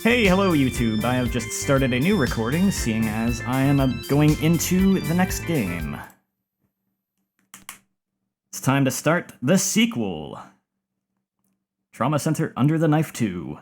Hey, hello YouTube. I have just started a new recording, seeing as I am going into the next game. It's time to start the sequel. Trauma Center Under the Knife 2.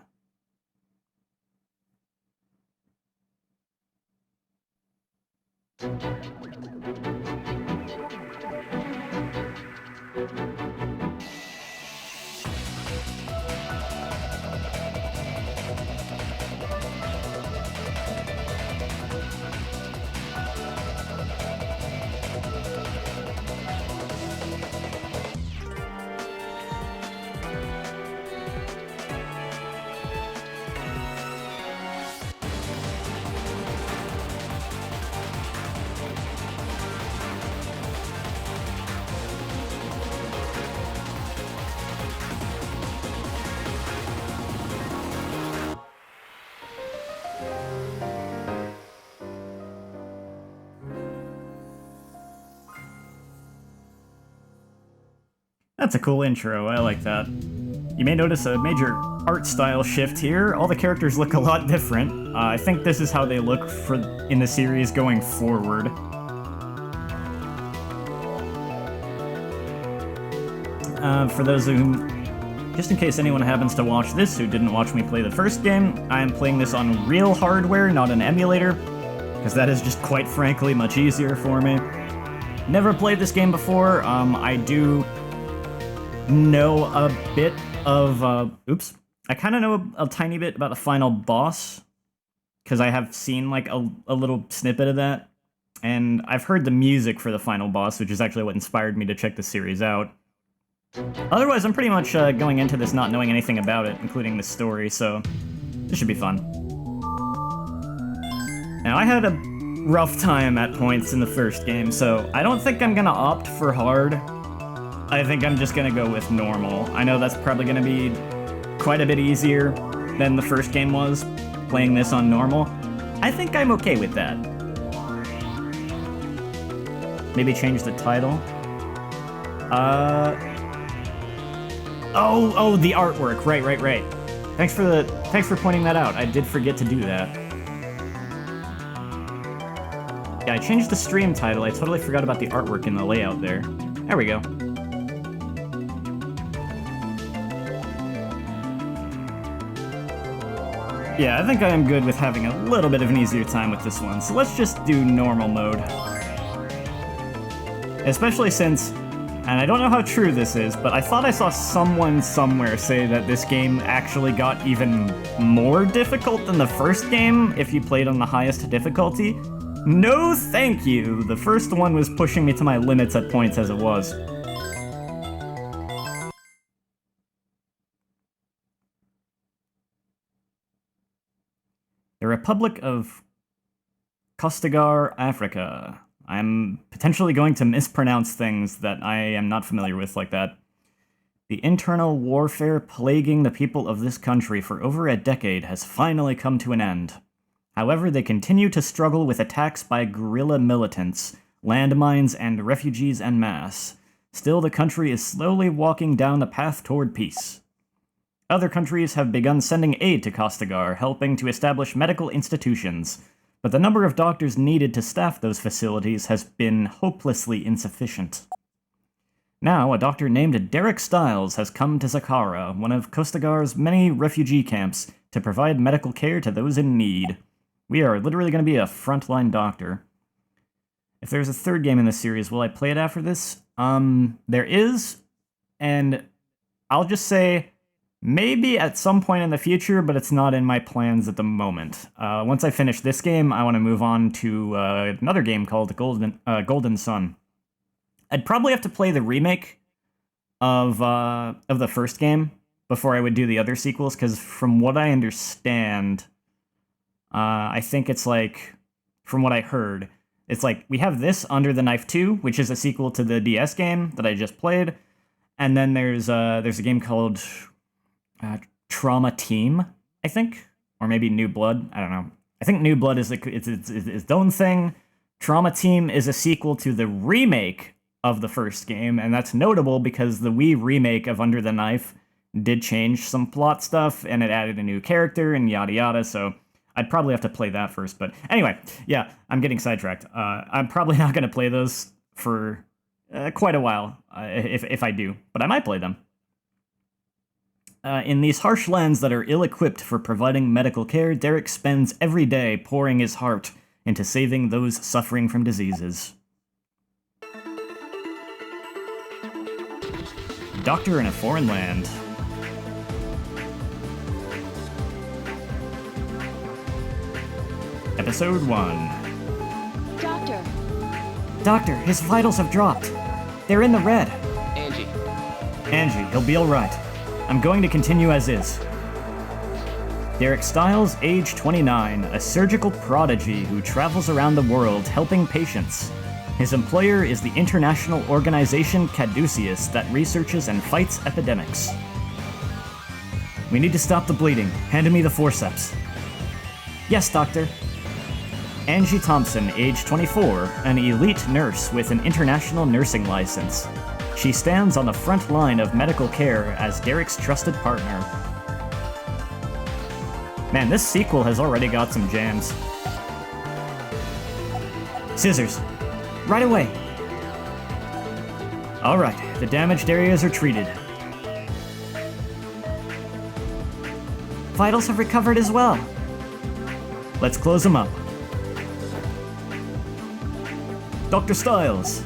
That's a cool intro, I like that. You may notice a major art style shift here. All the characters look a lot different. I think this is how they look in the series going forward. For those who, just in case anyone happens to watch this who didn't watch me play the first game, I am playing this on real hardware, not an emulator, because that is just quite frankly much easier for me. Never played this game before. I do know a bit of, I kind of know a tiny bit about the final boss, because I have seen, like, a little snippet of that, and I've heard the music for the final boss, which is actually what inspired me to check the series out. Otherwise, I'm pretty much going into this not knowing anything about it, including the story, so this should be fun. Now, I had a rough time at points in the first game, so I don't think I'm gonna opt for hard. I think I'm just gonna go with normal. I know that's probably gonna be quite a bit easier than the first game was, playing this on normal. I think I'm okay with that. Maybe change the title. Oh, the artwork. Right. Thanks for pointing that out. I did forget to do that. Yeah, I changed the stream title. I totally forgot about the artwork in the layout there. There we go. Yeah, I think I am good with having a little bit of an easier time with this one, so let's just do normal mode. Especially since, and I don't know how true this is, but I thought I saw someone somewhere say that this game actually got even more difficult than the first game if you played on the highest difficulty. No thank you! The first one was pushing me to my limits at points as it was. The Republic of Kostagar, Africa. I'm potentially going to mispronounce things that I am not familiar with like that. The internal warfare plaguing the people of this country for over a decade has finally come to an end. However, they continue to struggle with attacks by guerrilla militants, landmines, and refugees en masse. Still, the country is slowly walking down the path toward peace. Other countries have begun sending aid to Kostagar, helping to establish medical institutions, but the number of doctors needed to staff those facilities has been hopelessly insufficient. Now, a doctor named Derek Stiles has come to Zakara, one of Kostagar's many refugee camps, to provide medical care to those in need. We are literally going to be a frontline doctor. If there's a third game in this series, will I play it after this? There is, and I'll just say maybe at some point in the future, but it's not in my plans at the moment. Once I finish this game, I want to move on to another game called Golden Sun. I'd probably have to play the remake of the first game before I would do the other sequels, because from what I understand, I think it's like, from what I heard, it's like, we have this Under the Knife 2, which is a sequel to the DS game that I just played, and then there's a game called Trauma Team, I think, or maybe New Blood. I don't know. I think New Blood is its own thing. Trauma Team is a sequel to the remake of the first game, and that's notable because the Wii remake of Under the Knife did change some plot stuff, and it added a new character, and yada yada, so I'd probably have to play that first. But anyway, yeah, I'm getting sidetracked. I'm probably not going to play those for quite a while, if I do, but I might play them. In these harsh lands that are ill-equipped for providing medical care, Derek spends every day pouring his heart into saving those suffering from diseases. Doctor in a foreign land. Episode 1. Doctor, his vitals have dropped. They're in the red. Angie, he'll be alright. I'm going to continue as is. Derek Stiles, age 29, a surgical prodigy who travels around the world helping patients. His employer is the international organization Caduceus that researches and fights epidemics. We need to stop the bleeding. Hand me the forceps. Yes, doctor. Angie Thompson, age 24, an elite nurse with an international nursing license. She stands on the front line of medical care as Derek's trusted partner. Man, this sequel has already got some jams. Scissors. Right away. Alright, the damaged areas are treated. Vitals have recovered as well. Let's close them up. Dr. Stiles.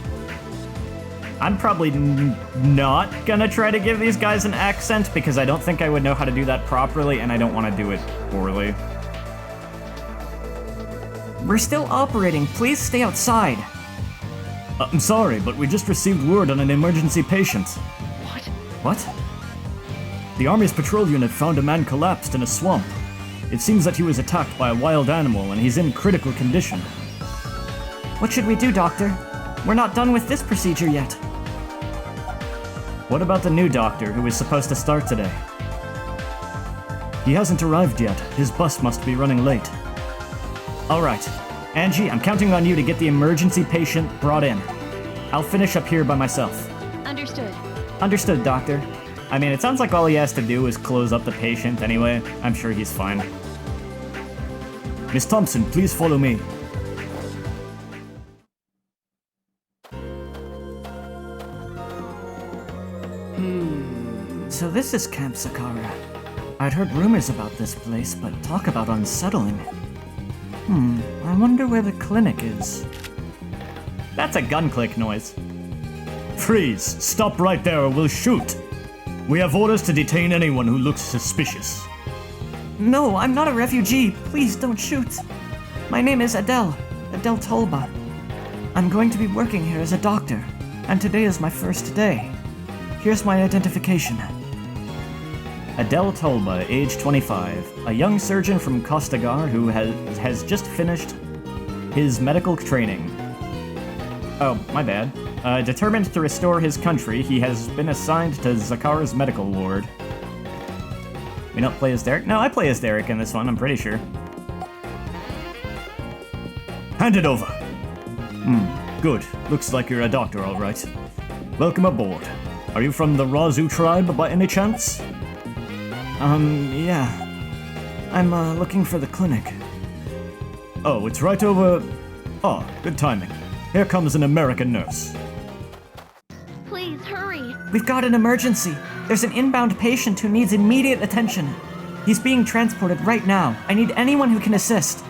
I'm probably not gonna try to give these guys an accent because I don't think I would know how to do that properly and I don't want to do it poorly. We're still operating. Please stay outside. I'm sorry, but we just received word on an emergency patient. What? The Army's patrol unit found a man collapsed in a swamp. It seems that he was attacked by a wild animal and he's in critical condition. What should we do, Doctor? We're not done with this procedure yet. What about the new doctor who was supposed to start today? He hasn't arrived yet. His bus must be running late. Alright. Angie, I'm counting on you to get the emergency patient brought in. I'll finish up here by myself. Understood. Understood, Doctor. I mean, it sounds like all he has to do is close up the patient anyway. I'm sure he's fine. Miss Thompson, please follow me. So this is Camp Sakara. I'd heard rumors about this place, but talk about unsettling. I wonder where the clinic is. That's a gun click noise. Freeze! Stop right there or we'll shoot! We have orders to detain anyone who looks suspicious. No, I'm not a refugee. Please don't shoot. My name is Adele Tolba. I'm going to be working here as a doctor, and today is my first day. Here's my identification. Adele Tolba, age 25, a young surgeon from Kostagar who has just finished his medical training. Oh, my bad. Determined to restore his country, he has been assigned to Zakara's medical ward. We don't play as Derek? No, I play as Derek in this one, I'm pretty sure. Hand it over. Good. Looks like you're a doctor, all right. Welcome aboard. Are you from the Razu tribe by any chance? Yeah. I'm, looking for the clinic. Oh, it's right over... Oh, good timing. Here comes an American nurse. Please, hurry. We've got an emergency. There's an inbound patient who needs immediate attention. He's being transported right now. I need anyone who can assist.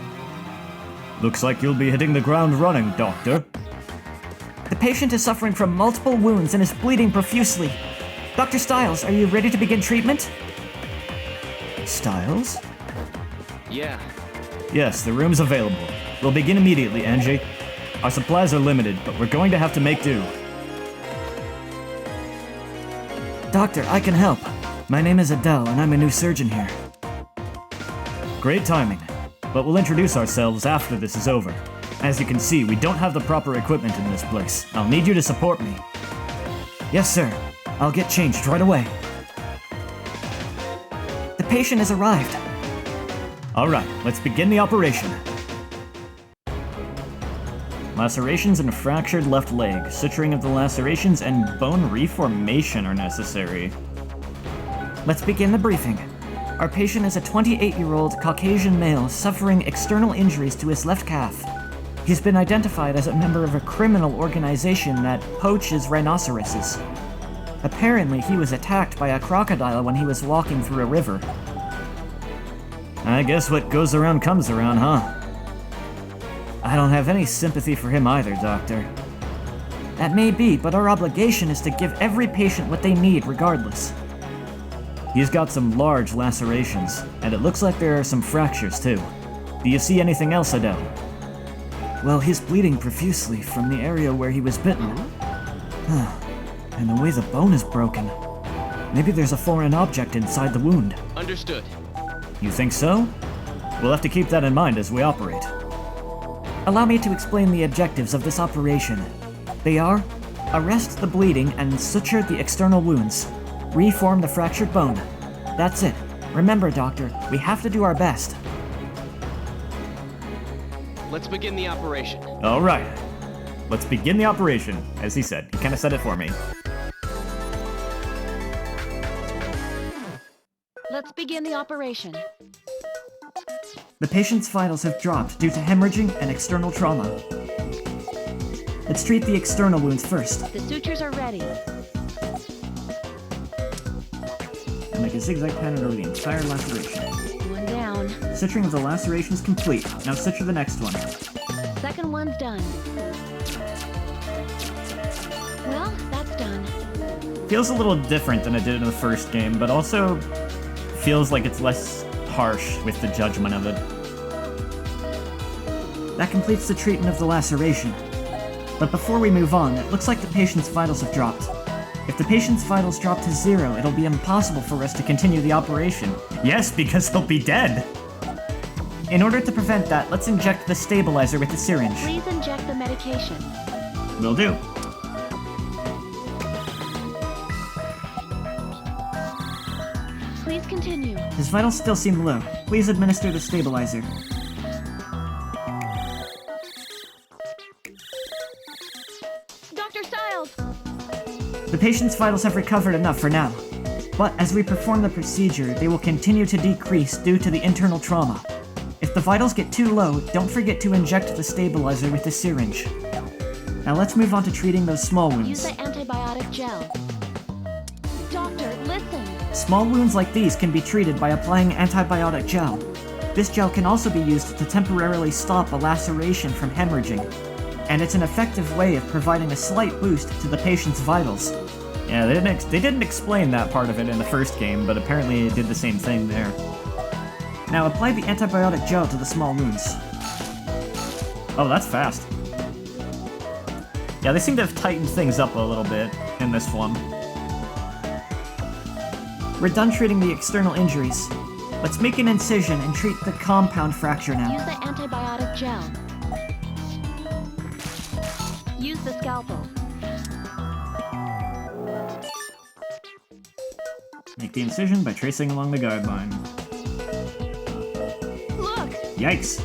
Looks like you'll be hitting the ground running, Doctor. The patient is suffering from multiple wounds and is bleeding profusely. Dr. Stiles, are you ready to begin treatment? Stiles? Yeah. Yes, the room's available. We'll begin immediately, Angie. Our supplies are limited, but we're going to have to make do. Doctor, I can help. My name is Adele, and I'm a new surgeon here. Great timing. But we'll introduce ourselves after this is over. As you can see, we don't have the proper equipment in this place. I'll need you to support me. Yes, sir. I'll get changed right away. The patient has arrived. Alright, let's begin the operation. Lacerations and a fractured left leg. Suturing of the lacerations and bone reformation are necessary. Let's begin the briefing. Our patient is a 28-year-old Caucasian male suffering external injuries to his left calf. He's been identified as a member of a criminal organization that poaches rhinoceroses. Apparently, he was attacked by a crocodile when he was walking through a river. I guess what goes around comes around, huh? I don't have any sympathy for him either, Doctor. That may be, but our obligation is to give every patient what they need regardless. He's got some large lacerations, and it looks like there are some fractures too. Do you see anything else, Adele? Well, he's bleeding profusely from the area where he was bitten. And the way the bone is broken. Maybe there's a foreign object inside the wound. Understood. You think so? We'll have to keep that in mind as we operate. Allow me to explain the objectives of this operation. They are: arrest the bleeding and suture the external wounds. Reform the fractured bone. That's it. Remember, Doctor, we have to do our best. Let's begin the operation. All right. Let's begin the operation, as he said. He kind of said it for me. Let's begin the operation. The patient's vitals have dropped due to hemorrhaging and external trauma. Let's treat the external wounds first. The sutures are ready. And make a zigzag pattern over the entire laceration. One down. Suturing of the laceration is complete. Now suture the next one. Second one's done. Well, that's done. Feels a little different than it did in the first game, but also feels like it's less harsh with the judgment of it. That completes the treatment of the laceration. But before we move on, it looks like the patient's vitals have dropped. If the patient's vitals drop to 0, it'll be impossible for us to continue the operation. Yes, because he'll be dead. In order to prevent that, let's inject the stabilizer with the syringe. Please inject the medication. Will do. Please continue. His vitals still seem low. Please administer the stabilizer. Dr. Stiles! The patient's vitals have recovered enough for now. But as we perform the procedure, they will continue to decrease due to the internal trauma. If the vitals get too low, don't forget to inject the stabilizer with the syringe. Now let's move on to treating those small Use wounds. the antibiotic gel. Doctor, listen. Small wounds like these can be treated by applying antibiotic gel. This gel can also be used to temporarily stop a laceration from hemorrhaging, and it's an effective way of providing a slight boost to the patient's vitals. Yeah, they didn't explain that part of it in the first game, but apparently it did the same thing there. Now apply the antibiotic gel to the small wounds. Oh, that's fast. Yeah, they seem to have tightened things up a little bit in this one. We're done treating the external injuries. Let's make an incision and treat the compound fracture now. Use the antibiotic gel. Use the scalpel. Make the incision by tracing along the guideline. Look! Yikes.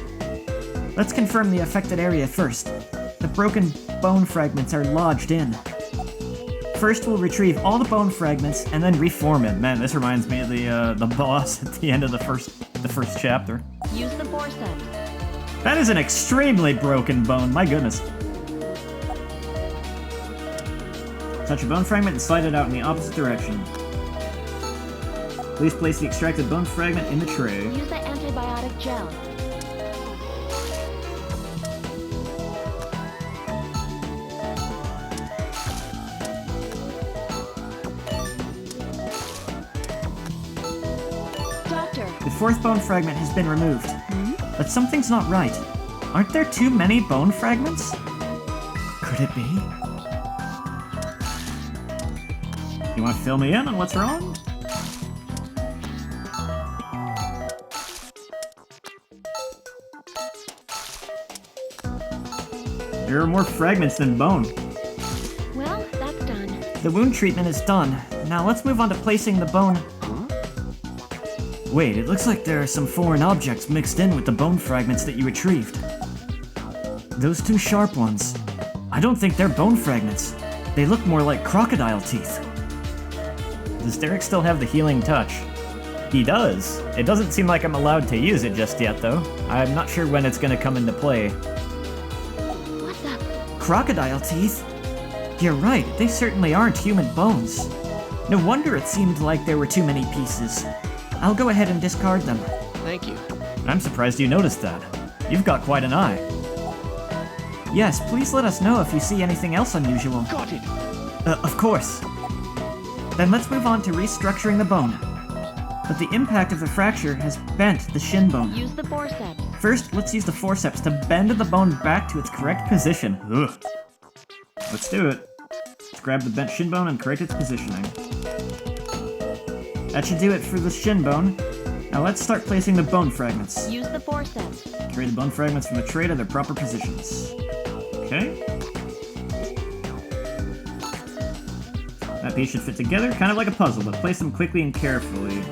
Let's confirm the affected area first. The broken bone fragments are lodged in. First, we'll retrieve all the bone fragments and then reform it. Man, this reminds me of the boss at the end of the first chapter. Use the forceps. That is an extremely broken bone, my goodness. Touch a bone fragment and slide it out in the opposite direction. Please place the extracted bone fragment in the tray. Use the antibiotic gel. Doctor, The fourth bone fragment has been removed. But something's not right. Aren't there too many bone fragments? Could it be? You want to fill me in on what's wrong? There are more fragments than bone. well, that's done. The wound treatment is done. Now let's move on to placing the bone. Wait, it looks like there are some foreign objects mixed in with the bone fragments that you retrieved. Those two sharp ones. I don't think they're bone fragments. They look more like crocodile teeth. Does Derek still have the healing touch? He does. It doesn't seem like I'm allowed to use it just yet, though. I'm not sure when it's gonna come into play. What the? Crocodile teeth? You're right, they certainly aren't human bones. No wonder it seemed like there were too many pieces. I'll go ahead and discard them. Thank you. I'm surprised you noticed that. You've got quite an eye. Yes, please let us know if you see anything else unusual. Got it. Of course. Then let's move on to restructuring the bone. But the impact of the fracture has bent the shin bone. Use the forceps. First, let's use the forceps to bend the bone back to its correct position. Ugh. Let's do it. Let's grab the bent shin bone and correct its positioning. That should do it for the shin bone. Now let's start placing the bone fragments. Use the forceps. Carry the bone fragments from the tray to their proper positions. Okay. That piece should fit together, kind of like a puzzle, but place them quickly and carefully.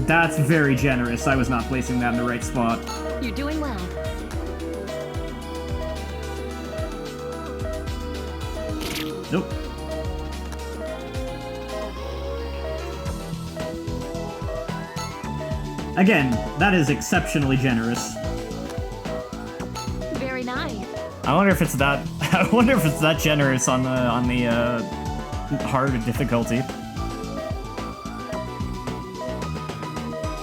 That's very generous. I was not placing that in the right spot. You're doing well. Nope. Again, that is exceptionally generous. Very nice. I wonder if it's that. I wonder if it's that generous on the hard difficulty.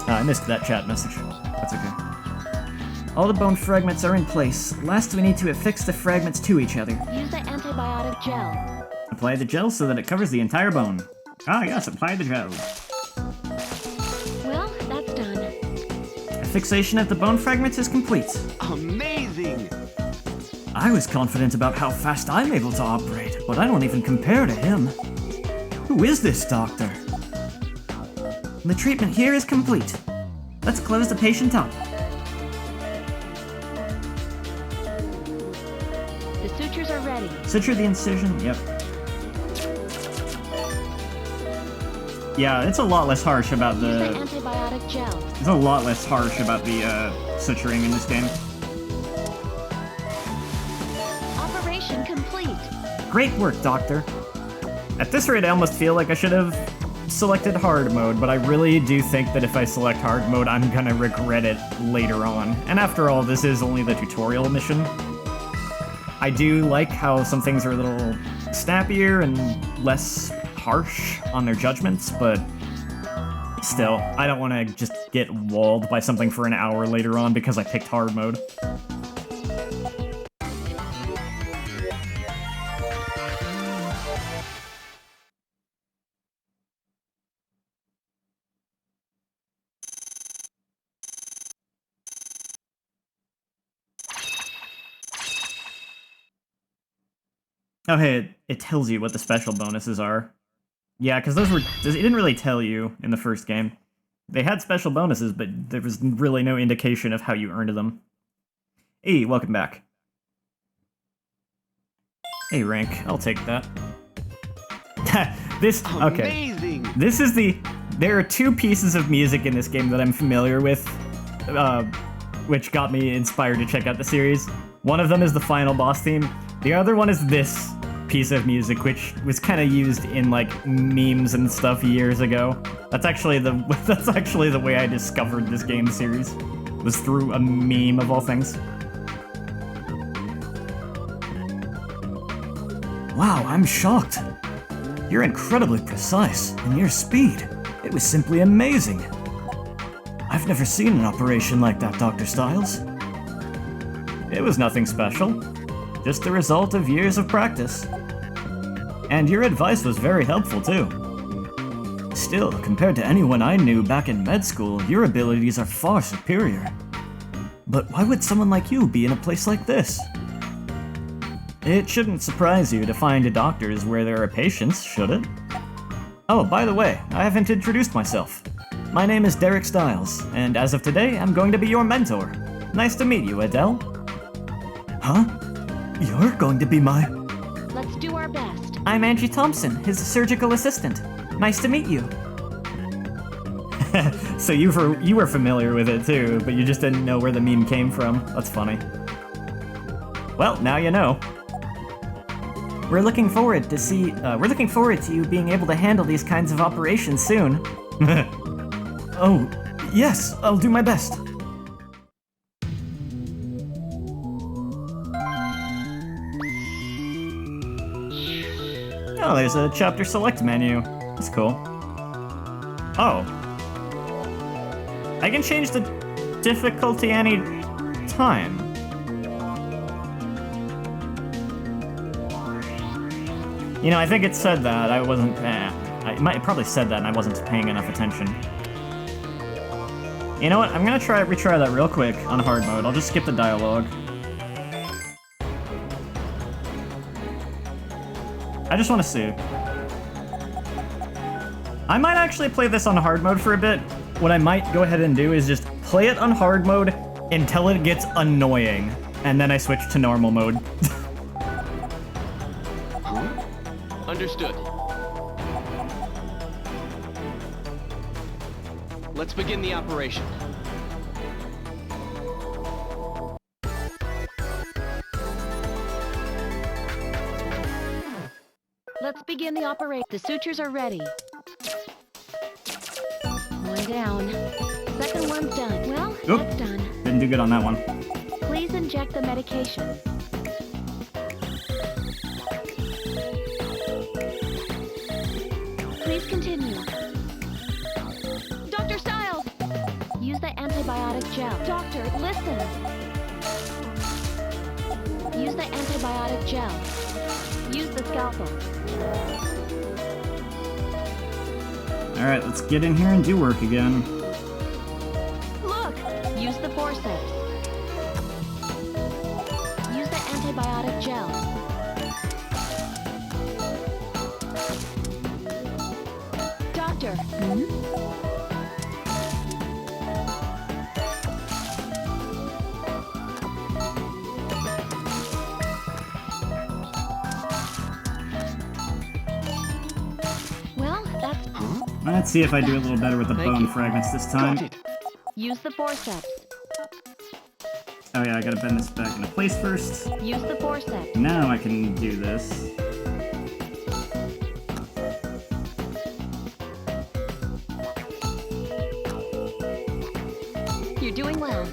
I missed that chat message. That's okay. All the bone fragments are in place. Last, we need to affix the fragments to each other. Use the antibiotic gel. Apply the gel so that it covers the entire bone. Ah, yes, apply the gel. Well, that's done. Fixation of the bone fragments is complete. Amazing! I was confident about how fast I'm able to operate, but I don't even compare to him. Who is this doctor? The treatment here is complete. Let's close the patient up. The sutures are ready. Suture the incision, yep. Yeah, it's a lot less harsh about Use the the. antibiotic gel. It's a lot less harsh about the suturing in this game. Operation complete. Great work, Doctor. At this rate, I almost feel like I should have selected hard mode, but I really do think that if I select hard mode, I'm gonna regret it later on. And after all, this is only the tutorial mission. I do like how some things are a little snappier and less harsh on their judgments, but still, I don't want to just get walled by something for an hour later on because I picked hard mode. Oh, hey, it tells you what the special bonuses are. Yeah, because it didn't really tell you in the first game. They had special bonuses, but there was really no indication of how you earned them. Hey, welcome back. Hey, rank, I'll take that. Okay. Amazing! This is there are two pieces of music in this game that I'm familiar with, which got me inspired to check out the series. One of them is the final boss theme. The other one is this piece of music, which was kind of used in like memes and stuff years ago. That's actually the way I discovered this game series, was through a meme of all things. Wow, I'm shocked. You're incredibly precise, and your speed. It was simply amazing. I've never seen an operation like that, Dr. Styles. It was nothing special, just the result of years of practice. And your advice was very helpful too. Still, compared to anyone I knew back in med school, your abilities are far superior. But why would someone like you be in a place like this? It shouldn't surprise you to find doctors where there are patients, should it? Oh, by the way, I haven't introduced myself. My name is Derek Styles, and as of today, I'm going to be your mentor. Nice to meet you, Adele. Huh? You're going to be my... Let's do our best. I'm Angie Thompson, his surgical assistant. Nice to meet you. So you were familiar with it too, but you just didn't know where the meme came from. That's funny. Well, now you know. We're looking forward to you being able to handle these kinds of operations soon. Oh, yes, I'll do my best. Oh, there's a chapter select menu. That's cool. Oh. I can change the difficulty any time. You know, I think it said that. I wasn't. It probably said that and I wasn't paying enough attention. You know what? I'm gonna retry that real quick on hard mode. I'll just skip the dialogue. I just want to see. I might actually play this on hard mode for a bit. What I might go ahead and do is just play it on hard mode until it gets annoying, and then I switch to normal mode. Understood. Let's begin the operation. Let's begin the operation. The sutures are ready. One down. Second one's done. Well, Oop. that's done. Didn't do good on that one. Please inject the medication. Please continue. Dr. Stiles! Use the antibiotic gel. Doctor, listen! Use the antibiotic gel. Use the scalpel. Alright, let's get in here and do work again. Look! Use the forceps. Use the antibiotic gel. Doctor. Well, that's... Let's see if I do a little better with the Thank bone you. fragments this time. Got it. Use the forceps. Oh yeah, I gotta bend this back into place first. Use the forceps. Now I can do this. You're doing well.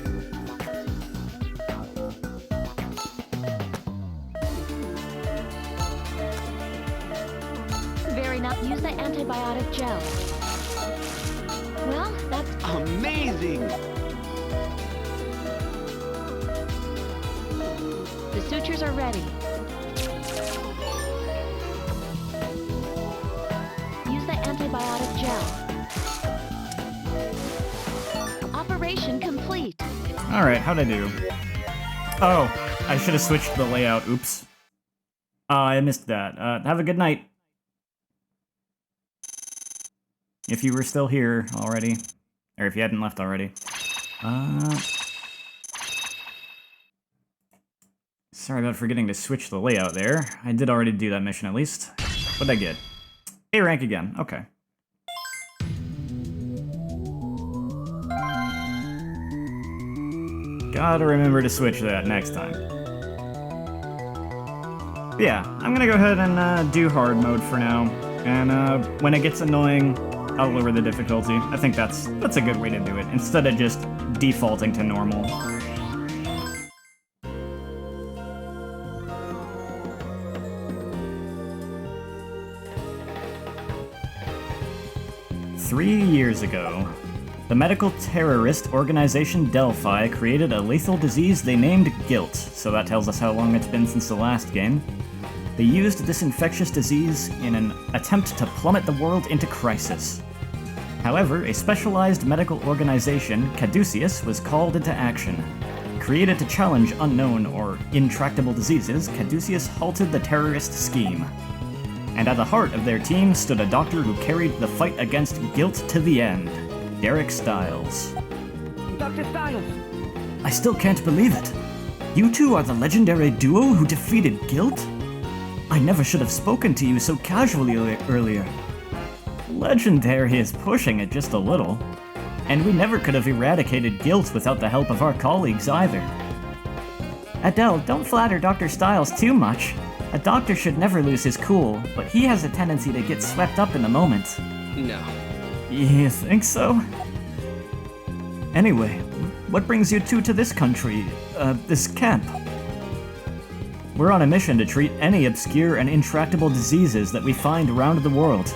Very nice. Use the antibiotic gel. Well, that's... Amazing! The sutures are ready. Use the antibiotic gel. Operation complete. Alright, how'd I do? Oh, I should have switched the layout. Oops. I missed that. Have a good night. If you were still here already. Or if you hadn't left already. Sorry about forgetting to switch the layout there. I did already do that mission at least. What'd I get? A rank again. Okay. Gotta remember to switch that next time. But yeah, I'm gonna go ahead and do hard mode for now. And when it gets annoying, I'll lower the difficulty. I think that's a good way to do it, instead of just defaulting to normal. Three years ago, the medical terrorist organization Delphi created a lethal disease they named Guilt, so that tells us how long it's been since the last game. They used this infectious disease in an attempt to plummet the world into crisis. However, a specialized medical organization, Caduceus, was called into action. Created to challenge unknown or intractable diseases, Caduceus halted the terrorist scheme. And at the heart of their team stood a doctor who carried the fight against Guilt to the end, Derek Stiles. Dr. Stiles! I still can't believe it. You two are the legendary duo who defeated Guilt? I never should have spoken to you so casually earlier. Legendary is pushing it just a little. And we never could have eradicated Guilt without the help of our colleagues either. Adele, don't flatter Dr. Stiles too much. A doctor should never lose his cool, but he has a tendency to get swept up in the moment. No. You think so? Anyway, what brings you two to this country, this camp? We're on a mission to treat any obscure and intractable diseases that we find around the world.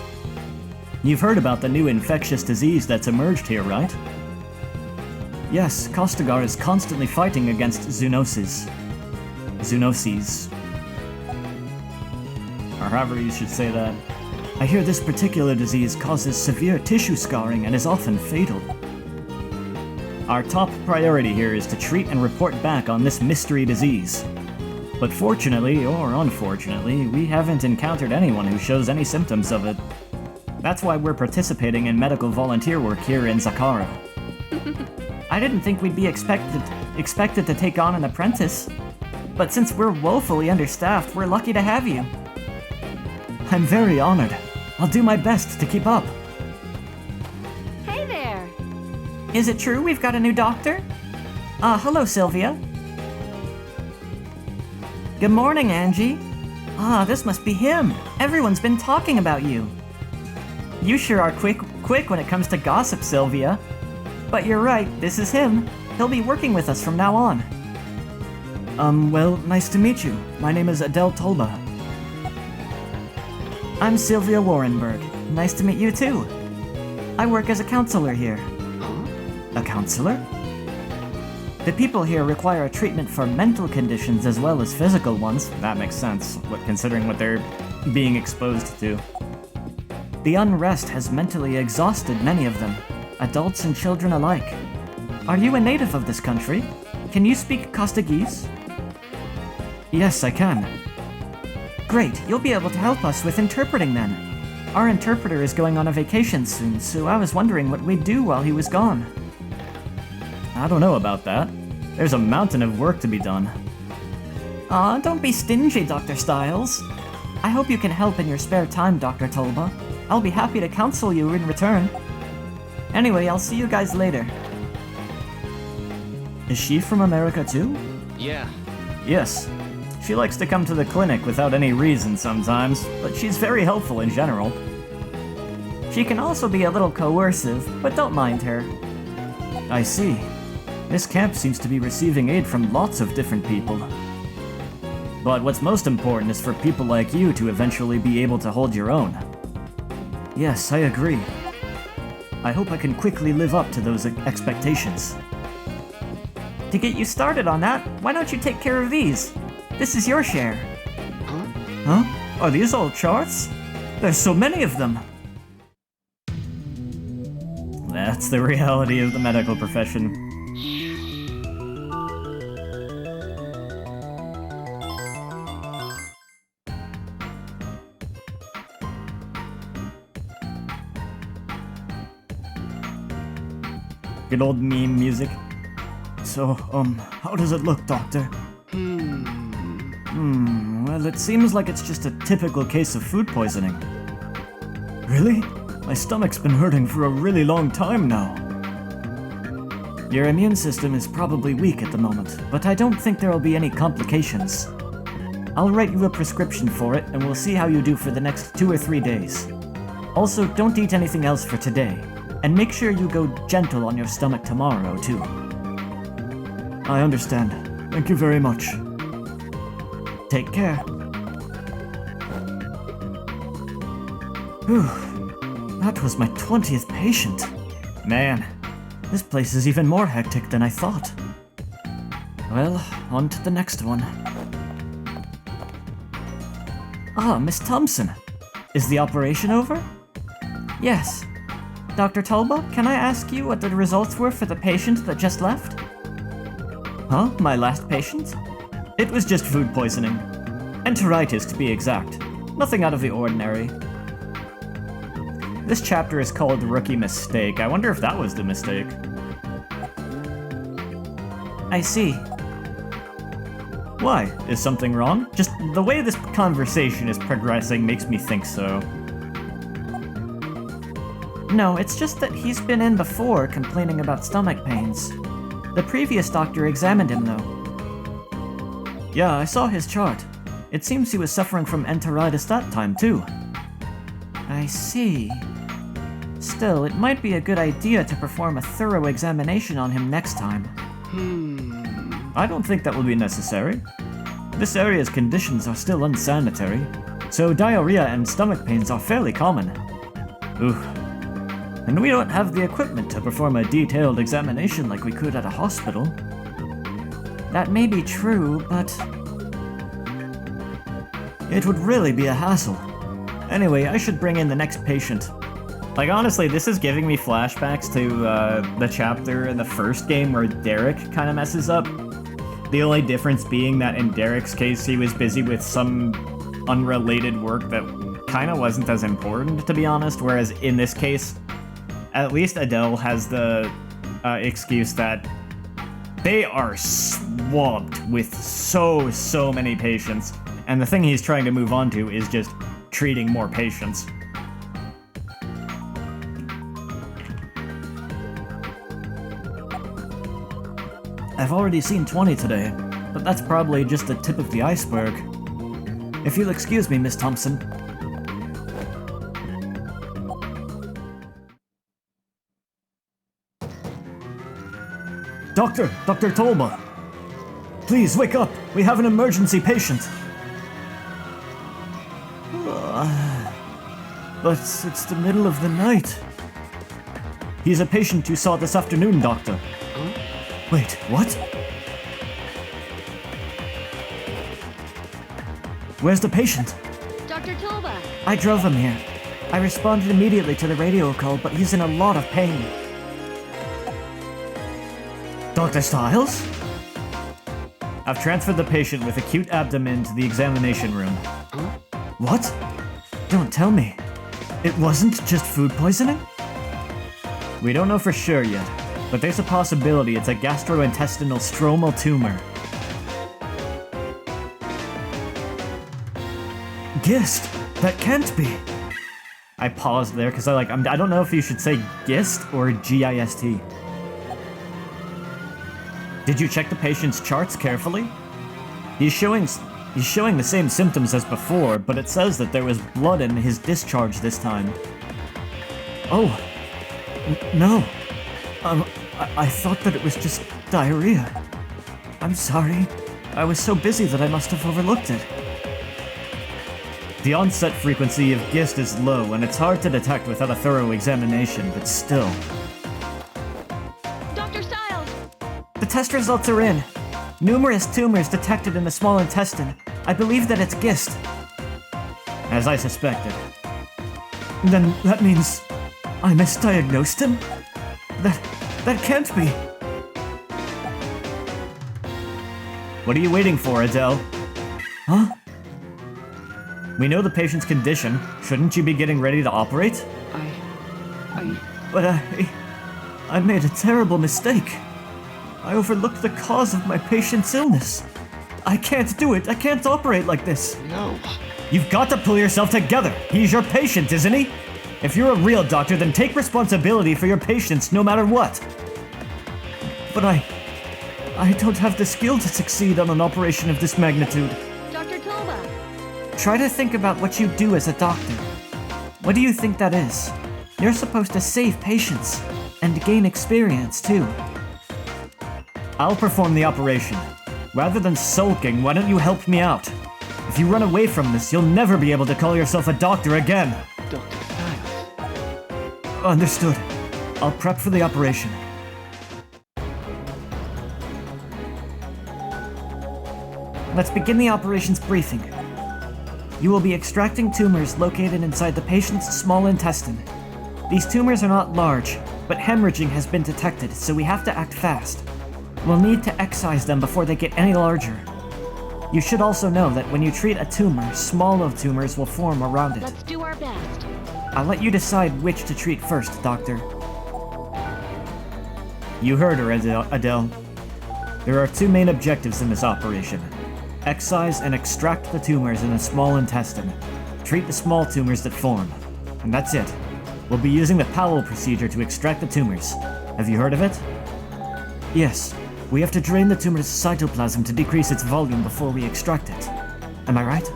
You've heard about the new infectious disease that's emerged here, right? Yes, Kostagar is constantly fighting against zoonoses. Zoonoses. Or however you should say that. I hear this particular disease causes severe tissue scarring and is often fatal. Our top priority here is to treat and report back on this mystery disease. But fortunately, or unfortunately, we haven't encountered anyone who shows any symptoms of it. That's why we're participating in medical volunteer work here in Zakara. I didn't think we'd be expected to take on an apprentice. But since we're woefully understaffed, we're lucky to have you. I'm very honored. I'll do my best to keep up. Hey there! Is it true we've got a new doctor? Hello, Sylvia. Good morning, Angie. This must be him. Everyone's been talking about you. You sure are quick when it comes to gossip, Sylvia. But you're right, this is him. He'll be working with us from now on. Well, nice to meet you. My name is Adele Tolba. I'm Sylvia Warrenberg. Nice to meet you too. I work as a counselor here. A counselor? The people here require a treatment for mental conditions as well as physical ones. That makes sense, considering what they're being exposed to. The unrest has mentally exhausted many of them, adults and children alike. Are you a native of this country? Can you speak Kostagese? Yes, I can. Great, you'll be able to help us with interpreting then. Our interpreter is going on a vacation soon, so I was wondering what we'd do while he was gone. I don't know about that. There's a mountain of work to be done. Aw, don't be stingy, Dr. Styles. I hope you can help in your spare time, Dr. Tolba. I'll be happy to counsel you in return. Anyway, I'll see you guys later. Is she from America too? Yeah. Yes. She likes to come to the clinic without any reason sometimes, but she's very helpful in general. She can also be a little coercive, but don't mind her. I see. This camp seems to be receiving aid from lots of different people. But what's most important is for people like you to eventually be able to hold your own. Yes, I agree. I hope I can quickly live up to those expectations. To get you started on that, why don't you take care of these? This is your share. Huh? Are these all charts? There's so many of them! That's the reality of the medical profession. Good old meme music. So, how does it look, Doctor? Well, it seems like it's just a typical case of food poisoning. Really? My stomach's been hurting for a really long time now. Your immune system is probably weak at the moment, but I don't think there'll be any complications. I'll write you a prescription for it, and we'll see how you do for the next 2 or 3 days. Also, don't eat anything else for today, and make sure you go gentle on your stomach tomorrow, too. I understand. Thank you very much. Take care. Whew. That was my 20th patient. Man, this place is even more hectic than I thought. Well, on to the next one. Ah, Miss Thompson. Is the operation over? Yes. Dr. Tolba, can I ask you what the results were for the patient that just left? Huh? My last patient? It was just food poisoning. Enteritis, to be exact. Nothing out of the ordinary. This chapter is called Rookie Mistake. I wonder if that was the mistake. I see. Why? Is something wrong? Just the way this conversation is progressing makes me think so. No, it's just that he's been in before complaining about stomach pains. The previous doctor examined him, though. Yeah, I saw his chart. It seems he was suffering from enteritis that time, too. I see. Still, it might be a good idea to perform a thorough examination on him next time. I don't think that will be necessary. This area's conditions are still unsanitary, so diarrhea and stomach pains are fairly common. Ooh. And we don't have the equipment to perform a detailed examination like we could at a hospital. That may be true, but It would really be a hassle. Anyway, I should bring in the next patient. Like, honestly, this is giving me flashbacks to the chapter in the first game where Derek kind of messes up. The only difference being that in Derek's case, he was busy with some unrelated work that kind of wasn't as important, to be honest, whereas in this case, at least Adele has the excuse that they are swamped with so many patients, and the thing he's trying to move on to is just treating more patients. I've already seen 20 today, but that's probably just the tip of the iceberg. If you'll excuse me, Miss Thompson. Dr. Tolba! Please, wake up! We have an emergency patient! But it's the middle of the night. He's a patient you saw this afternoon, Doctor. Wait, what? Where's the patient? Dr. Tolba! I drove him here. I responded immediately to the radio call, but he's in a lot of pain. Dr. Stiles? I've transferred the patient with acute abdomen to the examination room. What? Don't tell me. It wasn't just food poisoning? We don't know for sure yet, but there's a possibility it's a gastrointestinal stromal tumor. GIST? That can't be. I paused there because I don't know if you should say GIST or GIST. Did you check the patient's charts carefully? He's showing the same symptoms as before, but it says that there was blood in his discharge this time. Oh, no. I thought that it was just diarrhea. I'm sorry. I was so busy that I must have overlooked it. The onset frequency of GIST is low, and it's hard to detect without a thorough examination, but still. Dr. Stiles! The test results are in. Numerous tumors detected in the small intestine. I believe that it's GIST. As I suspected. Then that means I misdiagnosed him? That can't be. What are you waiting for, Adele? Huh? We know the patient's condition. Shouldn't you be getting ready to operate? But I made a terrible mistake. I overlooked the cause of my patient's illness. I can't do it. I can't operate like this. No. You've got to pull yourself together. He's your patient, isn't he? If you're a real doctor, then take responsibility for your patients no matter what. But I don't have the skill to succeed on an operation of this magnitude. Dr. Tolba! Try to think about what you do as a doctor. What do you think that is? You're supposed to save patients and gain experience too. I'll perform the operation. Rather than sulking, why don't you help me out? If you run away from this, you'll never be able to call yourself a doctor again. Dr. Stiles. Understood. I'll prep for the operation. Let's begin the operations briefing. You will be extracting tumors located inside the patient's small intestine. These tumors are not large, but hemorrhaging has been detected, so we have to act fast. We'll need to excise them before they get any larger. You should also know that when you treat a tumor, smaller tumors will form around it. Let's do our best. I'll let you decide which to treat first, Doctor. You heard her, Adele. There are two main objectives in this operation. Excise and extract the tumors in the small intestine. Treat the small tumors that form. And that's it. We'll be using the Powell procedure to extract the tumors. Have you heard of it? Yes. We have to drain the tumor's cytoplasm to decrease its volume before we extract it. Am I right?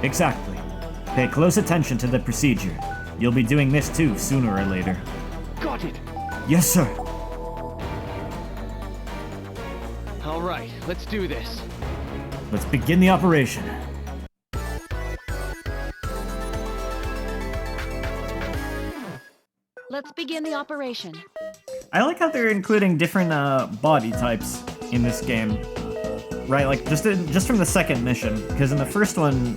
Exactly. Pay close attention to the procedure. You'll be doing this too, sooner or later. Got it. Yes, sir. All right, let's do this. Let's begin the operation. Let's begin the operation. I like how they're including different body types in this game. Right, like just from the second mission, because in the first one,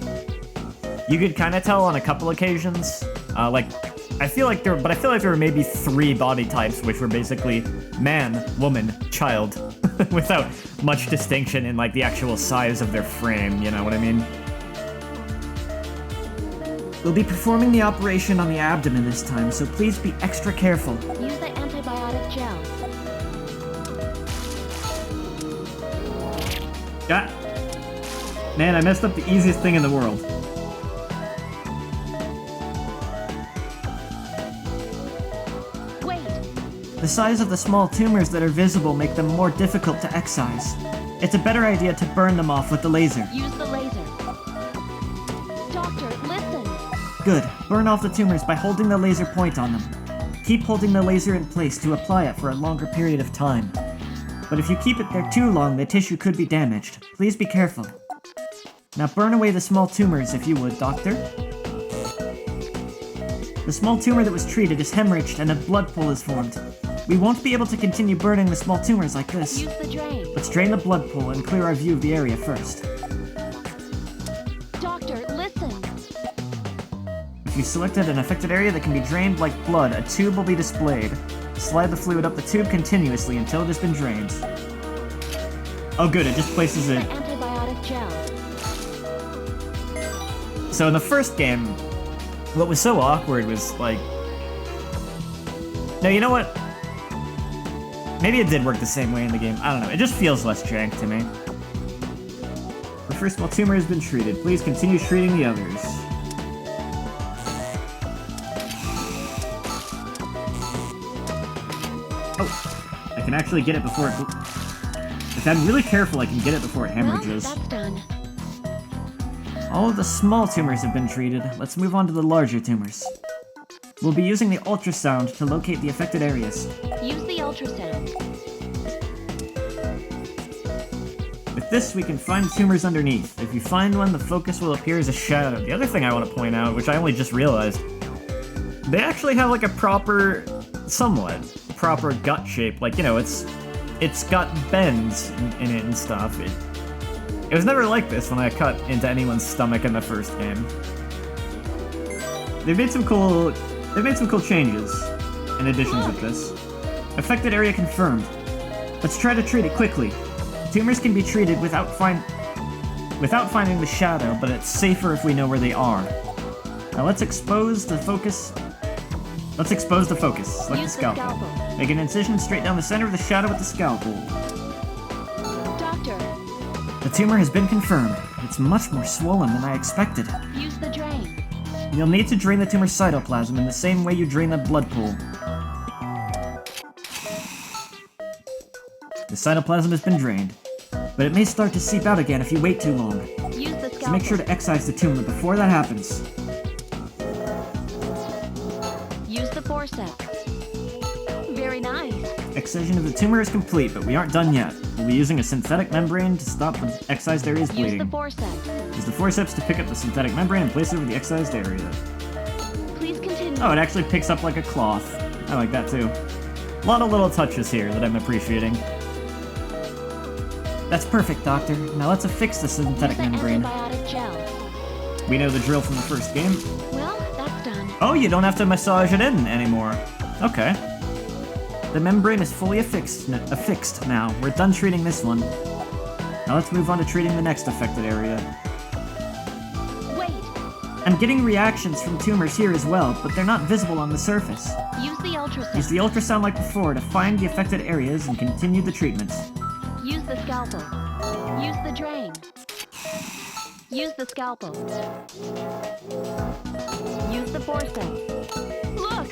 you could kind of tell on a couple occasions. I feel like there were maybe 3 body types, which were basically man, woman, child, without much distinction in like the actual size of their frame. You know what I mean? We'll be performing the operation on the abdomen this time, so please be extra careful. Use the antibiotic gel. Ah. Man, I messed up the easiest thing in the world. Wait. The size of the small tumors that are visible make them more difficult to excise. It's a better idea to burn them off with the laser. Use the laser. Doctor, listen. Good. Burn off the tumors by holding the laser point on them. Keep holding the laser in place to apply it for a longer period of time. But if you keep it there too long, the tissue could be damaged. Please be careful. Now burn away the small tumors if you would, Doctor. The small tumor that was treated is hemorrhaged and a blood pool is formed. We won't be able to continue burning the small tumors like this. Use the drain. Let's drain the blood pool and clear our view of the area first. Doctor, listen. If you selected an affected area that can be drained like blood, a tube will be displayed. Slide the fluid up the tube continuously until it has been drained. Oh good, it just places The it. antibiotic gel. So in the first game, what was so awkward was like... No, you know what? Maybe it did work the same way in the game. I don't know. It just feels less jank to me. The first small tumor has been treated. Please continue treating the others. Oh, I can actually get it before it... If I'm really careful, I can get it before it hemorrhages. Well, that's done. All of the small tumors have been treated. Let's move on to the larger tumors. We'll be using the ultrasound to locate the affected areas. Use the ultrasound. With this, we can find tumors underneath. If you find one, the focus will appear as a shadow. The other thing I want to point out, which I only just realized, they actually have like a proper, somewhat proper gut shape. Like, you know, it's got bends in it and stuff. It was never like this when I cut into anyone's stomach in the first game. They've made some cool changes and additions with this. Affected area confirmed. Let's try to treat it quickly. Tumors can be treated without finding the shadow, but it's safer if we know where they are. Now let's expose the focus. Select Use the scalpel. scalpel. Make an incision straight down the center of the shadow with the scalpel. Doctor, The tumor has been confirmed. It's much more swollen than I expected. use the drain. You'll need to drain the tumor cytoplasm in the same way you drain the blood pool. The cytoplasm has been drained, but it may start to seep out again if you wait too long. Use the scalpel. So make sure to excise the tumor before that happens. Use the forceps. Very nice. Excision of the tumor is complete, but we aren't done yet. We'll be using a synthetic membrane to stop the excised area's Use bleeding. the forceps. Use the forceps to pick up the synthetic membrane and place it over the excised area. Please continue. Oh, it actually picks up like a cloth. I like that too. A lot of little touches here that I'm appreciating. That's perfect, Doctor. Now let's affix the Use synthetic the membrane. antibiotic gel. We know the drill from the first game. Well, that's done. Oh, you don't have to massage it in anymore. Okay. The membrane is fully affixed now. We're done treating this one. Now let's move on to treating the next affected area. Wait. I'm getting reactions from tumors here as well, but they're not visible on the surface. Use the ultrasound. Use the ultrasound like before to find the affected areas and continue the treatments. Use the scalpel. Use the drain. Use the scalpel. Use the forceps. Look!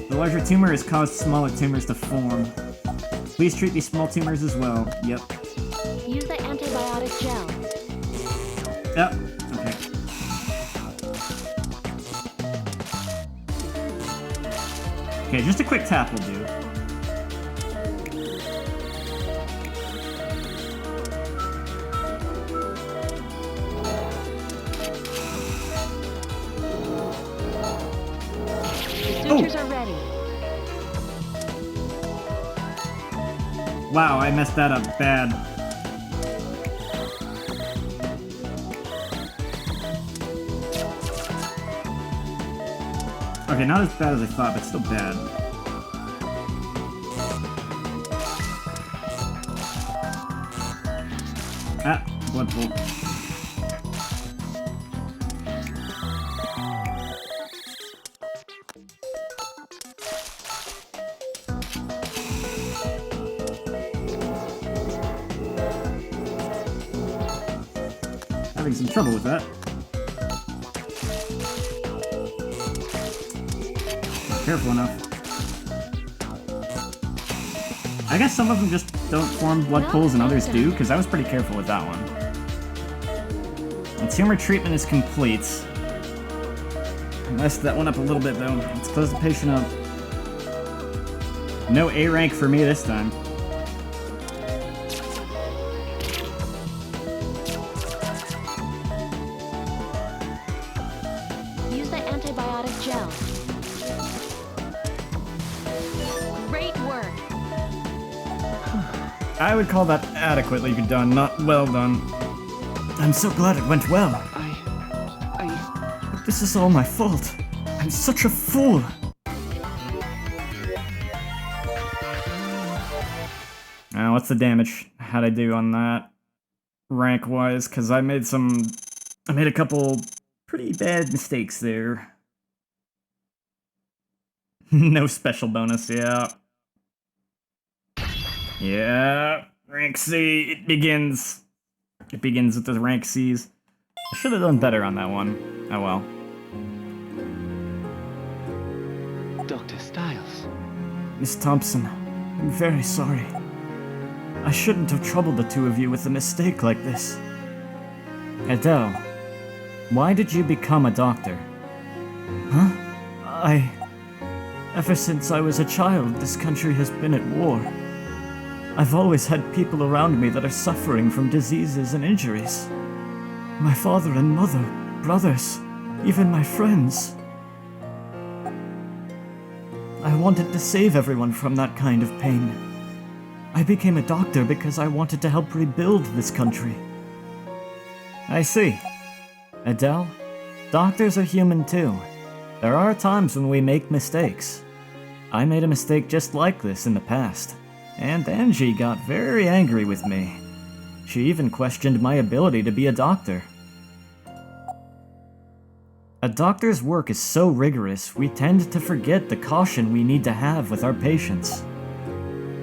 The larger tumor has caused smaller tumors to form. Please treat these small tumors as well. Yep. Use the antibiotic gel. Yep. Okay. Okay, just a quick tap will do. The sutures are ready. Wow, I messed that up bad. Okay, not as bad as I thought, but still bad. Ah, blood pool. Having some trouble with that. Not careful enough. I guess some of them just don't form blood pools and others do, because I was pretty careful with that one. And tumor treatment is complete. I messed that one up a little bit though. Let's close the patient up. No A rank for me this time. Use the antibiotic gel. Great work. I would call that adequately done, not well done. I'm so glad it went well. I... But this is all my fault. I'm such a fool. What's the damage? How'd I do on that? Rank-wise, because I made a couple pretty bad mistakes there. No special bonus, yeah. Yeah, rank C, it begins. It begins with the rank Cs. I should have done better on that one. Oh well. Dr. Styles. Miss Thompson, I'm very sorry. I shouldn't have troubled the two of you with a mistake like this. Adele, why did you become a doctor? Huh? Ever since I was a child, this country has been at war. I've always had people around me that are suffering from diseases and injuries. My father and mother, brothers, even my friends. I wanted to save everyone from that kind of pain. I became a doctor because I wanted to help rebuild this country. I see. Adele, doctors are human too. There are times when we make mistakes. I made a mistake just like this in the past, and Angie got very angry with me. She even questioned my ability to be a doctor. A doctor's work is so rigorous, we tend to forget the caution we need to have with our patients.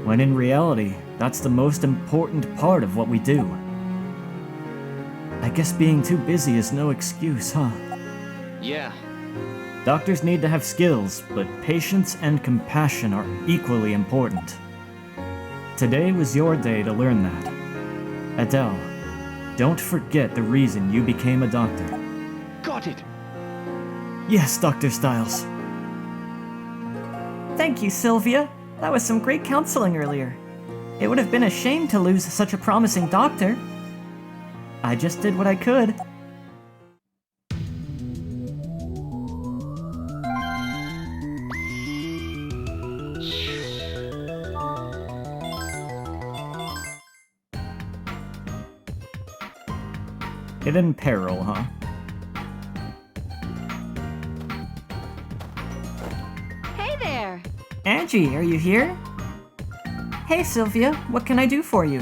When in reality, that's the most important part of what we do. I guess being too busy is no excuse, huh? Yeah. Doctors need to have skills, but patience and compassion are equally important. Today was your day to learn that. Adele, don't forget the reason you became a doctor. Got it. Yes, Dr. Styles. Thank you, Sylvia. That was some great counseling earlier. It would have been a shame to lose such a promising doctor. I just did what I could. Hidden peril, huh? Hey there. Angie, are you here? Hey, Sylvia, what can I do for you?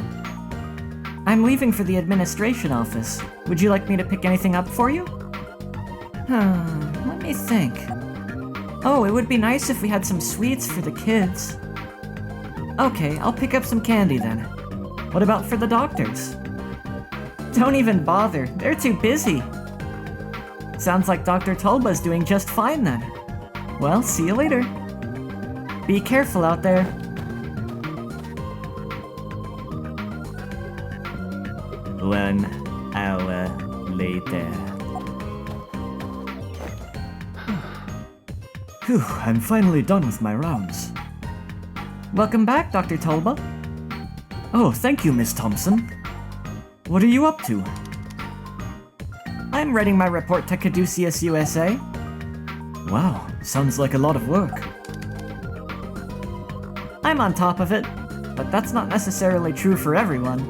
I'm leaving for the administration office. Would you like me to pick anything up for you? Let me think. Oh, it would be nice if we had some sweets for the kids. Okay, I'll pick up some candy then. What about for the doctors? Don't even bother, they're too busy. Sounds like Dr. Tulba's doing just fine then. Well, see you later. Be careful out there. One hour later. Phew, I'm finally done with my rounds. Welcome back, Dr. Tulba. Oh, thank you, Miss Thompson. What are you up to? I'm writing my report to Caduceus USA. Wow, sounds like a lot of work. I'm on top of it, but that's not necessarily true for everyone.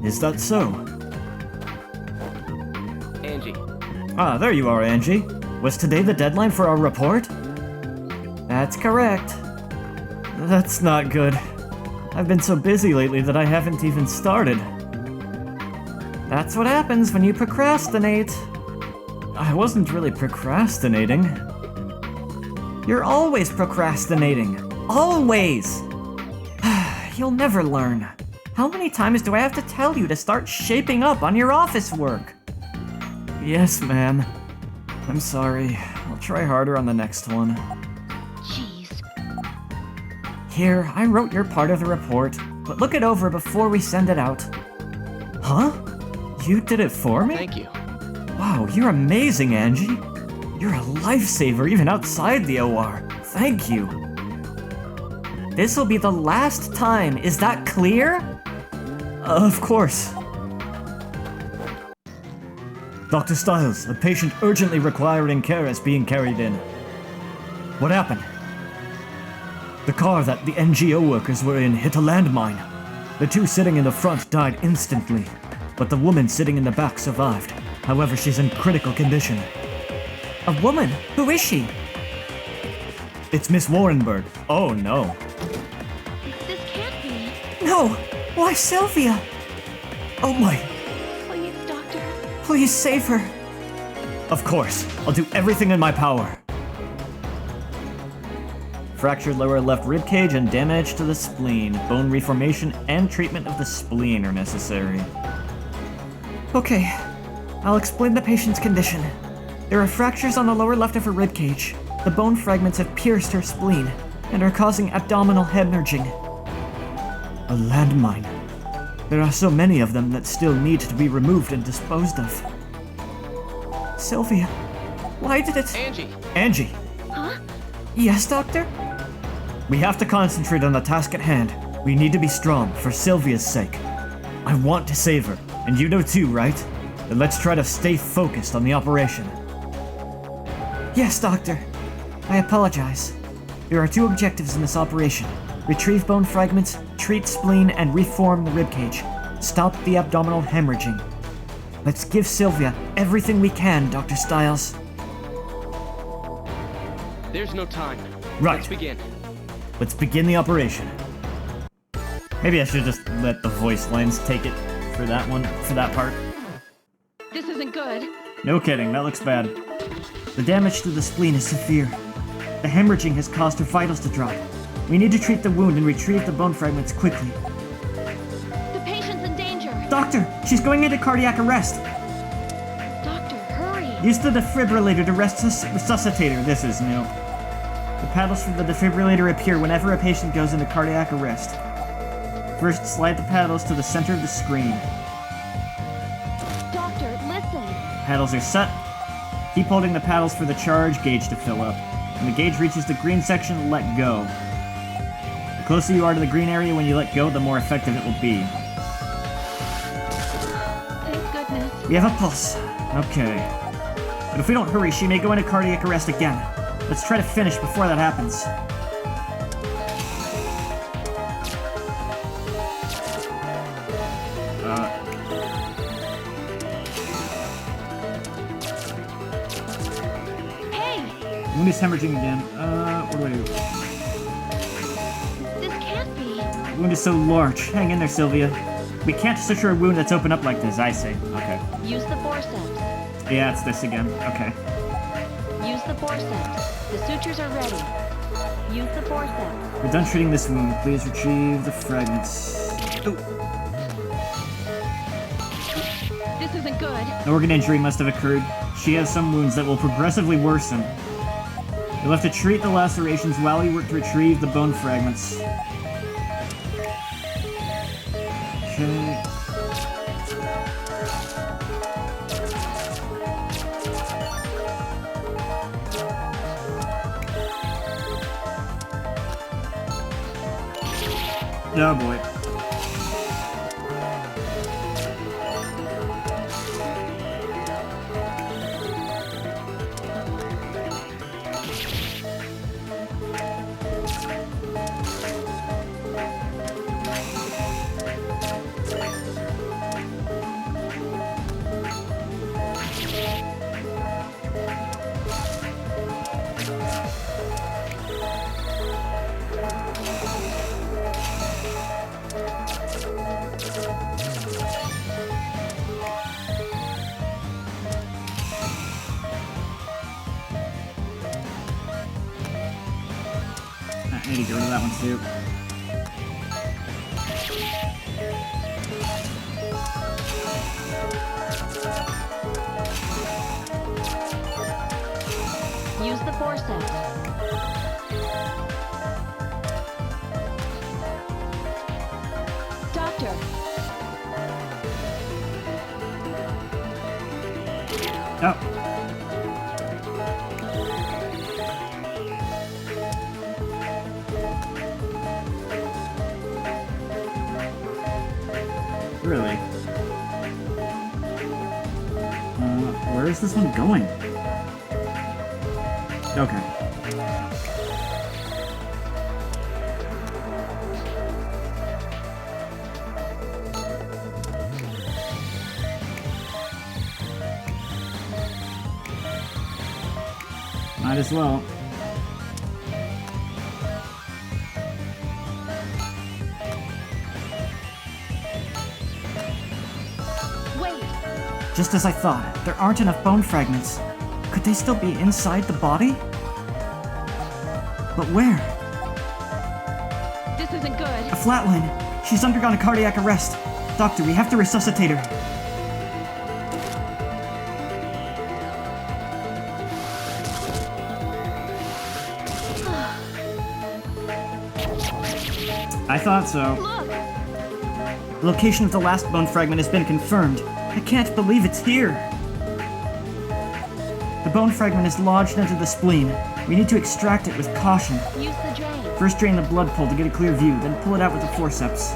Is that so? Angie. Ah, there you are, Angie. Was today the deadline for our report? That's correct. That's not good. I've been so busy lately that I haven't even started. That's what happens when you procrastinate. I wasn't really procrastinating. You're always procrastinating. Always! You'll never learn. How many times do I have to tell you to start shaping up on your office work? Yes, ma'am. I'm sorry. I'll try harder on the next one. Jeez. Here, I wrote your part of the report, but look it over before we send it out. Huh? You did it for me? Thank you. Wow, you're amazing, Angie. You're a lifesaver even outside the OR. Thank you. This'll be the last time, is that clear? Of course. Dr. Stiles, a patient urgently requiring care is being carried in. What happened? The car that the NGO workers were in hit a landmine. The two sitting in the front died instantly, but the woman sitting in the back survived. However, she's in critical condition. A woman? Who is she? It's Miss Warrenberg. Oh no. This can't be. No! Why, Sylvia? Oh my. Please, Doctor. Please save her. Of course. I'll do everything in my power. Fractured lower left rib cage and damage to the spleen. Bone reformation and treatment of the spleen are necessary. Okay, I'll explain the patient's condition. There are fractures on the lower left of her rib cage. The bone fragments have pierced her spleen and are causing abdominal hemorrhaging. A landmine. There are so many of them that still need to be removed and disposed of. Sylvia, why did it... Angie. Angie, Huh? Yes, Doctor? we have to concentrate on the task at hand. We need to be strong for Sylvia's sake. I want to save her, and you know too, right? Then let's try to stay focused on the operation. Yes, Doctor. I apologize. There are two objectives in this operation. Retrieve bone fragments, treat spleen, and reform the ribcage. Stop the abdominal hemorrhaging. Let's give Sylvia everything we can, Dr. Stiles. There's no time. Right. Let's begin. Let's begin the operation. Maybe I should just let the voice lines take it for that one, for that part. This isn't good. No kidding, that looks bad. The damage to the spleen is severe. The hemorrhaging has caused her vitals to drop. We need to treat the wound and retrieve the bone fragments quickly. The patient's in danger. Doctor, she's going into cardiac arrest. Doctor, hurry. Use the defibrillator to resuscitate her. This is new. The paddles from the defibrillator appear whenever a patient goes into cardiac arrest. First, slide the paddles to the center of the screen. Doctor, listen. Paddles are set. Keep holding the paddles for the charge gauge to fill up. When the gauge reaches the green section, let go. The closer you are to the green area when you let go, the more effective it will be. Thank goodness. We have a pulse. Okay. But if we don't hurry, she may go into cardiac arrest again. Let's try to finish before that happens. Hey, Wound is hemorrhaging again. What do I do? this can't be. Wound is so large. Hang in there, Sylvia. We can't suture a wound that's open up like this, I see. Okay. Use the forceps. Yeah, it's this again. Okay. Use the forceps. The sutures are ready. Use the forceps. We're done treating this wound. Please retrieve the fragments. Ooh. This isn't good. An organ injury must have occurred. She has some wounds that will progressively worsen. You'll have to treat the lacerations while you work to retrieve the bone fragments. Okay. Oh boy. I need to get rid of that one too. Use the forceps. Doctor, Oh. Really? Where is this one going? Okay. Might as well. wait. Just as I thought, there aren't enough bone fragments. Could they still be inside the body? But where? This isn't good. A flatline. She's undergone a cardiac arrest. Doctor, we have to resuscitate her. I thought so. Look, The location of the last bone fragment has been confirmed. I can't believe it's here. The bone fragment is lodged into the spleen. We need to extract it with caution. use the drain. First drain the blood pool to get a clear view, then pull it out with the forceps.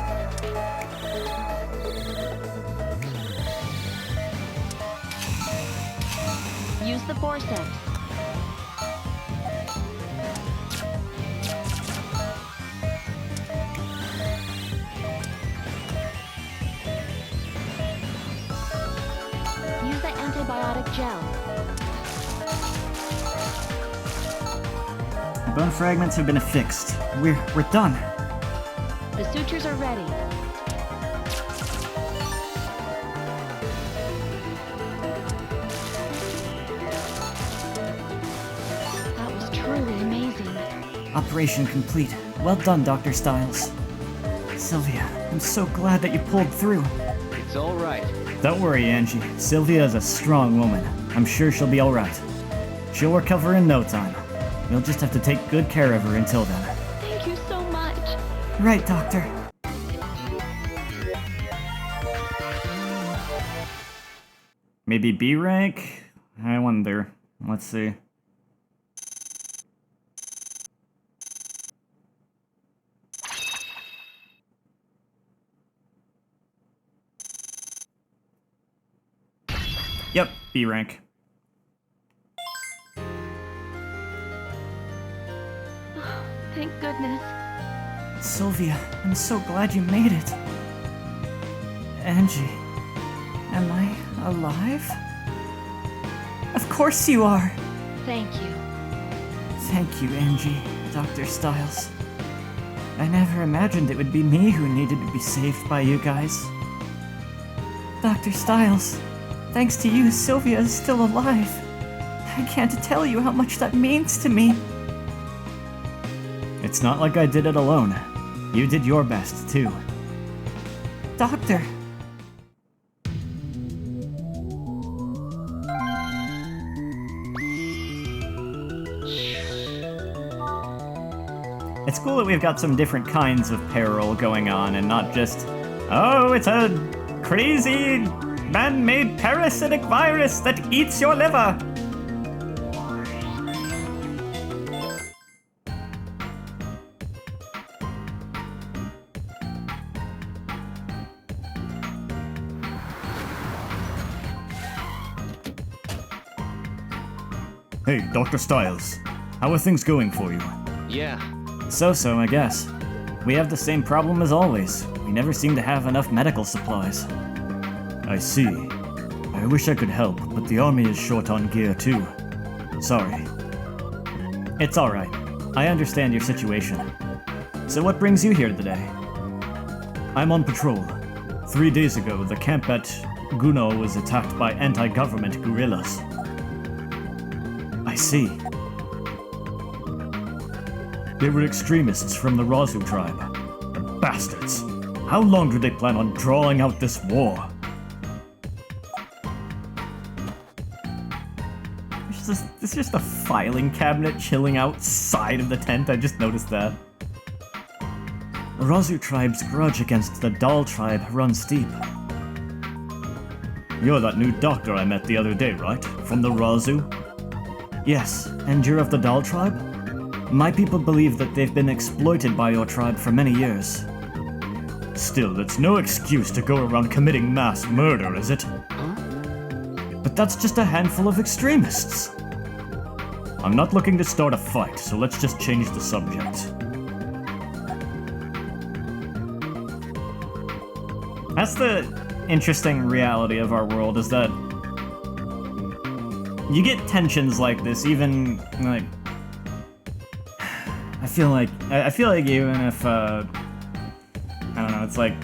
Use the forceps. Use the antibiotic gel. The bone fragments have been affixed. We're done. The sutures are ready. That was truly amazing. Operation complete. Well done, Dr. Styles. Sylvia, I'm so glad that you pulled through. It's all right. Don't worry, Angie. Sylvia is a strong woman. I'm sure she'll be alright. She'll recover in no time. You'll just have to take good care of her until then. Thank you so much. Right, Doctor. Maybe B rank? I wonder. Let's see. Yep, B rank. Thank goodness. Sylvia, I'm so glad you made it. Angie, am I alive? Of course you are! Thank you. Thank you, Angie, Dr. Styles. I never imagined it would be me who needed to be saved by you guys. Dr. Styles, thanks to you, Sylvia is still alive. I can't tell you how much that means to me. It's not like I did it alone. You did your best, too. Doctor, It's cool that we've got some different kinds of peril going on and not just, oh, it's a crazy man-made parasitic virus that eats your liver. Hey, Dr. Styles. How are things going for you? Yeah. So, I guess. We have the same problem as always. We never seem to have enough medical supplies. I see. I wish I could help, but the army is short on gear too. Sorry. It's alright. I understand your situation. So what brings you here today? I'm on patrol. 3 days ago, the camp at Guno was attacked by anti-government guerrillas. I see. They were extremists from the Razu tribe. The bastards. How long do they plan on drawing out this war? There's just a filing cabinet chilling outside of the tent. I just noticed that. The Razu tribe's grudge against the Dal tribe runs deep. You're that new doctor I met the other day, right? From the Razu? Yes, and you're of the Dal tribe? My people believe that they've been exploited by your tribe for many years. Still, it's no excuse to go around committing mass murder, is it? But that's just a handful of extremists. I'm not looking to start a fight, so let's just change the subject. That's the interesting reality of our world, is that you get tensions like this, even, like... I feel like even if, I don't know, it's like,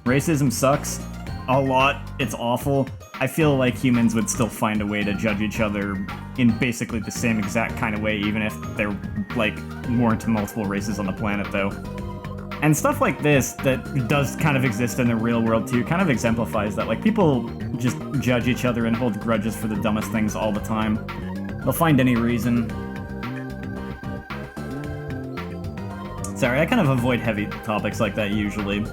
racism sucks a lot, it's awful. I feel like humans would still find a way to judge each other in basically the same exact kind of way, even if there, like, weren't multiple races on the planet, though. And stuff like this, that does kind of exist in the real world, too, kind of exemplifies that. Like, people just judge each other and hold grudges for the dumbest things all the time. They'll find any reason. Sorry, I kind of avoid heavy topics like that usually.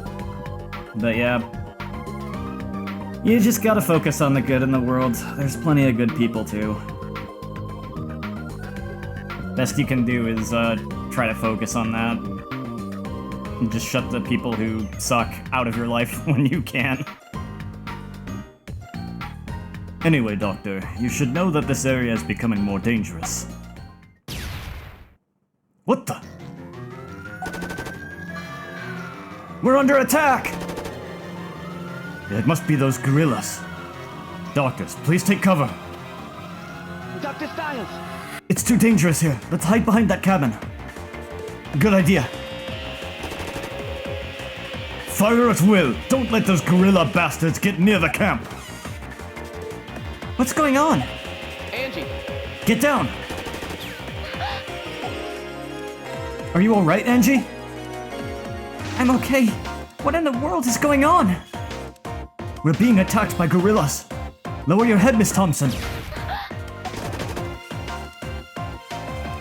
But yeah. You just gotta focus on the good in the world. There's plenty of good people, too. Best you can do is, try to focus on that. And just shut the people who suck out of your life when you can. Anyway, Doctor, you should know that this area is becoming more dangerous. What the? We're under attack! It must be those guerrillas. Doctors, please take cover. Dr. Styles! It's too dangerous here. Let's hide behind that cabin. Good idea. Fire at will. Don't let those guerrilla bastards get near the camp. What's going on? Angie! Get down. Are you alright, Angie? I'm okay. What in the world is going on? We're being attacked by guerrillas. Lower your head, Miss Thompson.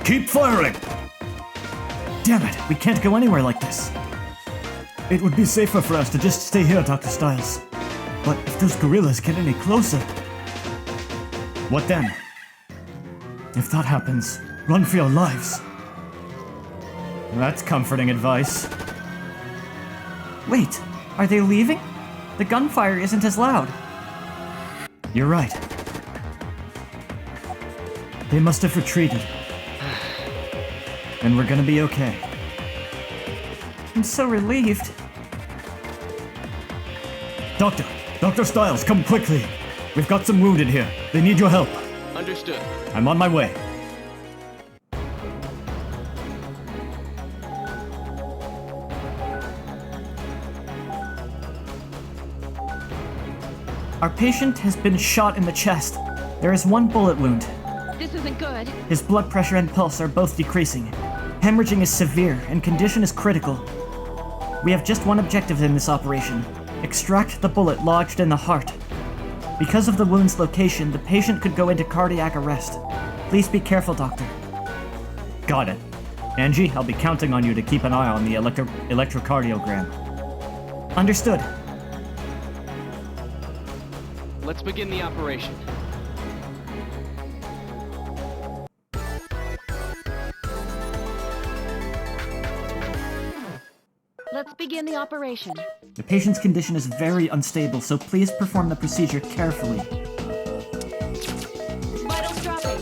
Keep firing! Damn it, we can't go anywhere like this. It would be safer for us to just stay here, Dr. Styles. But if those guerrillas get any closer... What then? If that happens, run for your lives. That's comforting advice. Wait, are they leaving? The gunfire isn't as loud. You're right. They must have retreated. And we're gonna be okay. I'm so relieved. Dr. Styles, come quickly. We've got some wounded here. They need your help. Understood. I'm on my way. Our patient has been shot in the chest. There is one bullet wound. This isn't good. His blood pressure and pulse are both decreasing. Hemorrhaging is severe, and condition is critical. We have just one objective in this operation. Extract the bullet lodged in the heart. Because of the wound's location, the patient could go into cardiac arrest. Please be careful, Doctor. Got it. Angie, I'll be counting on you to keep an eye on the electrocardiogram. Understood. Let's begin the operation. Let's begin the operation. The patient's condition is very unstable, so please perform the procedure carefully. Vitals dropping.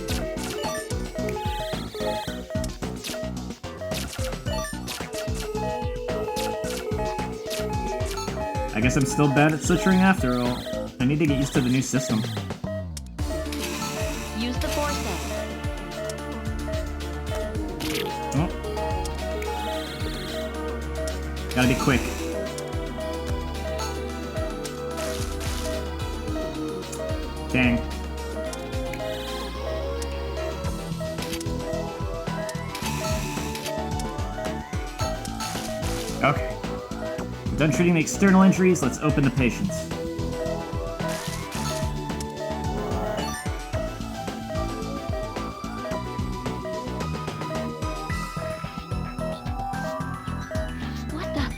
I guess I'm still bad at suturing after all. I need to get used to the new system. Use the forceps. Oh. Gotta be quick. Dang. Okay. We're done treating the external injuries, let's open the patients. What the?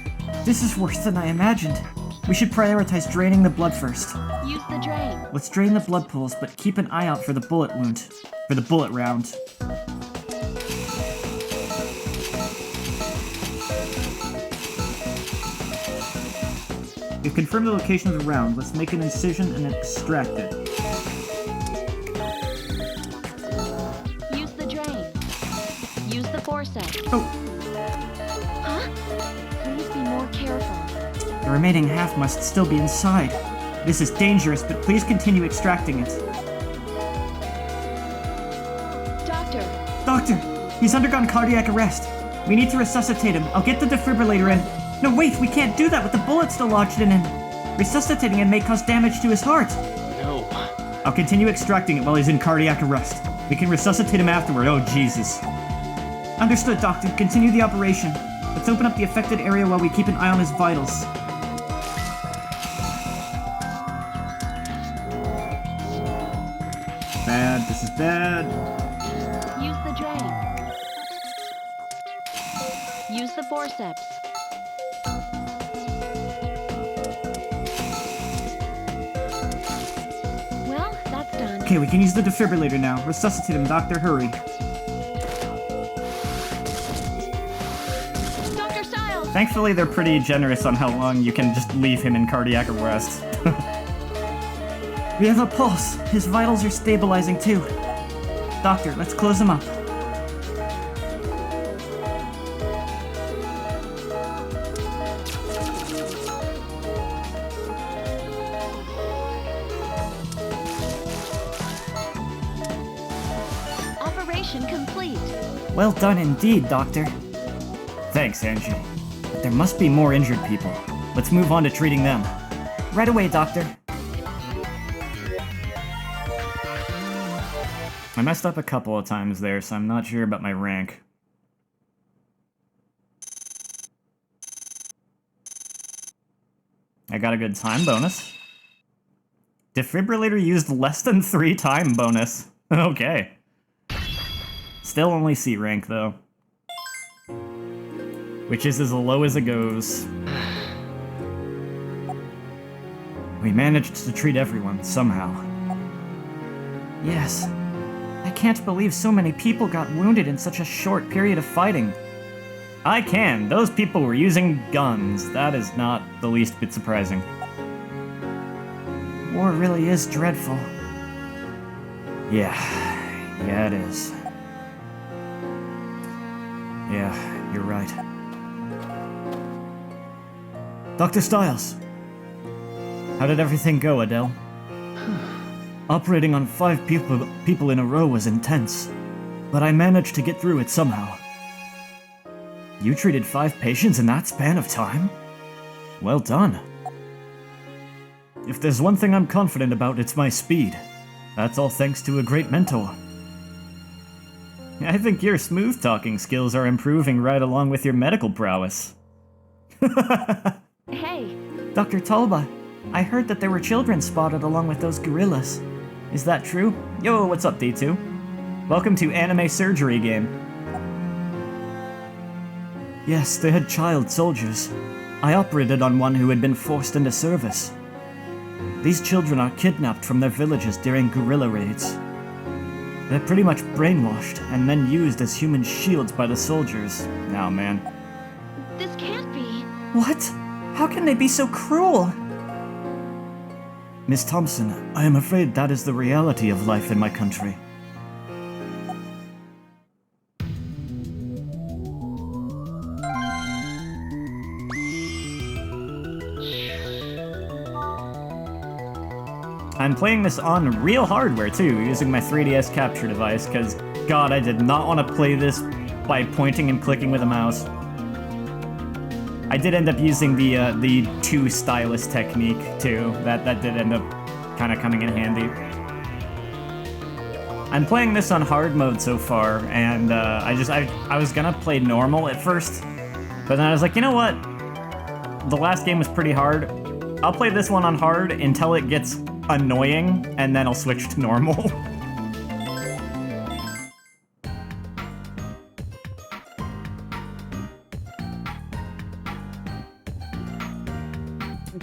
This is worse than I imagined. We should prioritize draining the blood first. Use the drain. Let's drain the blood pools, but keep an eye out for the bullet wound. For the bullet round. We've confirmed the location of the round. Let's make an incision and extract it. Use the drain. Use the forceps. Oh, Huh? Please be more careful. the remaining half must still be inside. This is dangerous, but please continue extracting it. Doctor, Doctor, he's undergone cardiac arrest. We need to resuscitate him. I'll get the defibrillator in. No, wait, we can't do that with the bullet still lodged in him. Resuscitating him may cause damage to his heart. No. I'll continue extracting it while he's in cardiac arrest. We can resuscitate him afterward. Oh, Jesus. Understood, Doctor. Continue the operation. Let's open up the affected area while we keep an eye on his vitals. Bad. This is bad. use the drain. Use the forceps. Well, that's done. Okay, we can use the defibrillator now. Resuscitate him, Doctor. Hurry. Dr. Styles! Thankfully, they're pretty generous on how long you can just leave him in cardiac arrest. We have a pulse. His vitals are stabilizing too. Doctor, let's close him up. Operation complete. Well done indeed, Doctor. Thanks, Angie. But there must be more injured people. Let's move on to treating them. Right away, Doctor. I messed up a couple of times there, so I'm not sure about my rank. I got a good time bonus. Defibrillator used less than 3 time bonus. Okay. Still only C rank, though. Which is as low as it goes. We managed to treat everyone, somehow. Yes. I can't believe so many people got wounded in such a short period of fighting. I can. Those people were using guns. That is not the least bit surprising. War really is dreadful. Yeah. Yeah, it is. Yeah, you're right. Dr. Styles! How did everything go, Adele? Operating on 5 people in a row was intense, but I managed to get through it somehow. You treated 5 patients in that span of time? Well done. If there's one thing I'm confident about, it's my speed. That's all thanks to a great mentor. I think your smooth-talking skills are improving right along with your medical prowess. Hey, Dr. Talba, I heard that there were children spotted along with those gorillas. Is that true? Yo, what's up, D2? Welcome to Anime Surgery Game. Yes, they had child soldiers. I operated on one who had been forced into service. These children are kidnapped from their villages during guerrilla raids. They're pretty much brainwashed and then used as human shields by the soldiers. Now, man. this can't be. What? How can they be so cruel? Miss Thompson, I am afraid that is the reality of life in my country. I'm playing this on real hardware too, using my 3DS capture device, because God, I did not want to play this by pointing and clicking with a mouse. I did end up using the two stylus technique too. That did end up kind of coming in handy. I'm playing this on hard mode so far, and I was gonna play normal at first, but then I was like, you know what? The last game was pretty hard. I'll play this one on hard until it gets annoying, and then I'll switch to normal.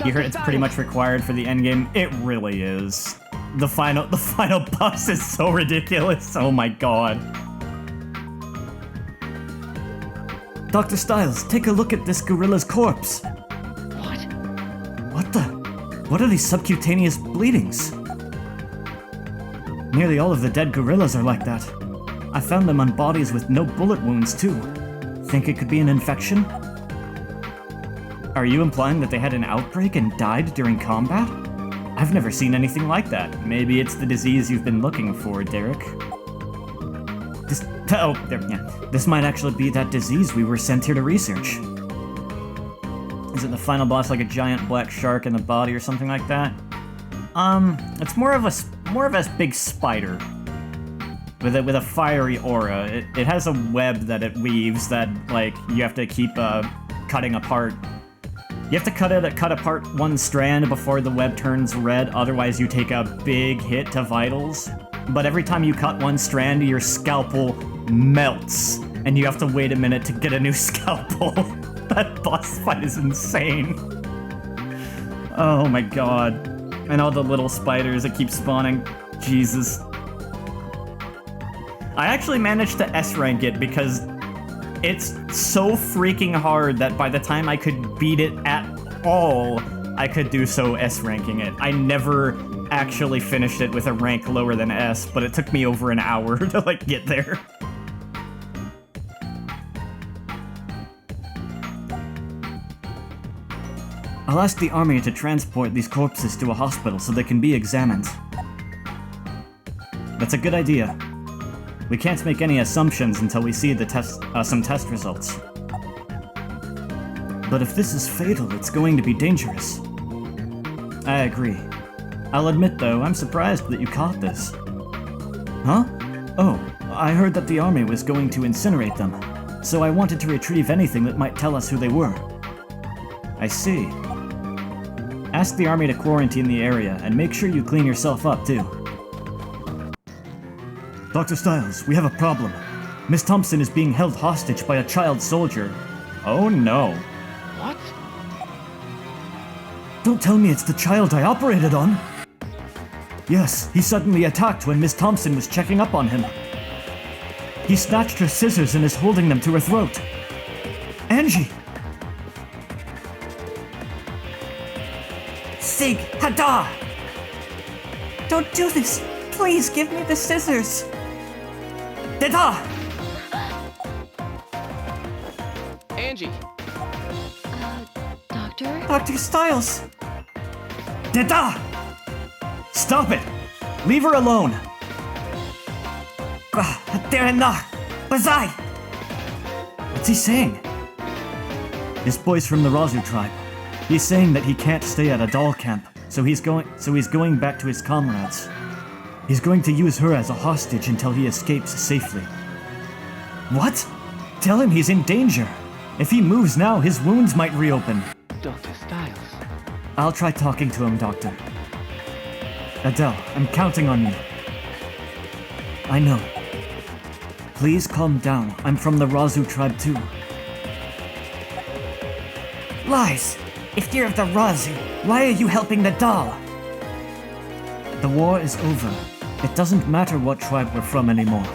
You heard it's pretty much required for the endgame. It really is. The final boss is so ridiculous. Oh my god. Dr. Styles, take a look at this gorilla's corpse. What? What the? What are these subcutaneous bleedings? Nearly all of the dead gorillas are like that. I found them on bodies with no bullet wounds, too. Think it could be an infection? Are you implying that they had an outbreak and died during combat? I've never seen anything like that. Maybe it's the disease you've been looking for, Derek. This might actually be that disease we were sent here to research. Is it the final boss like a giant black shark in the body or something like that? It's more of a big spider with a fiery aura. It has a web that it weaves that like you have to keep cutting apart. You have to cut apart one strand before the web turns red, otherwise you take a big hit to vitals. But every time you cut one strand, your scalpel melts, and you have to wait a minute to get a new scalpel. That boss fight is insane. Oh my god. And all the little spiders that keep spawning. Jesus. I actually managed to S-rank it because it's so freaking hard that by the time I could beat it at all, I could do so S-ranking it. I never actually finished it with a rank lower than S, but it took me over an hour to like get there. I'll ask the army to transport these corpses to a hospital so they can be examined. That's a good idea. We can't make any assumptions until we see the some test results. But if this is fatal, it's going to be dangerous. I agree. I'll admit, though, I'm surprised that you caught this. Huh? Oh, I heard that the army was going to incinerate them, so I wanted to retrieve anything that might tell us who they were. I see. Ask the army to quarantine the area, and make sure you clean yourself up, too. Dr. Styles, we have a problem. Miss Thompson is being held hostage by a child soldier. Oh no. What? Don't tell me it's the child I operated on. Yes, he suddenly attacked when Miss Thompson was checking up on him. He snatched her scissors and is holding them to her throat. Angie! Sig Hadar! Don't do this! Please give me the scissors! Deda! Angie! Doctor? Dr. Styles! Deda! Stop it! Leave her alone! Derena! Bazai! What's he saying? This boy's from the Razu tribe. He's saying that he can't stay at a doll camp, so he's going back to his comrades. He's going to use her as a hostage until he escapes safely. What? Tell him he's in danger. If he moves now, his wounds might reopen. Dr. Styles. I'll try talking to him, Doctor. Adele, I'm counting on you. I know. Please calm down. I'm from the Razu tribe too. Lies! If you're of the Razu, why are you helping the doll? The war is over. It doesn't matter what tribe we're from anymore.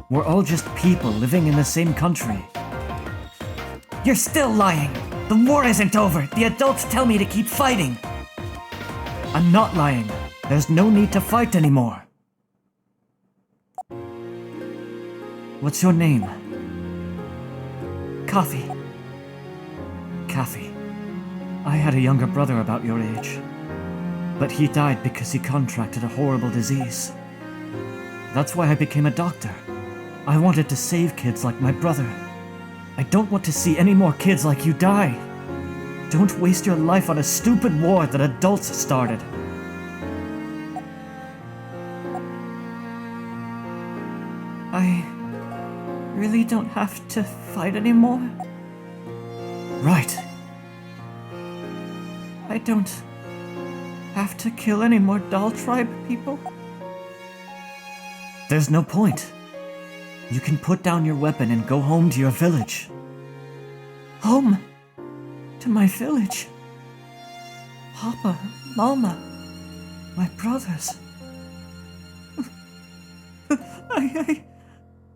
We're all just people living in the same country. You're still lying! The war isn't over! The adults tell me to keep fighting! I'm not lying. There's no need to fight anymore. What's your name? Coffee. Kathy. I had a younger brother about your age. But he died because he contracted a horrible disease. That's why I became a doctor. I wanted to save kids like my brother. I don't want to see any more kids like you die. Don't waste your life on a stupid war that adults started. I really don't have to fight anymore. Right. I don't have to kill any more Doll Tribe people. There's no point. You can put down your weapon and go home to your village. Home? To my village? Papa, Mama, my brothers.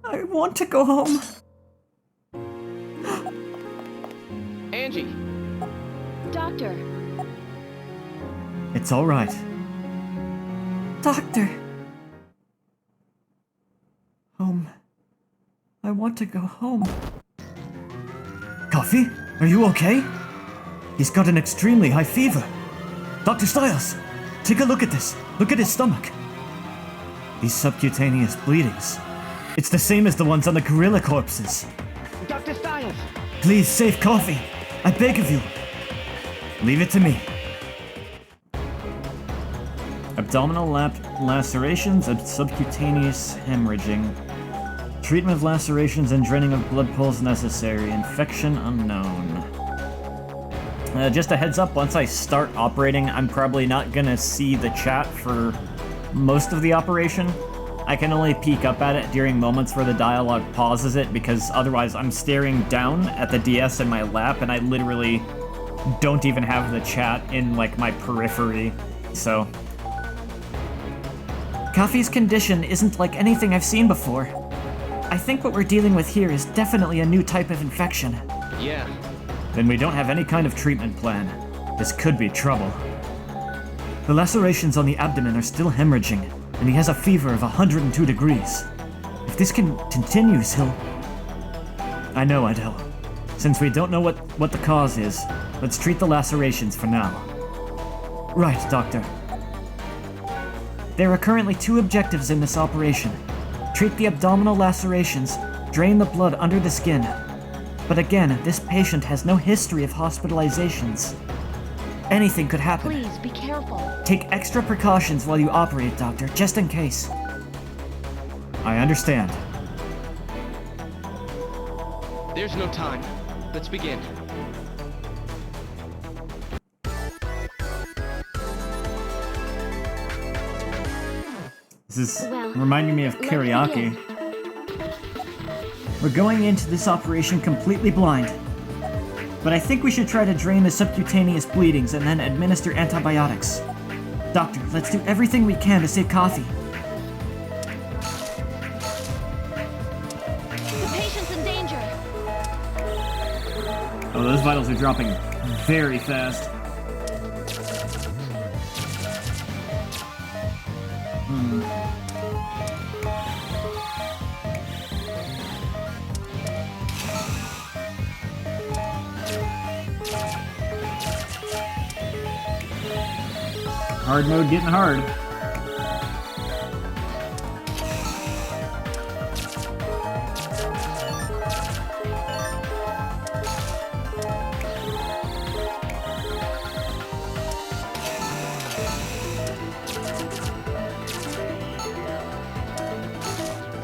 I want to go home. Angie! Doctor, It's all right. Doctor. Home. I want to go home. Coffee? Are you okay? He's got an extremely high fever. Dr. Styles, take a look at this. Look at his stomach. These subcutaneous bleedings. It's the same as the ones on the gorilla corpses. Dr. Styles! Please save Coffee. I beg of you. Leave it to me. Abdominal lacerations and subcutaneous hemorrhaging. Treatment of lacerations and draining of blood pools necessary. Infection unknown. Just a heads up, once I start operating, I'm probably not gonna see the chat for most of the operation. I can only peek up at it during moments where the dialogue pauses it, because otherwise I'm staring down at the DS in my lap and I literally don't even have the chat in, like, my periphery, so... Coffee's condition isn't like anything I've seen before. I think what we're dealing with here is definitely a new type of infection. Yeah. Then we don't have any kind of treatment plan. This could be trouble. The lacerations on the abdomen are still hemorrhaging, and he has a fever of 102 degrees. If this continues, he'll... I know, Adele. Since we don't know what the cause is, let's treat the lacerations for now. Right, Doctor. There are currently 2 objectives in this operation. Treat the abdominal lacerations, drain the blood under the skin. But again, this patient has no history of hospitalizations. Anything could happen. please be careful. Take extra precautions while you operate, Doctor, just in case. I understand. There's no time. Let's begin. This is Well, reminding me of let's karaoke. begin. We're going into this operation completely blind. But I think we should try to drain the subcutaneous bleedings and then administer antibiotics. Doctor, let's do everything we can to save Coffee. The patient's in danger. Oh, those vitals are dropping very fast. Hard mode getting hard.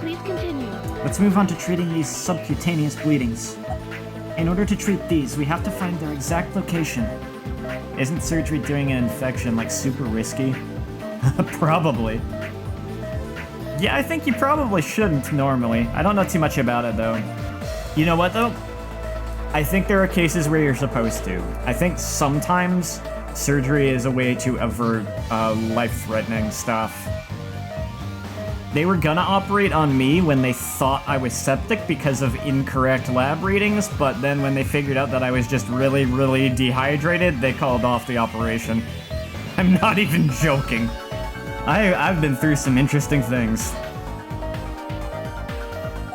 Please continue. Let's move on to treating these subcutaneous bleedings. In order to treat these, we have to find their exact location. Isn't surgery during an infection, like, super risky? Probably. Yeah, I think you probably shouldn't normally. I don't know too much about it, though. You know what, though? I think there are cases where you're supposed to. I think sometimes surgery is a way to avert life-threatening stuff. They were gonna operate on me when they thought I was septic because of incorrect lab readings, but then when they figured out that I was just really, really dehydrated, they called off the operation. I'm not even joking. I've been through some interesting things.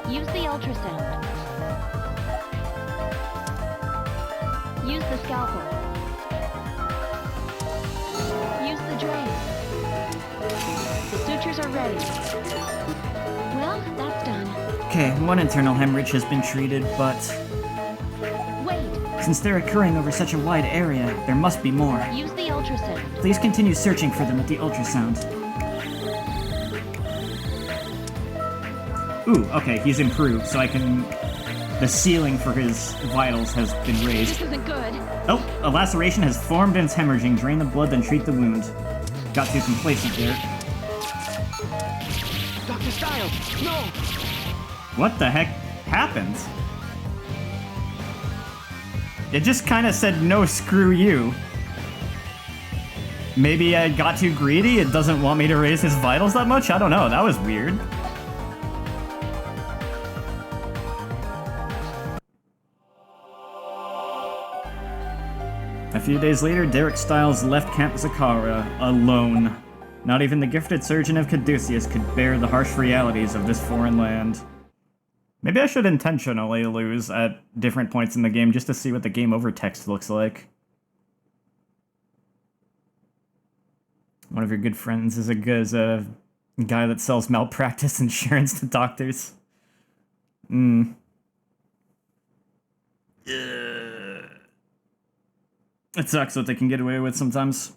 Use the ultrasound. Use the scalpel. Use the drain. sutures are ready. Well, that's done. Okay, one internal hemorrhage has been treated, but Wait, since they're occurring over such a wide area, there must be more. use the ultrasound. Please continue searching for them with the ultrasound. Ooh, okay, he's improved, so I can... The ceiling for his vitals has been raised. This isn't good. Oh, a laceration has formed and it's hemorrhaging. Drain the blood, then treat the wound. Got too complacent there. Dr. Stiles, no! What the heck happened? It just kind of said, no, screw you. Maybe I got too greedy? It doesn't want me to raise his vitals that much? I don't know, that was weird. A few days later, Derek Stiles left Camp Zakara alone. Not even the gifted surgeon of Caduceus could bear the harsh realities of this foreign land. Maybe I should intentionally lose at different points in the game just to see what the game over text looks like. One of your good friends is a guy that sells malpractice insurance to doctors. It sucks what they can get away with sometimes.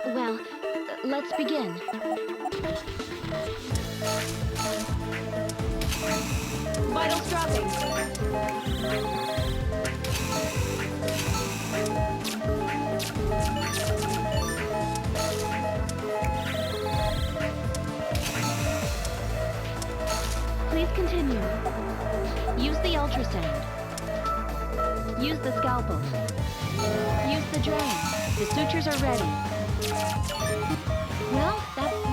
Well, let's begin. Vitals dropping. Please continue. Use the ultrasound. Use the scalpel. Use the drain. The sutures are ready. Well,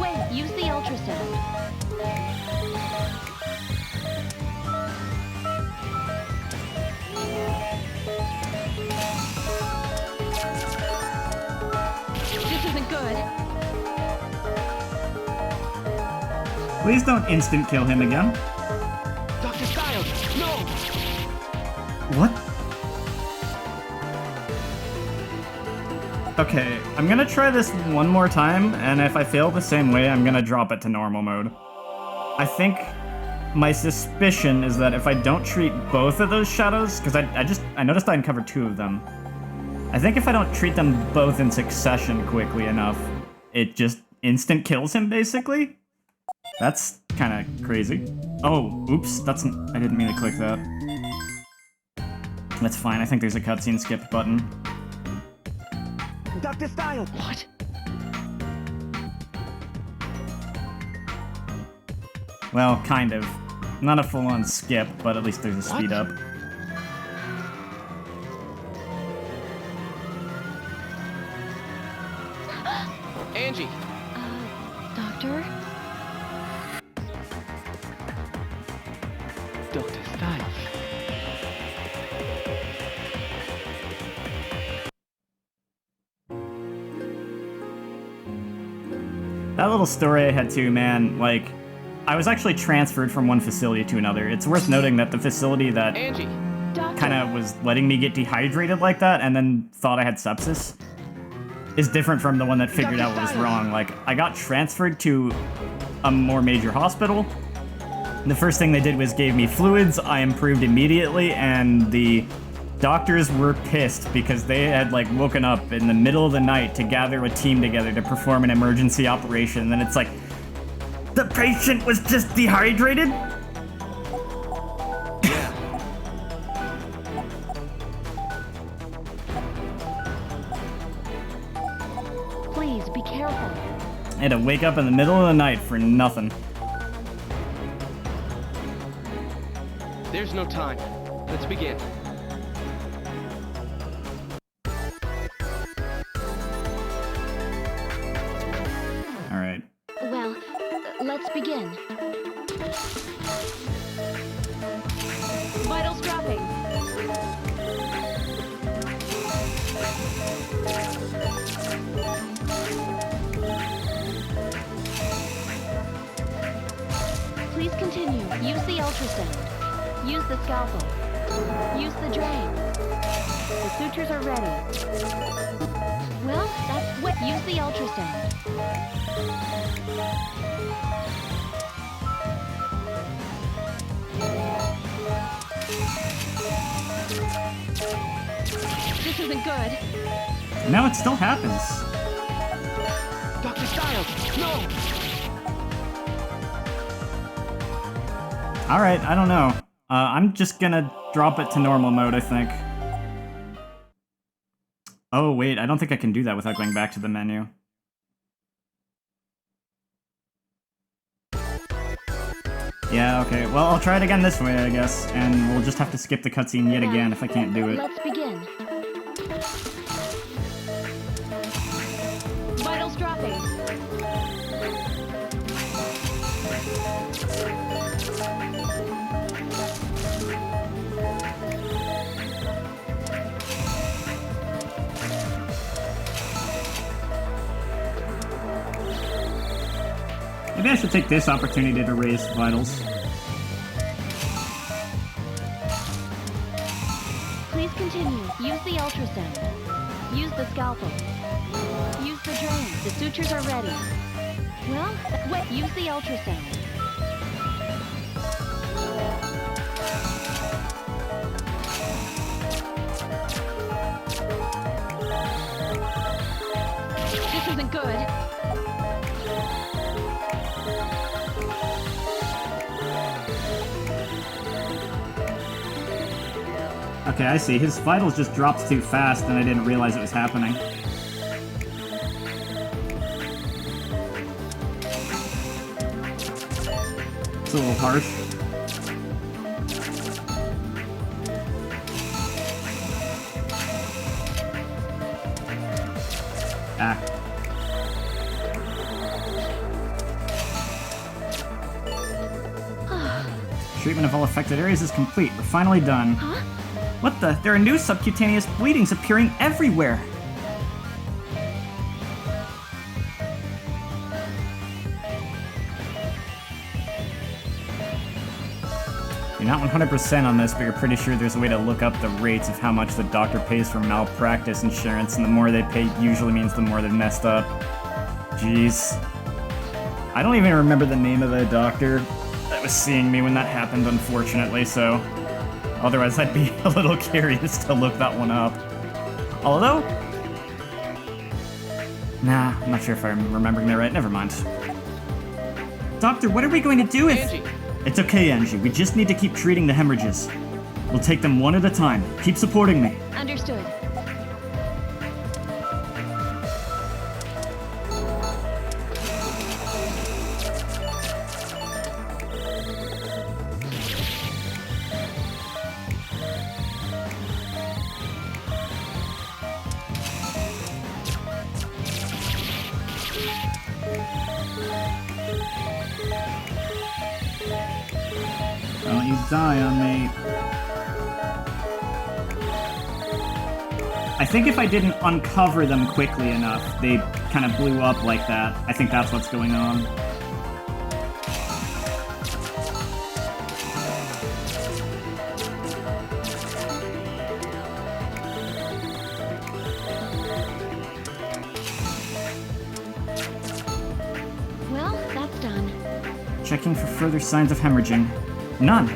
wait, use the ultrasound. This isn't good. Please don't instant kill him again. Dr. Stiles, no! What? Okay, I'm gonna try this one more time, and if I fail the same way, I'm gonna drop it to normal mode. I think my suspicion is that if I don't treat both of those shadows, because I noticed I uncovered two of them. I think if I don't treat them both in succession quickly enough, it just instant kills him, basically? That's kind of crazy. Oh, oops, I didn't mean to click that. That's fine, I think there's a cutscene skip button. Dr. Stiles! What? Well, kind of. Not a full-on skip, but at least there's a speed up. Angie, Doctor? Dr. Stiles. That little story I had too, man, like, I was actually transferred from one facility to another. It's worth noting that the facility that Angie, Doctor? kind of was letting me get dehydrated like that and then thought I had sepsis is different from the one that figured out what was wrong. Like, I got transferred to a more major hospital. The first thing they did was gave me fluids. I improved immediately, and the doctors were pissed because they had, like, woken up in the middle of the night to gather a team together to perform an emergency operation. And then it's like, the patient was just dehydrated? Please be careful. I had to wake up in the middle of the night for nothing. there's no time. Let's begin. Alright. Well, let's begin. Vitals dropping. Please continue. Use the ultrasound. Use the scalpel. Use the drain. The sutures are ready. Well, that's what. Use the ultrasound. This isn't good. No, it still happens. Dr. Styles, no! Alright, I don't know. I'm just gonna drop it to normal mode, I think. Oh, wait, I don't think I can do that without going back to the menu. Yeah, okay. Well, I'll try it again this way, I guess. And we'll just have to skip the cutscene yet again if I can't do it. Let's begin. Vitals dropping. Maybe I should take this opportunity to raise vitals. Please continue. Use the ultrasound. Use the scalpel. Use the drain. The sutures are ready. Well, wait. Use the ultrasound. This isn't good. Okay, I see. His vitals just dropped too fast and I didn't realize it was happening. It's a little harsh. Ah. Treatment of all affected areas is complete. We're finally done. Huh? What the? There are new subcutaneous bleedings appearing everywhere. You're not 100% on this, but you're pretty sure there's a way to look up the rates of how much the doctor pays for malpractice insurance, and the more they pay usually means the more they've messed up. Jeez. I don't even remember the name of the doctor that was seeing me when that happened, unfortunately, so... Otherwise, I'd be a little curious to look that one up. Although... Nah, I'm not sure if I'm remembering that right. Never mind. Doctor, what are we going to do if... Angie, It's okay, Angie. We just need to keep treating the hemorrhages. We'll take them one at a time. Keep supporting me. Understood. Don't you die on me. I think if I didn't uncover them quickly enough, they kind of blew up like that. I think that's what's going on. Well, that's done. Checking for further signs of hemorrhaging. None.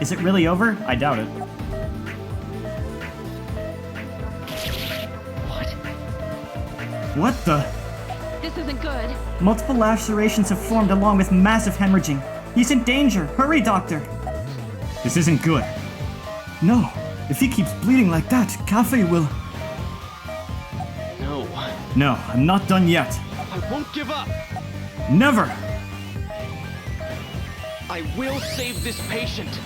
Is it really over? I doubt it. What the? This isn't good. Multiple lacerations have formed along with massive hemorrhaging. He's in danger. Hurry, doctor. This isn't good. No. If he keeps bleeding like that, Cafe will... no. No, I'm not done yet. I won't give up. Never! I will save this patient.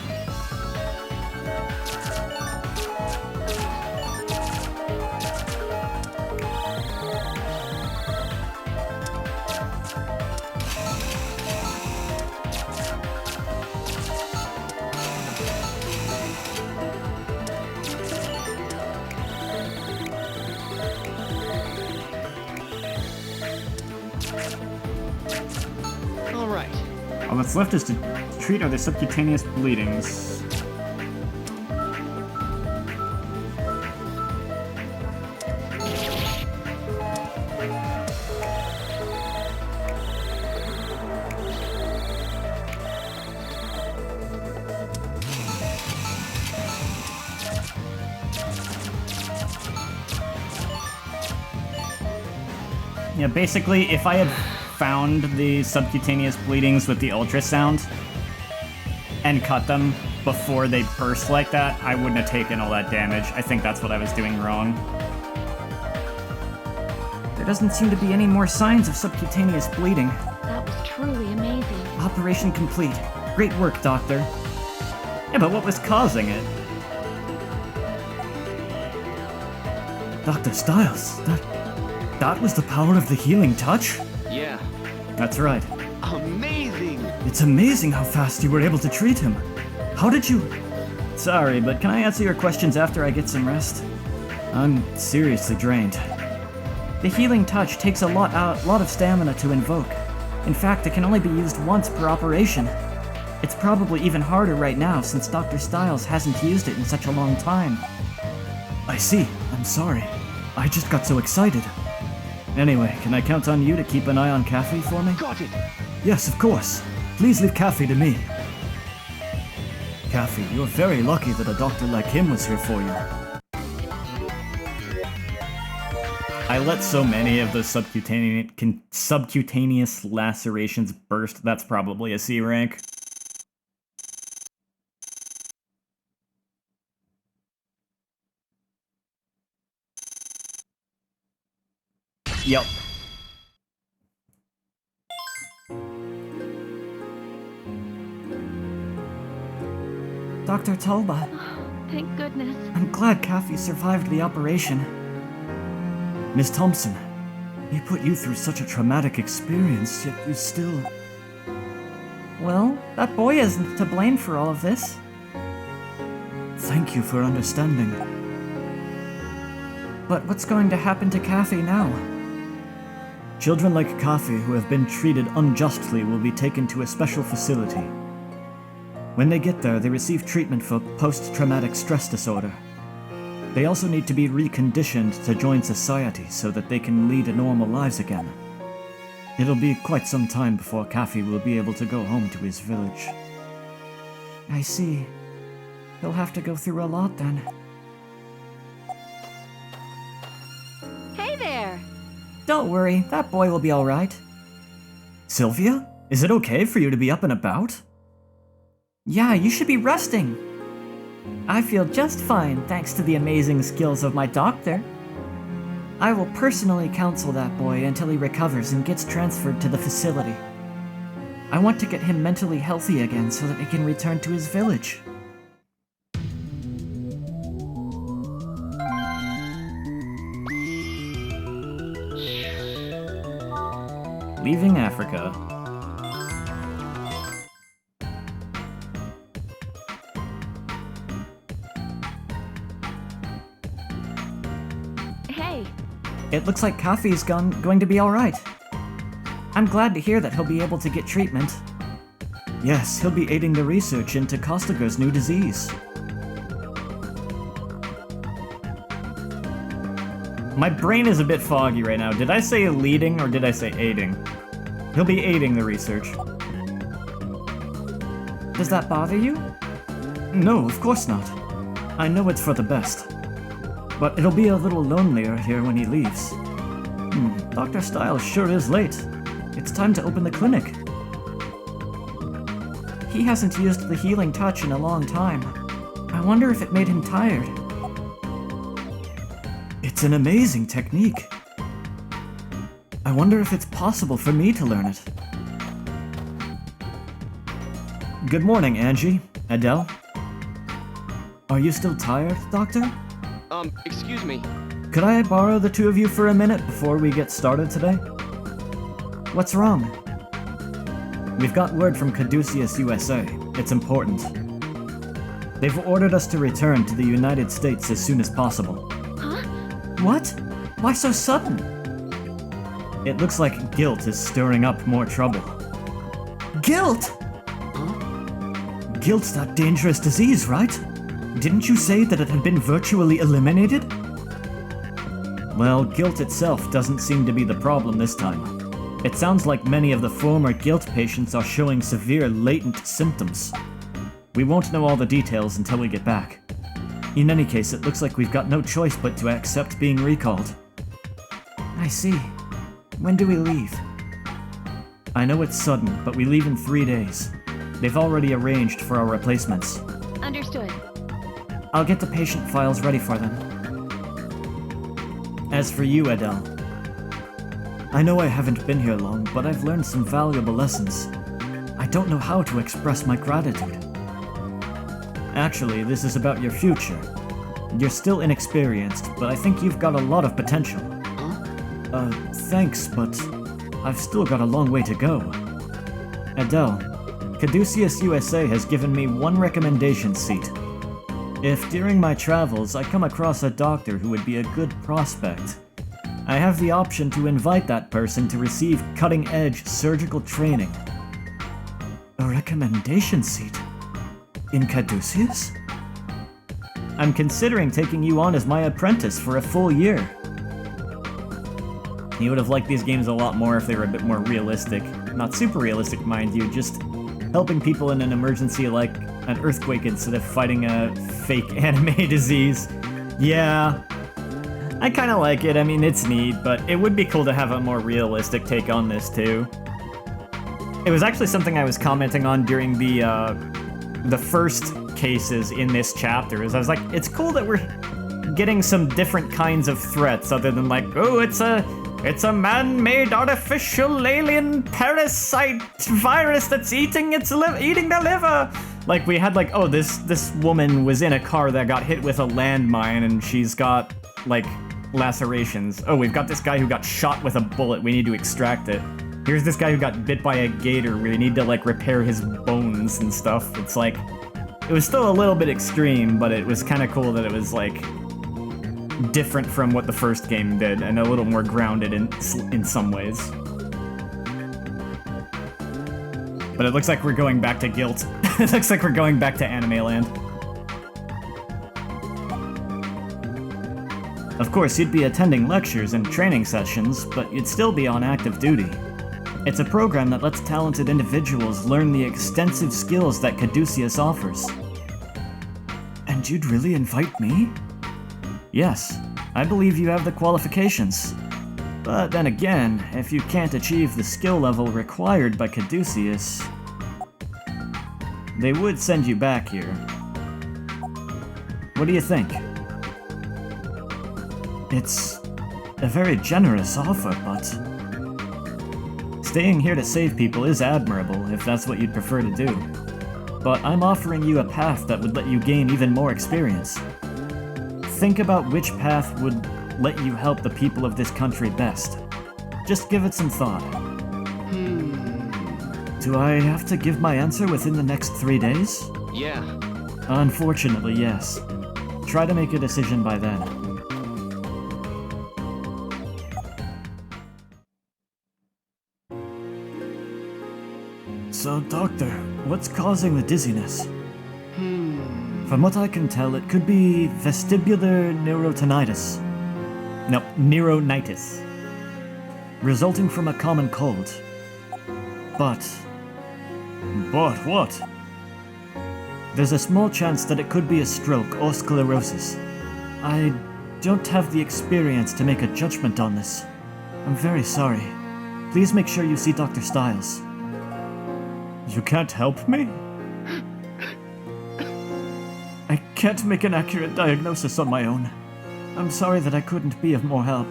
All that's left is to treat other subcutaneous bleedings. Yeah, basically, if I had found the subcutaneous bleedings with the ultrasound and cut them before they burst like that, I wouldn't have taken all that damage. I think that's what I was doing wrong. There doesn't seem to be any more signs of subcutaneous bleeding. That was truly amazing. Operation complete. Great work, Doctor. Yeah, but what was causing it? Dr. Styles, that was the power of the healing touch? Yeah. That's right. Amazing! It's amazing how fast you were able to treat him. How did you... Sorry, but can I answer your questions after I get some rest? I'm seriously drained. The healing touch takes a lot of stamina to invoke. In fact, it can only be used once per operation. It's probably even harder right now since Dr. Styles hasn't used it in such a long time. I see. I'm sorry. I just got so excited. Anyway, can I count on you to keep an eye on Kathy for me? Got it! Yes, of course. Please leave Kathy to me. Kathy, you're very lucky that a doctor like him was here for you. I let so many of the subcutaneous lacerations burst. That's probably a C rank. Yep. Dr. Talba, Thank goodness. I'm glad Kathy survived the operation. Miss Thompson, he put you through such a traumatic experience, yet you still... Well, that boy isn't to blame for all of this. Thank you for understanding. But what's going to happen to Kathy now? Children like Kathy who have been treated unjustly will be taken to a special facility. When they get there, they receive treatment for post-traumatic stress disorder. They also need to be reconditioned to join society so that they can lead normal lives again. It'll be quite some time before Kathy will be able to go home to his village. I see. He'll have to go through a lot then. Hey there! Don't worry, that boy will be alright. Sylvia? Is it okay for you to be up and about? Yeah, you should be resting. I feel just fine thanks to the amazing skills of my doctor. I will personally counsel that boy until he recovers and gets transferred to the facility. I want to get him mentally healthy again so that he can return to his village. Leaving Africa. Hey, It looks like Kathy's going to be alright. I'm glad to hear that he'll be able to get treatment. Yes, he'll be aiding the research into Costiger's new disease. My brain is a bit foggy right now. Did I say leading or did I say aiding? He'll be aiding the research. Does that bother you? No, of course not. I know it's for the best. But it'll be a little lonelier here when he leaves. Dr. Styles sure is late. It's time to open the clinic. He hasn't used the healing touch in a long time. I wonder if it made him tired. It's an amazing technique. I wonder if it's possible for me to learn it. Good morning, Angie. Adele. Are you still tired, Doctor? Excuse me. Could I borrow the two of you for a minute before we get started today? What's wrong? We've got word from Caduceus USA. It's important. They've ordered us to return to the United States as soon as possible. huh? What? Why so sudden? It looks like guilt is stirring up more trouble. Guilt? Guilt's that dangerous disease, right? Didn't you say that it had been virtually eliminated? Well, guilt itself doesn't seem to be the problem this time. It sounds like many of the former guilt patients are showing severe latent symptoms. We won't know all the details until we get back. In any case, it looks like we've got no choice but to accept being recalled. I see. When do we leave? I know it's sudden, but we leave in 3 days. They've already arranged for our replacements. Understood. I'll get the patient files ready for them. As for you, Adele, I know I haven't been here long, but I've learned some valuable lessons. I don't know how to express my gratitude. Actually, this is about your future. You're still inexperienced, but I think you've got a lot of potential. Thanks, but I've still got a long way to go. Adele, Caduceus USA has given me one recommendation seat. If during my travels I come across a doctor who would be a good prospect, I have the option to invite that person to receive cutting-edge surgical training. A recommendation seat? In Caduceus? I'm considering taking you on as my apprentice for a full year. You would have liked these games a lot more if they were a bit more realistic. Not super realistic, mind you, just helping people in an emergency like an earthquake instead of fighting a fake anime disease. Yeah, I kind of like it. I mean, it's neat, but it would be cool to have a more realistic take on this too. It was actually something I was commenting on during the first cases in this chapter. Is I was like, it's cool that we're getting some different kinds of threats other than like, oh, it's a man-made artificial alien parasite virus that's eating the liver. Like we had like, oh, this woman was in a car that got hit with a landmine and she's got like lacerations. Oh, we've got this guy who got shot with a bullet. We need to extract it. Here's this guy who got bit by a gator. We need to like repair his bones and stuff. It's like, it was still a little bit extreme, but it was kind of cool that it was like different from what the first game did and a little more grounded in some ways. But it looks like we're going back to guilt. It looks like we're going back to Anime Land. Of course, you'd be attending lectures and training sessions, but you'd still be on active duty. It's a program that lets talented individuals learn the extensive skills that Caduceus offers. And you'd really invite me? Yes, I believe you have the qualifications. But then again, if you can't achieve the skill level required by Caduceus, they would send you back here. What do you think? It's a very generous offer, but staying here to save people is admirable if that's what you'd prefer to do. But I'm offering you a path that would let you gain even more experience. Think about which path would let you help the people of this country best. Just give it some thought. do I have to give my answer within the next 3 days? Yeah. Unfortunately, yes. Try to make a decision by then. So, Doctor, what's causing the dizziness? From what I can tell, it could be vestibular neurotonitis. No, neuronitis. Resulting from a common cold. But what? There's a small chance that it could be a stroke or sclerosis. I don't have the experience to make a judgment on this. I'm very sorry. Please make sure you see Dr. Stiles. You can't help me? I can't make an accurate diagnosis on my own. I'm sorry that I couldn't be of more help.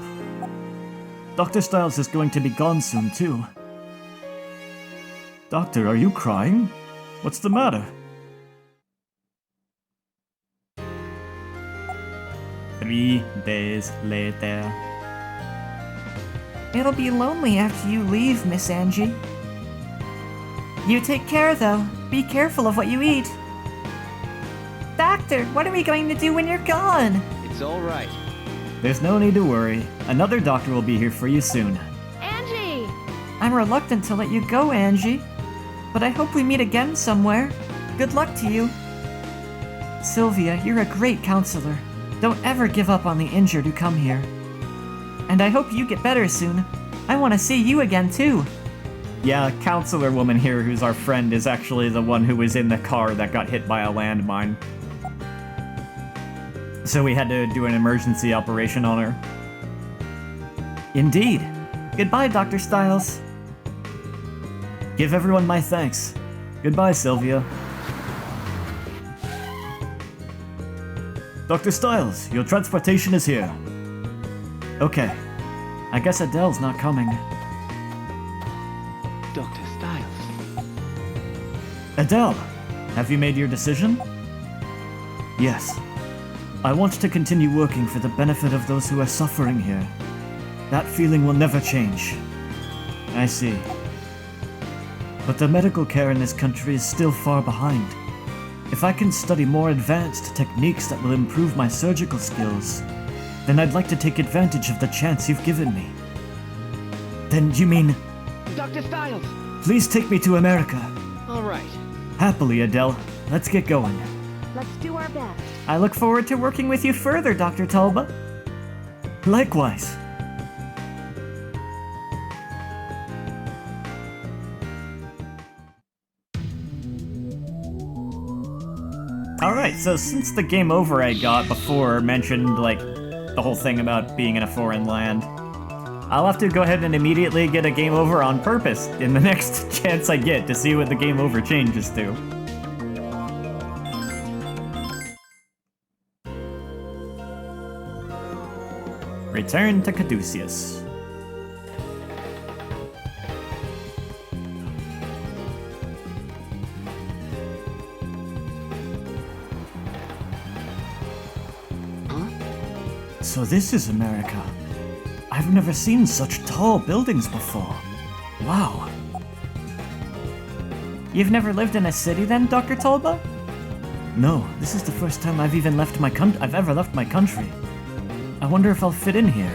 Dr. Stiles is going to be gone soon, too. Doctor, are you crying? What's the matter? 3 days later. It'll be lonely after you leave, Miss Angie. You take care, though. Be careful of what you eat. Doctor, what are we going to do when you're gone? It's all right. There's no need to worry. Another doctor will be here for you soon. Angie! I'm reluctant to let you go, Angie. But I hope we meet again somewhere. Good luck to you. Sylvia, you're a great counselor. Don't ever give up on the injured who come here. And I hope you get better soon. I want to see you again, too. Yeah, counselor woman here who's our friend is actually the one who was in the car that got hit by a landmine. So we had to do an emergency operation on her. Indeed. Goodbye, Dr. Styles. Give everyone my thanks. Goodbye, Sylvia. Dr. Styles, your transportation is here. Okay. I guess Adele's not coming. Dr. Styles. Adele, have you made your decision? Yes. I want to continue working for the benefit of those who are suffering here. That feeling will never change. I see. But the medical care in this country is still far behind. If I can study more advanced techniques that will improve my surgical skills, then I'd like to take advantage of the chance you've given me. Then you mean, Dr. Styles! please take me to America? Alright. Happily, Adele. Let's get going. Let's do our best. I look forward to working with you further, Dr. Talba. Likewise. Alright, so since the game over I got before mentioned, like, the whole thing about being in a foreign land, I'll have to go ahead and immediately get a game over on purpose in the next chance I get to see what the game over changes to. Return to Caduceus. So this is America. I've never seen such tall buildings before. Wow. You've never lived in a city then, Dr. Talba? No, this is the first time I've even left I've ever left my country. I wonder if I'll fit in here.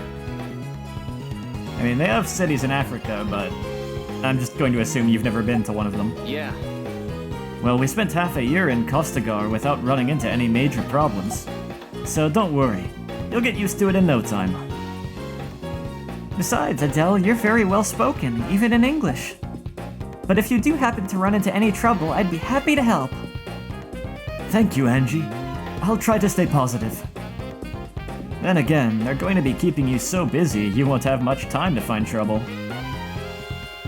I mean, they have cities in Africa, but I'm just going to assume you've never been to one of them. Yeah. Well, we spent half a year in Kostagar without running into any major problems. So don't worry. You'll get used to it in no time. Besides, Adele, you're very well spoken, even in English. But if you do happen to run into any trouble, I'd be happy to help. Thank you, Angie. I'll try to stay positive. Then again, they're going to be keeping you so busy you won't have much time to find trouble.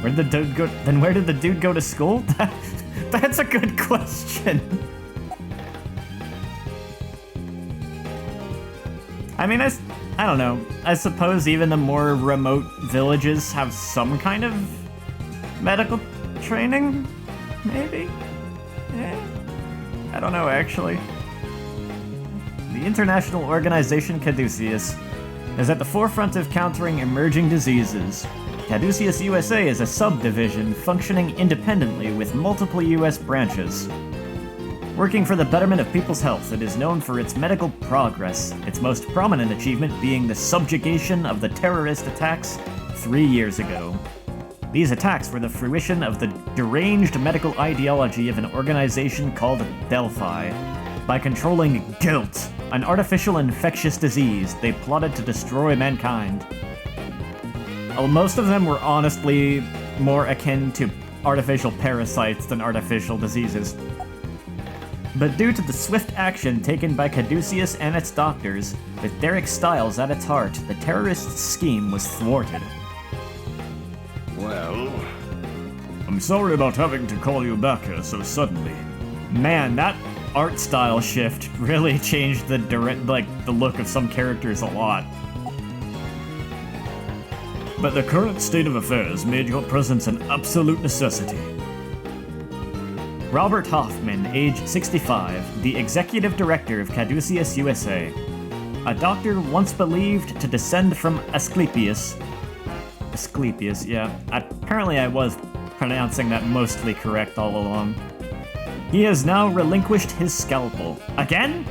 Where did the dude go? Then where did the dude go to school? That's a good question. I mean, I don't know. I suppose even the more remote villages have some kind of medical training? Maybe? Yeah. I don't know, actually. The International Organization Caduceus is at the forefront of countering emerging diseases. Caduceus USA is a subdivision functioning independently with multiple US branches. Working for the betterment of people's health, it is known for its medical progress, its most prominent achievement being the subjugation of the terrorist attacks 3 years ago. These attacks were the fruition of the deranged medical ideology of an organization called Delphi. By controlling guilt, an artificial infectious disease, they plotted to destroy mankind. Well, most of them were honestly more akin to artificial parasites than artificial diseases. But due to the swift action taken by Caduceus and its doctors, with Derek Styles at its heart, the terrorists' scheme was thwarted. Well... I'm sorry about having to call you back here so suddenly. Man, that art style shift really changed the the look of some characters a lot. But the current state of affairs made your presence an absolute necessity. Robert Hoffman, age 65, the executive director of Caduceus USA. A doctor once believed to descend from Asclepius. Asclepius, yeah. Apparently I was pronouncing that mostly correct all along. He has now relinquished his scalpel. Again?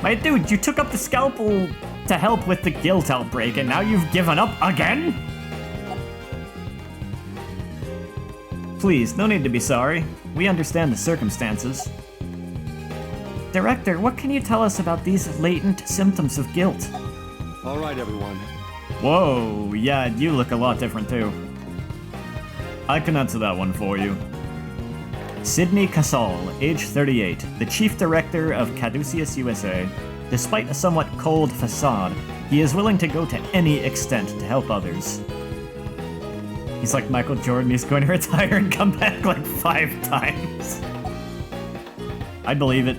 My dude, you took up the scalpel to help with the guilt outbreak, and now you've given up again? Please, no need to be sorry. We understand the circumstances. Director, what can you tell us about these latent symptoms of guilt? Alright, everyone. Whoa, yeah, you look a lot different too. I can answer that one for you. Sidney Casal, age 38, the chief director of Caduceus USA. Despite a somewhat cold facade, He is willing to go to any extent to help others. He's like Michael Jordan, he's going to retire and come back like 5 times. I believe it.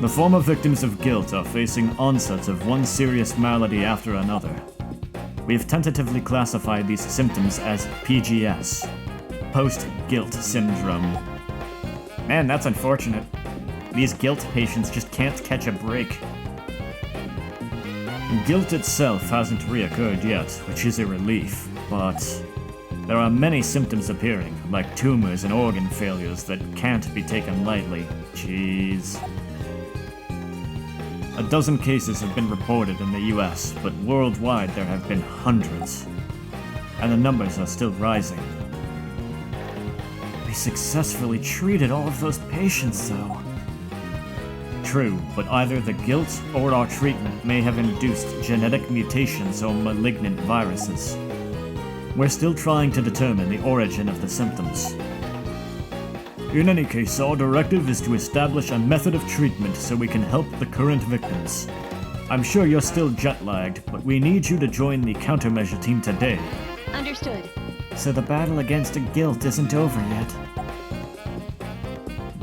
The former victims of guilt are facing onsets of one serious malady after another. We have tentatively classified these symptoms as PGS, post-guilt syndrome. Man, that's unfortunate. These guilt patients just can't catch a break. Guilt itself hasn't reoccurred yet, which is a relief, but there are many symptoms appearing, like tumors and organ failures that can't be taken lightly. Jeez. A dozen cases have been reported in the US, but worldwide there have been hundreds. And the numbers are still rising. We successfully treated all of those patients, though. True, but either the guilt or our treatment may have induced genetic mutations or malignant viruses. We're still trying to determine the origin of the symptoms. In any case, our directive is to establish a method of treatment so we can help the current victims. I'm sure you're still jet-lagged, but we need you to join the countermeasure team today. Understood. So the battle against guilt isn't over yet.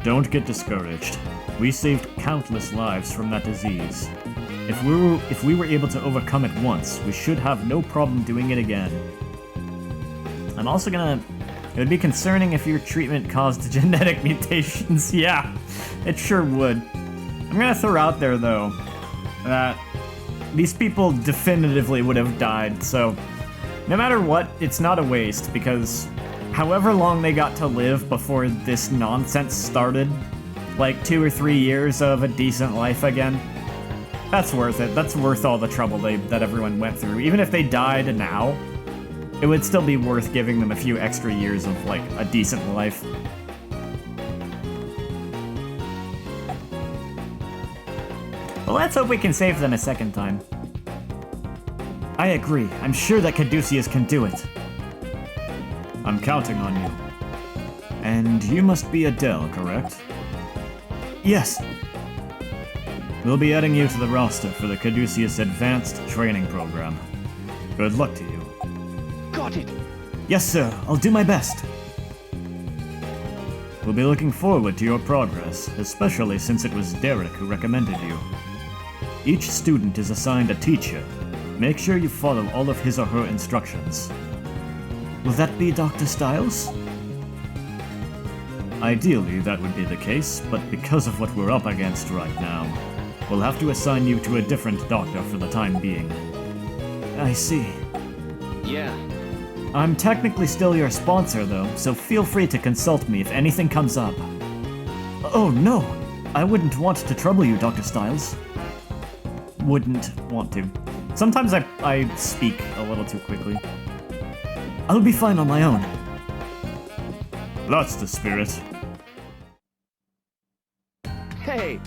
Don't get discouraged. We saved countless lives from that disease. If we were able to overcome it once, we should have no problem doing it again. I'm also gonna... It would be concerning if your treatment caused genetic mutations. Yeah, it sure would. I'm gonna throw out there, though, that these people definitively would have died, so no matter what, it's not a waste, because however long they got to live before this nonsense started, like 2 or 3 years of a decent life again, that's worth it. That's worth all the trouble that everyone went through. Even if they died now, it would still be worth giving them a few extra years of, like, a decent life. Well, let's hope we can save them a second time. I agree. I'm sure that Caduceus can do it. I'm counting on you. And you must be Adele, correct? Yes. We'll be adding you to the roster for the Caduceus Advanced Training Program. Good luck to you. Got it! Yes, sir. I'll do my best. We'll be looking forward to your progress, especially since it was Derek who recommended you. Each student is assigned a teacher. Make sure you follow all of his or her instructions. Will that be Dr. Styles? Ideally, that would be the case, but because of what we're up against right now, we'll have to assign you to a different doctor for the time being. I see. Yeah. I'm technically still your sponsor, though, so feel free to consult me if anything comes up. Oh, no! I wouldn't want to trouble you, Dr. Styles. Wouldn't want to. Sometimes I speak a little too quickly. I'll be fine on my own. That's the spirit. Hey!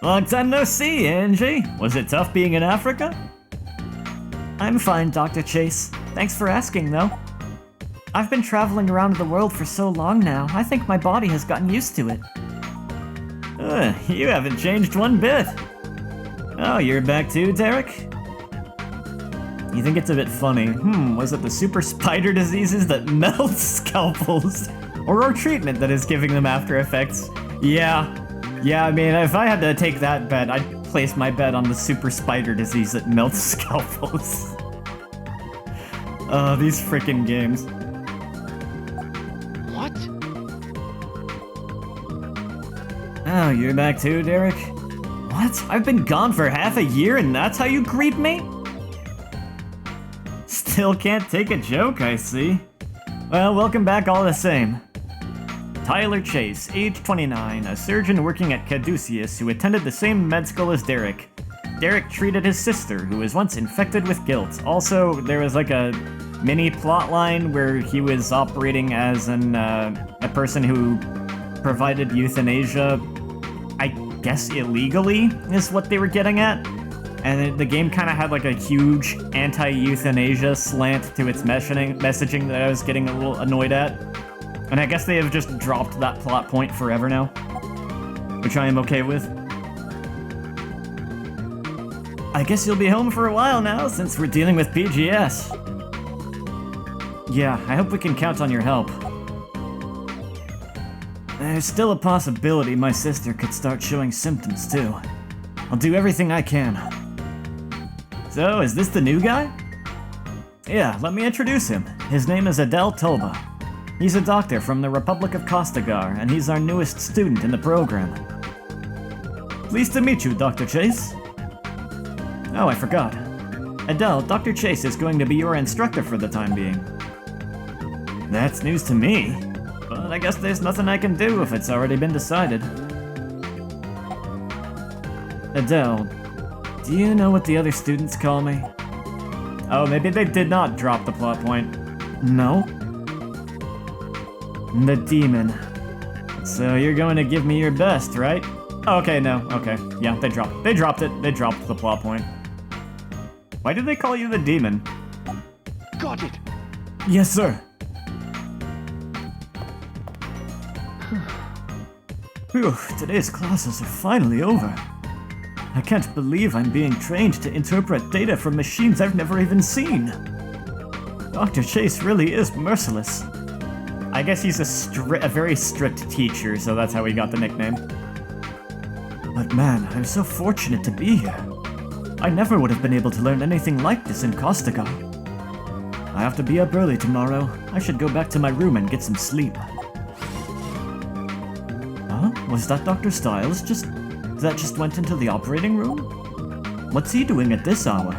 Long time no see, Angie. Was it tough being in Africa? I'm fine, Dr. Chase. Thanks for asking, though. I've been traveling around the world for so long now, I think my body has gotten used to it. You haven't changed one bit. Oh, you're back too, Derek? You think it's a bit funny? Was it the super spider diseases that melt scalpels? Or our treatment that is giving them after effects? Yeah, I mean, if I had to take that bet, I'd place my bet on the super spider disease that melts scalpels. These frickin' games. What? Oh, you're back too, Derek? What? I've been gone for half a year and that's how you greet me? Still can't take a joke, I see. Well, welcome back all the same. Tyler Chase, age 29, a surgeon working at Caduceus who attended the same med school as Derek. Derek treated his sister, who was once infected with guilt. Also, there was like a mini plot line where he was operating as a person who provided euthanasia, I guess illegally, is what they were getting at. And the game kind of had like a huge anti-euthanasia slant to its messaging that I was getting a little annoyed at. And I guess they have just dropped that plot point forever now, which I am okay with. I guess you'll be home for a while now, since we're dealing with PGS. Yeah, I hope we can count on your help. There's still a possibility my sister could start showing symptoms too. I'll do everything I can. So, is this the new guy? Yeah, let me introduce him. His name is Adel Toba. He's a doctor from the Republic of Kostagar, and he's our newest student in the program. Pleased to meet you, Dr. Chase. Oh, I forgot. Adele, Dr. Chase is going to be your instructor for the time being. That's news to me, but I guess there's nothing I can do if it's already been decided. Adele, do you know what the other students call me? Oh, maybe they did not drop the plot point. No? The demon. So you're going to give me your best, right? Okay, no, okay. Yeah, they dropped it. They dropped the plot point. Why did they call you the demon? Got it! Yes, sir. Phew, today's classes are finally over. I can't believe I'm being trained to interpret data from machines I've never even seen. Dr. Chase really is merciless. I guess he's a very strict teacher, so that's how he got the nickname. But man, I'm so fortunate to be here. I never would have been able to learn anything like this in Kostagar. I have to be up early tomorrow. I should go back to my room and get some sleep. Huh? Was that Dr. Styles that just went into the operating room? What's he doing at this hour?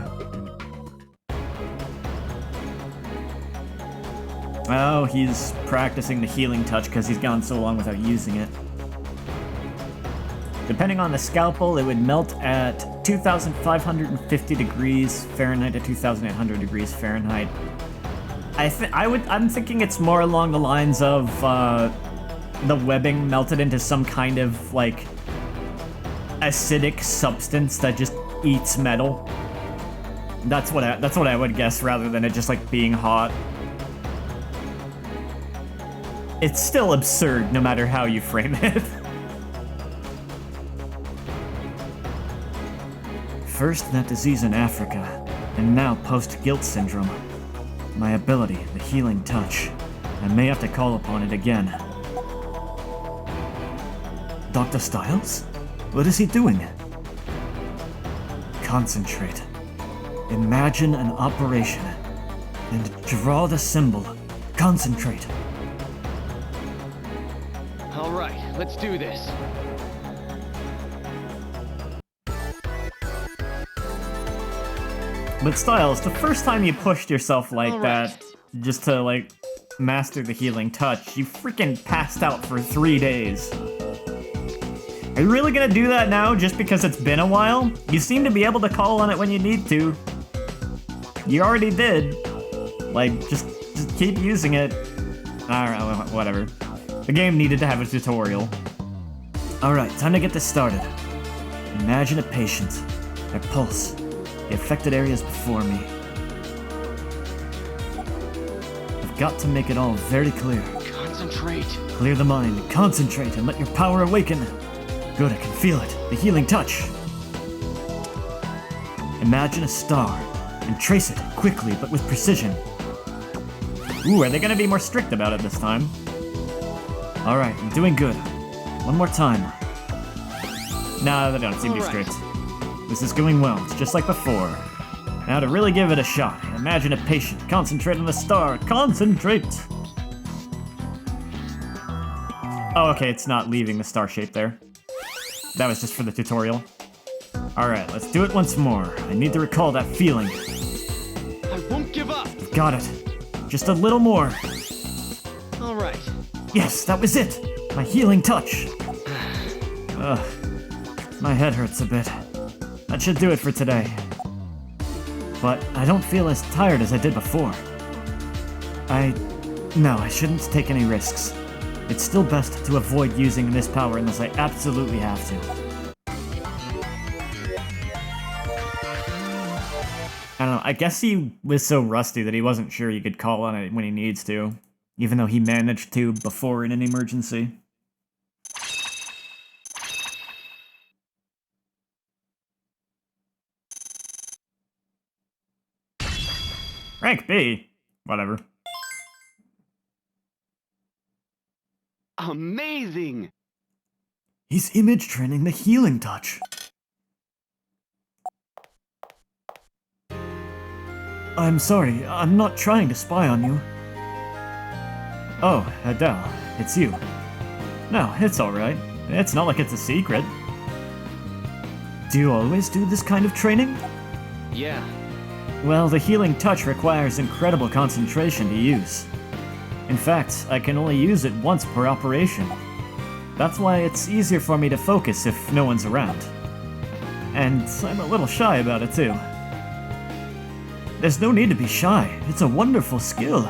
Oh, he's practicing the healing touch because he's gone so long without using it. Depending on the scalpel, it would melt at 2,550 degrees Fahrenheit to 2,800 degrees Fahrenheit. I'm thinking it's more along the lines of the webbing melted into some kind of like acidic substance that just eats metal. That's what I would guess, rather than it just like being hot. It's still absurd no matter how you frame it. First that disease in Africa, and now post-guilt syndrome. My ability, the healing touch. I may have to call upon it again. Dr. Styles? What is he doing? Concentrate. Imagine an operation. And draw the symbol. Concentrate. All right, let's do this. But Styles, the first time you pushed yourself like All right. that, just to like master the healing touch, you freaking passed out for 3 days. Are you really gonna do that now just because it's been a while? You seem to be able to call on it when you need to. You already did. Like, just keep using it. Alright, whatever. The game needed to have a tutorial. Alright, time to get this started. Imagine a patient. Their pulse. The affected areas before me. I've got to make it all very clear. Concentrate. Clear the mind, concentrate, and let your power awaken. Good, I can feel it. The healing touch. Imagine a star, and trace it quickly but with precision. Ooh, are they gonna be more strict about it this time? Alright, I'm doing good. One more time. Nah, they don't seem too All right. strict. This is going well, it's just like before. Now to really give it a shot, imagine a patient, concentrate on the star, concentrate! Oh, okay, it's not leaving the star shape there. That was just for the tutorial. Alright, let's do it once more. I need to recall that feeling. I won't give up. Got it. Just a little more. All right. Yes, that was it! My healing touch! Ugh. My head hurts a bit. That should do it for today. But I don't feel as tired as I did before. No, I shouldn't take any risks. It's still best to avoid using this power unless I absolutely have to. I don't know, I guess he was so rusty that he wasn't sure he could call on it when he needs to, even though he managed to before in an emergency. Rank B? Whatever. Amazing! He's image training the healing touch. I'm sorry, I'm not trying to spy on you. Oh, Adele, it's you. No, it's alright. It's not like it's a secret. Do you always do this kind of training? Yeah. Well, the healing touch requires incredible concentration to use. In fact, I can only use it once per operation. That's why it's easier for me to focus if no one's around. And I'm a little shy about it too. There's no need to be shy, it's a wonderful skill.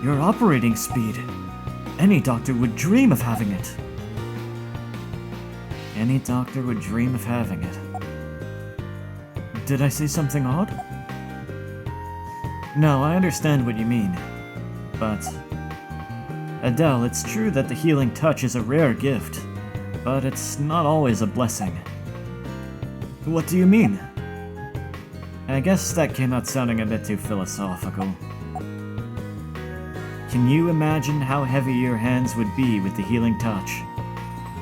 Your operating speed. Any doctor would dream of having it. Any doctor would dream of having it. Did I say something odd? No, I understand what you mean. But... Adele, it's true that the healing touch is a rare gift, but it's not always a blessing. What do you mean? I guess that came out sounding a bit too philosophical. Can you imagine how heavy your hands would be with the healing touch?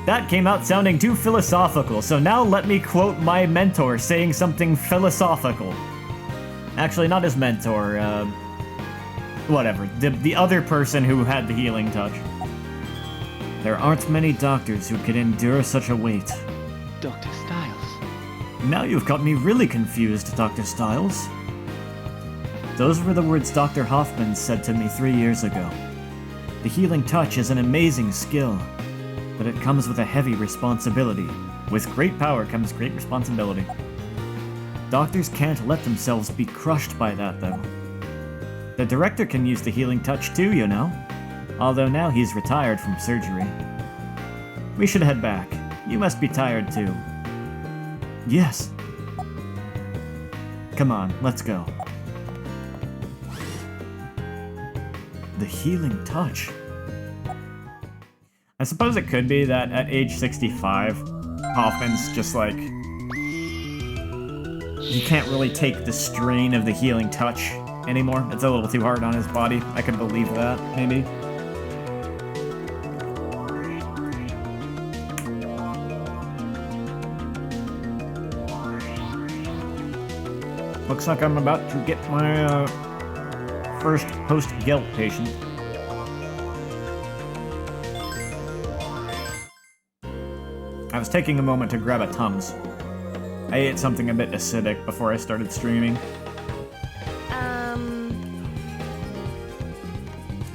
That came out sounding too philosophical, so now let me quote my mentor saying something philosophical. Actually, not his mentor, whatever. The other person who had the healing touch. There aren't many doctors who could endure such a weight. Dr. Styles. Now you've got me really confused, Dr. Styles. Those were the words Dr. Hoffman said to me 3 years ago. The healing touch is an amazing skill, but it comes with a heavy responsibility. With great power comes great responsibility. Doctors can't let themselves be crushed by that, though. The director can use the healing touch too, you know. Although now he's retired from surgery. We should head back. You must be tired too. Yes. Come on, let's go. The healing touch. I suppose it could be that at age 65, Hoffman's just like... He can't really take the strain of the healing touch anymore. It's a little too hard on his body. I could believe that, maybe. Looks like I'm about to get my first post-guilt patient. I was taking a moment to grab a Tums. I ate something a bit acidic before I started streaming.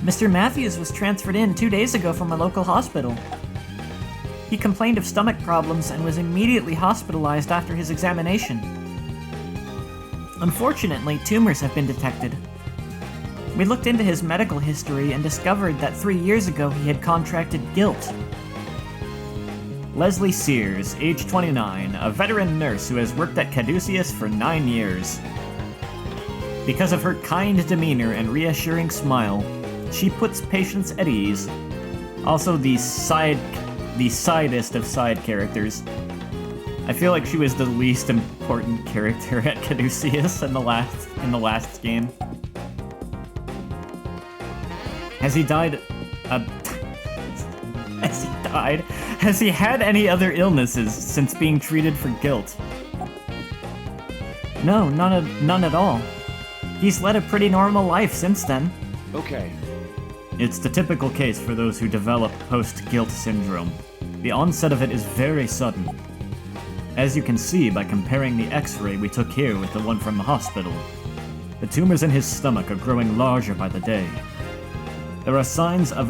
Mr. Matthews was transferred in 2 days ago from a local hospital. He complained of stomach problems and was immediately hospitalized after his examination. Unfortunately, tumors have been detected. We looked into his medical history and discovered that 3 years ago he had contracted guilt. Leslie Sears, age 29, a veteran nurse who has worked at Caduceus for 9 years. Because of her kind demeanor and reassuring smile, she puts patients at ease. Also the sidest of side characters. I feel like she was the least important character at Caduceus in the last game. Has he died? Has he died? Has he had any other illnesses since being treated for guilt? No, none at all. He's led a pretty normal life since then. Okay. It's the typical case for those who develop post-guilt syndrome. The onset of it is very sudden. As you can see by comparing the X-ray we took here with the one from the hospital, the tumors in his stomach are growing larger by the day. There are signs of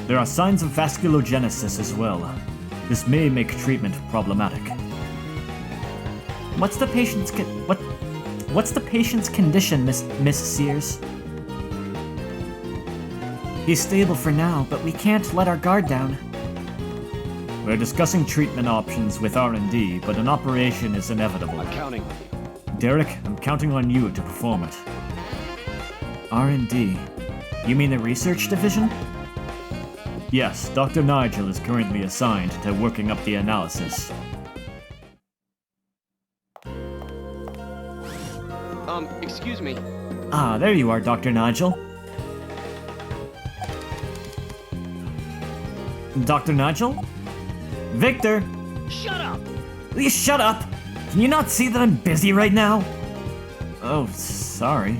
vasculogenesis as well. This may make treatment problematic. What's the patient's condition, Miss Sears? He's stable for now, but we can't let our guard down. We're discussing treatment options with R&D, but an operation is inevitable. I'm counting. Derek, I'm counting on you to perform it. R&D. You mean the research division? Yes, Dr. Nigel is currently assigned to working up the analysis. Excuse me. Ah, there you are, Dr. Nigel. Dr. Nigel? Victor! Shut up! Will you shut up? Can you not see that I'm busy right now? Oh, sorry.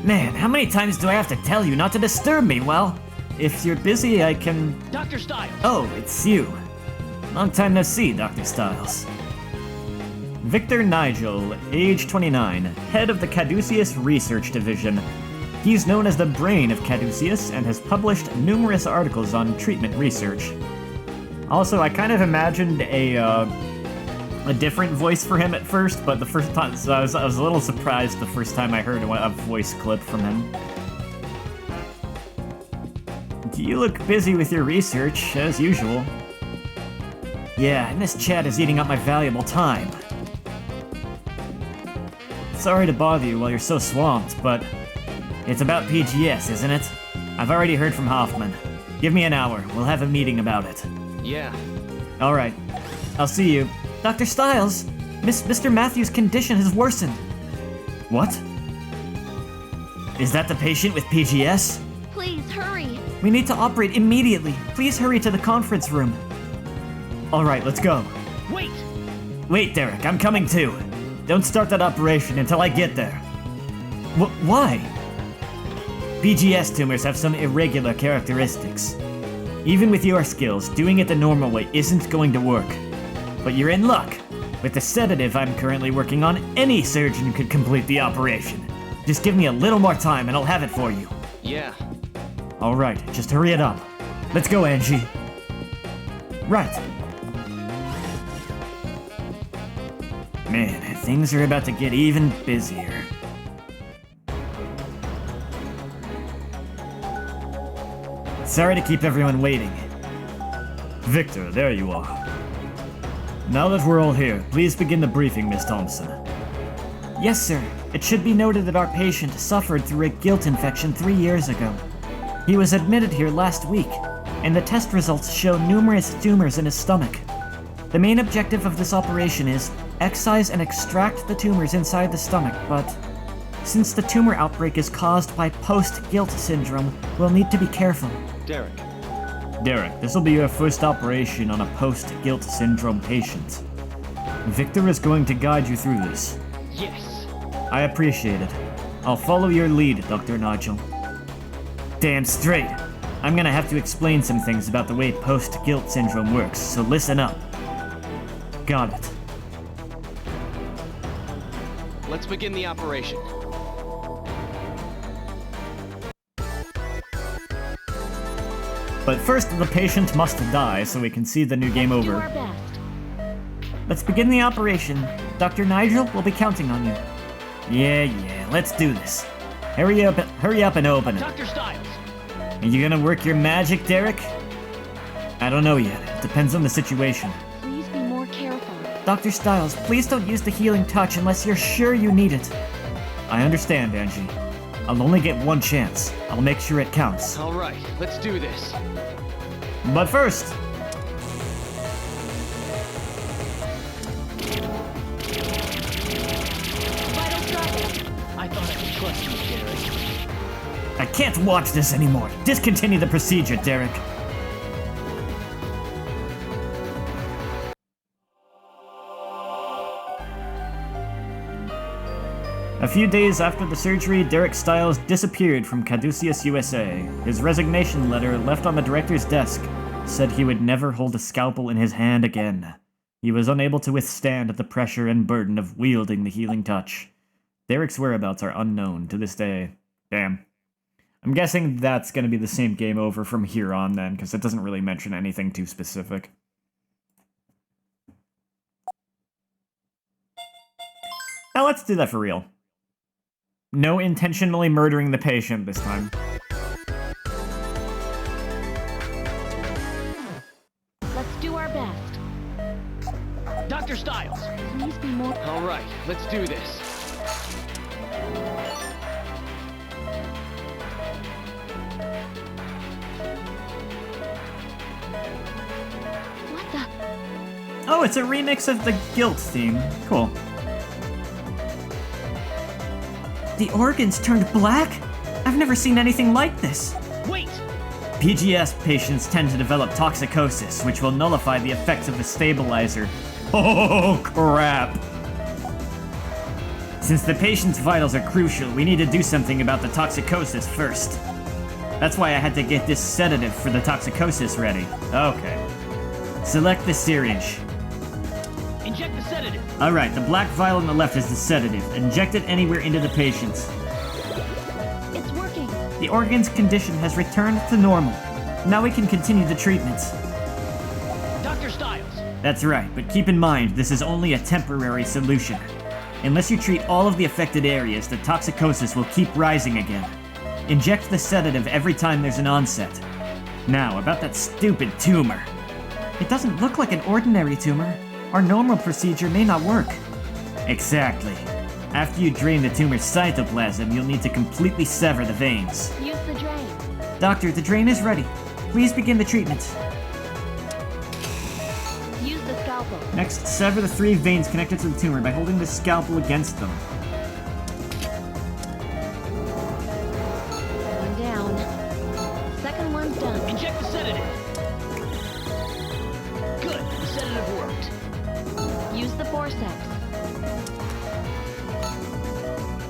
Man, how many times do I have to tell you not to disturb me? Well, if you're busy, I can... Dr. Styles! Oh, it's you. Long time no see, Dr. Styles. Victor Nigel, age 29, head of the Caduceus Research Division. He's known as the brain of Caduceus and has published numerous articles on treatment research. Also, I kind of imagined a different voice for him at first, but the first time, so I was a little surprised the first time I heard a voice clip from him. You look busy with your research, as usual. Yeah, and this chat is eating up my valuable time. Sorry to bother you while you're so swamped, but It's about PGS, isn't it? I've already heard from Hoffman. Give me an hour, we'll have a meeting about it. Yeah. Alright, I'll see you. Dr. Styles, Mr. Matthews' condition has worsened. What? Is that the patient with PGS? Please, hurry. We need to operate immediately. Please hurry to the conference room. Alright, let's go. Wait! Wait, Derek, I'm coming too. Don't start that operation until I get there. Why? BGS tumors have some irregular characteristics. Even with your skills, doing it the normal way isn't going to work. But you're in luck. With the sedative I'm currently working on, any surgeon could complete the operation. Just give me a little more time and I'll have it for you. Yeah. Alright, just hurry it up. Let's go, Angie. Right. Man, things are about to get even busier. Sorry to keep everyone waiting. Victor, there you are. Now that we're all here, please begin the briefing, Miss Thompson. Yes, sir. It should be noted that our patient suffered through a guilt infection 3 years ago. He was admitted here last week, and the test results show numerous tumors in his stomach. The main objective of this operation is excise and extract the tumors inside the stomach, but since the tumor outbreak is caused by post-guilt syndrome, we'll need to be careful. Derek. Derek, this will be your first operation on a post-guilt syndrome patient. Victor is going to guide you through this. Yes. I appreciate it. I'll follow your lead, Dr. Nigel. Damn straight. I'm gonna have to explain some things about the way post-guilt syndrome works, so listen up. Got it. Let's begin the operation. But first, the patient must die so we can see the new game Do over. our best. Let's begin the operation. Dr. Nigel will be counting on you. Yeah, let's do this. Hurry up and open it. Dr. Styles! Are you gonna work your magic, Derek? I don't know yet. It depends on the situation. Please be more careful. Dr. Styles, please don't use the healing touch unless you're sure you need it. I understand, Angie. I'll only get one chance. I'll make sure it counts. Alright, let's do this. But first, Vital struggle. I thought I could trust you, Derek. I can't watch this anymore. Discontinue the procedure, Derek. A few days after the surgery, Derek Styles disappeared from Caduceus USA. His resignation letter, left on the director's desk, said he would never hold a scalpel in his hand again. He was unable to withstand the pressure and burden of wielding the healing touch. Derek's whereabouts are unknown to this day. Damn. I'm guessing that's going to be the same game over from here on then, because it doesn't really mention anything too specific. Now let's do that for real. No intentionally murdering the patient this time. Let's do our best. Dr. Styles! Please be more. Alright, let's do this. What the? Oh, it's a remix of the Guilt theme. Cool. The organs turned black? I've never seen anything like this. Wait! PGS patients tend to develop toxicosis, which will nullify the effects of the stabilizer. Oh, crap! Since the patient's vitals are crucial, we need to do something about the toxicosis first. That's why I had to get this sedative for the toxicosis ready. Okay. Select the syringe. Inject the sedative. Alright, the black vial on the left is the sedative. Inject it anywhere into the patient. It's working. The organ's condition has returned to normal. Now we can continue the treatment. Dr. Stiles. That's right, but keep in mind, this is only a temporary solution. Unless you treat all of the affected areas, the toxicosis will keep rising again. Inject the sedative every time there's an onset. Now, about that stupid tumor. It doesn't look like an ordinary tumor. Our normal procedure may not work. Exactly. After you drain the tumor's cytoplasm, you'll need to completely sever the veins. Use the drain. Doctor, the drain is ready. Please begin the treatment. Use the scalpel. Next, sever the 3 veins connected to the tumor by holding the scalpel against them. One down. Second one's done. Inject the sedative. Good. The sedative worked. Use the forceps.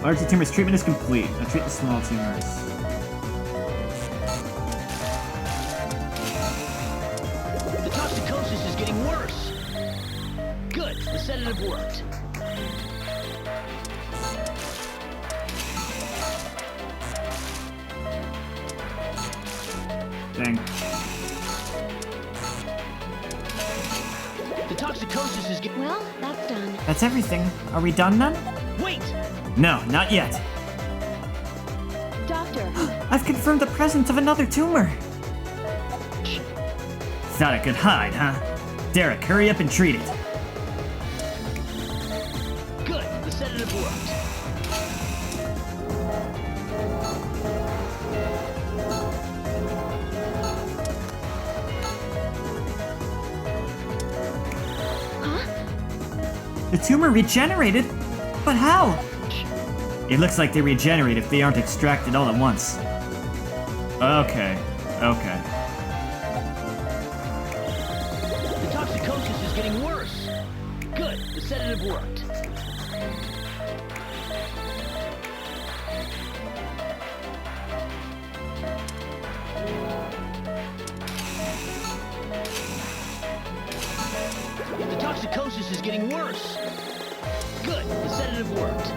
Larger tumor's treatment is complete. Now treat the small tumors. The toxicosis is getting worse. Good. The sedative worked. Dang. The toxicosis is getting... Well, that's done. That's everything. Are we done then? Wait! No, not yet. Doctor, I've confirmed the presence of another tumor. Thought it could hide, huh? Derek, hurry up and treat it. Good. The sedative worked. The tumor regenerated? But how? It looks like they regenerate if they aren't extracted all at once. Okay. The toxicosis is getting worse. Good. The sedative worked. The toxicosis is getting worse. Good. The sedative worked.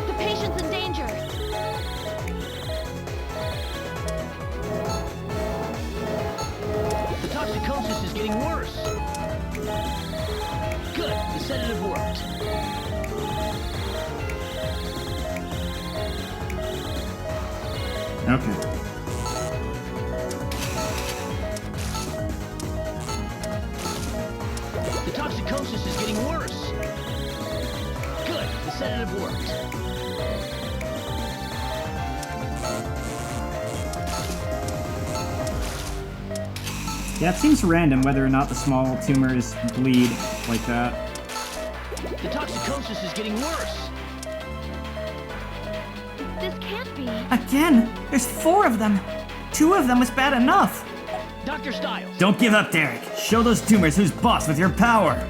the patient's in danger. The toxicosis is getting worse. Good. The sedative worked. Okay. The toxicosis is getting worse. Good. The sedative worked. Yeah, it seems random whether or not the small tumors bleed like that. The toxicosis is getting worse. This can't be. Again? There's 4 of them. 2 of them was bad enough. Dr. Stiles. Don't give up, Derek. Show those tumors who's boss with your power.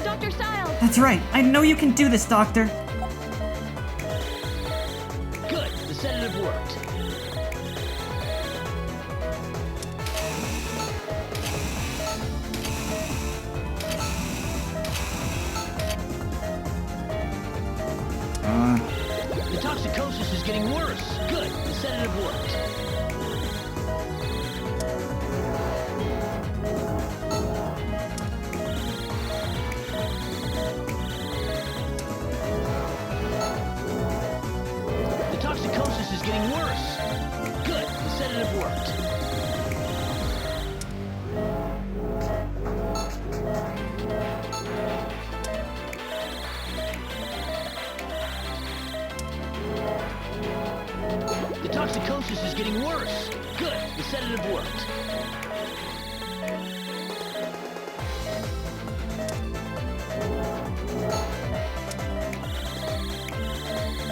Dr. Stiles, That's right. I know you can do this, Doctor. Good. The sedative worked. The toxicosis is getting worse. Good. The sedative worked. The toxicosis is getting worse. Good. The sedative worked. The toxicosis is getting worse. Good. The sedative worked.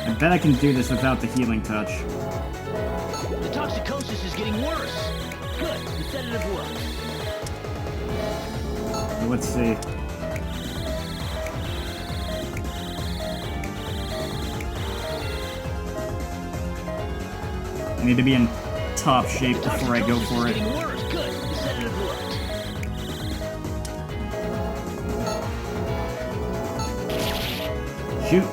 I bet I can do this without the healing touch. The toxicosis is getting worse. Good. The sedative works. So let's see. I need to be in top shape The before I go toxicosis for is it. getting worse. Good. The sedative works. Shoot.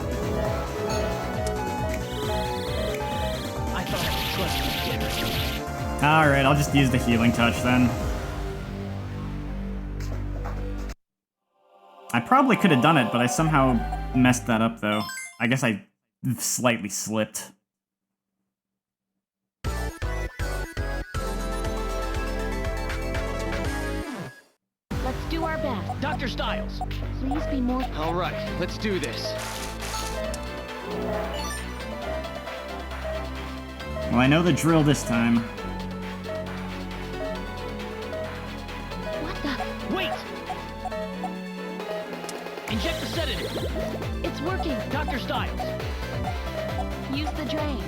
I thought I could trust you, Jenner. Alright, I'll just use the healing touch then. I probably could have done it, but I somehow messed that up though. I guess I slightly slipped. Let's do our best. Dr. Styles. Please be more. All right, let's do this. Well, I know the drill this time. What the? Wait! Inject the sedative. It's working. Dr. Styles. Use the drain.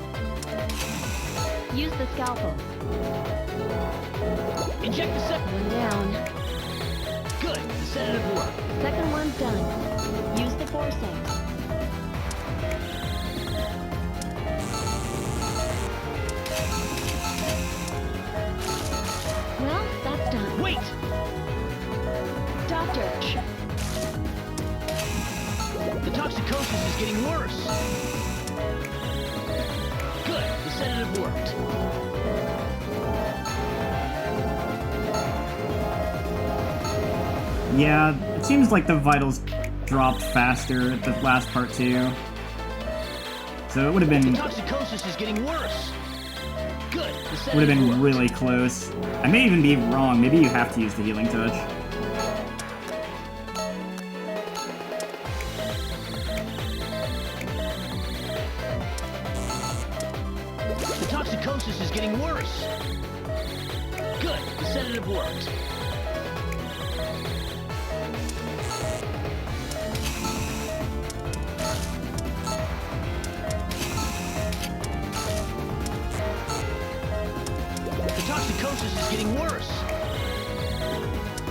Use the scalpel. Inject the One down. Good. The sedative works. Second one's done. Use the forceps. Well, that's done. Wait! Doctor, The toxicosis is getting worse. Good. The sedative worked. Yeah, it seems like the vitals dropped faster at the last part too. So it would have The been toxicosis is getting worse. Good. The sedative would have been worked. really close. I may even be wrong. Maybe you have to use the healing touch. The toxicosis is getting worse. Good. The sedative worked. The toxicosis is getting worse.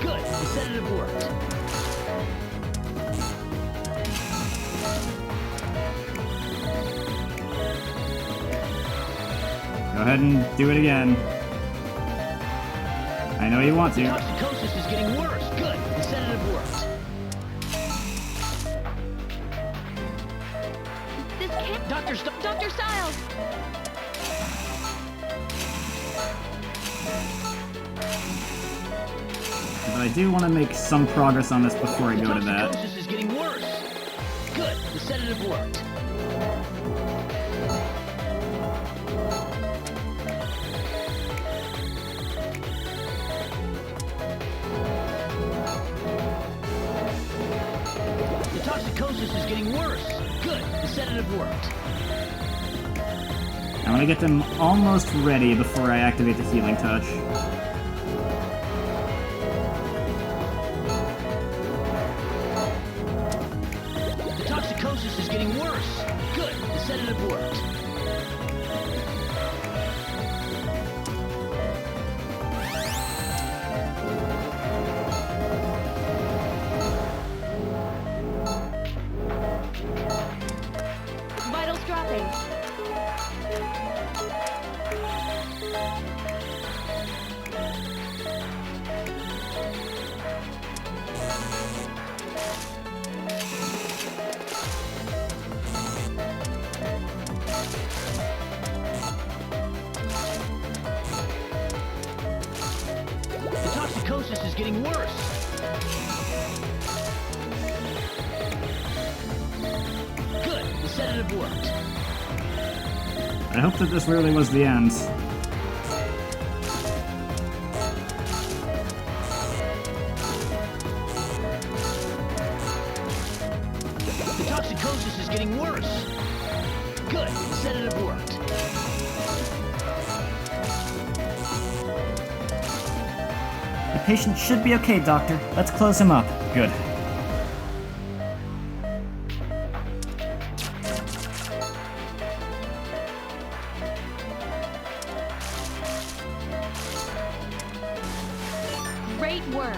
Good. The sedative worked. Go ahead and do it again. I know you want The to. toxicosis is getting worse. Good. The sedative worked. this can't. Dr. Styles! But I do want to make some progress on this before I The go to that. toxicosis is getting worse. Good. The sedative worked. The toxicosis is getting worse. Good. The sedative worked. I want to get them almost ready before I activate the healing touch. The toxicosis is getting worse. Good. The sedative worked. Vitals dropping. The toxicosis is getting worse. Good. The sedative worked. I hope that this really was the end. The toxicosis is getting worse. Good. The sedative worked. The patient should be okay, Doctor. Let's close him up. Good. Great work.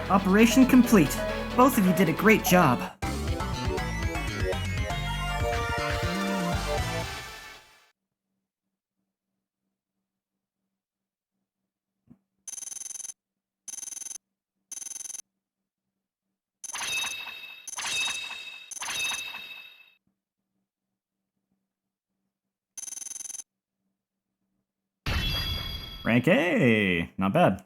Operation complete. Both of you did a great job. Rank A, not bad.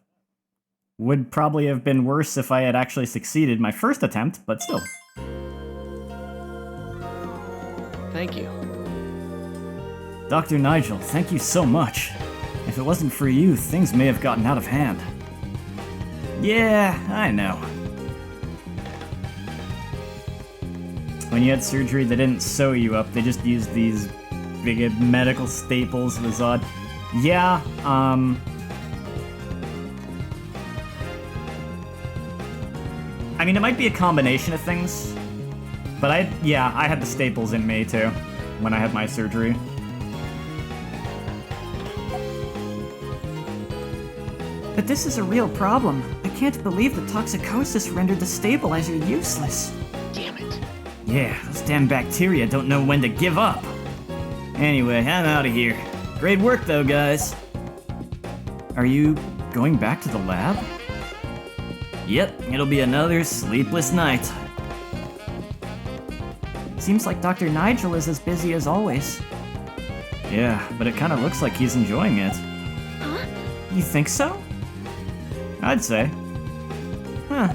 Would probably have been worse if I had actually succeeded my first attempt, but still. Thank you. Dr. Nigel, thank you so much. If it wasn't for you, things may have gotten out of hand. Yeah, I know. When you had surgery, they didn't sew you up, they just used these big medical staples. It was odd. Yeah, I mean, it might be a combination of things, but I had the staples in me too, when I had my surgery. But this is a real problem. I can't believe the toxicosis rendered the stabilizer useless. Damn it. Yeah, those damn bacteria don't know when to give up. Anyway, I'm out of here. Great work though, guys. Are you going back to the lab? Yep, it'll be another sleepless night. Seems like Dr. Nigel is as busy as always. Yeah, but it kind of looks like he's enjoying it. Huh? You think so? I'd say. Huh.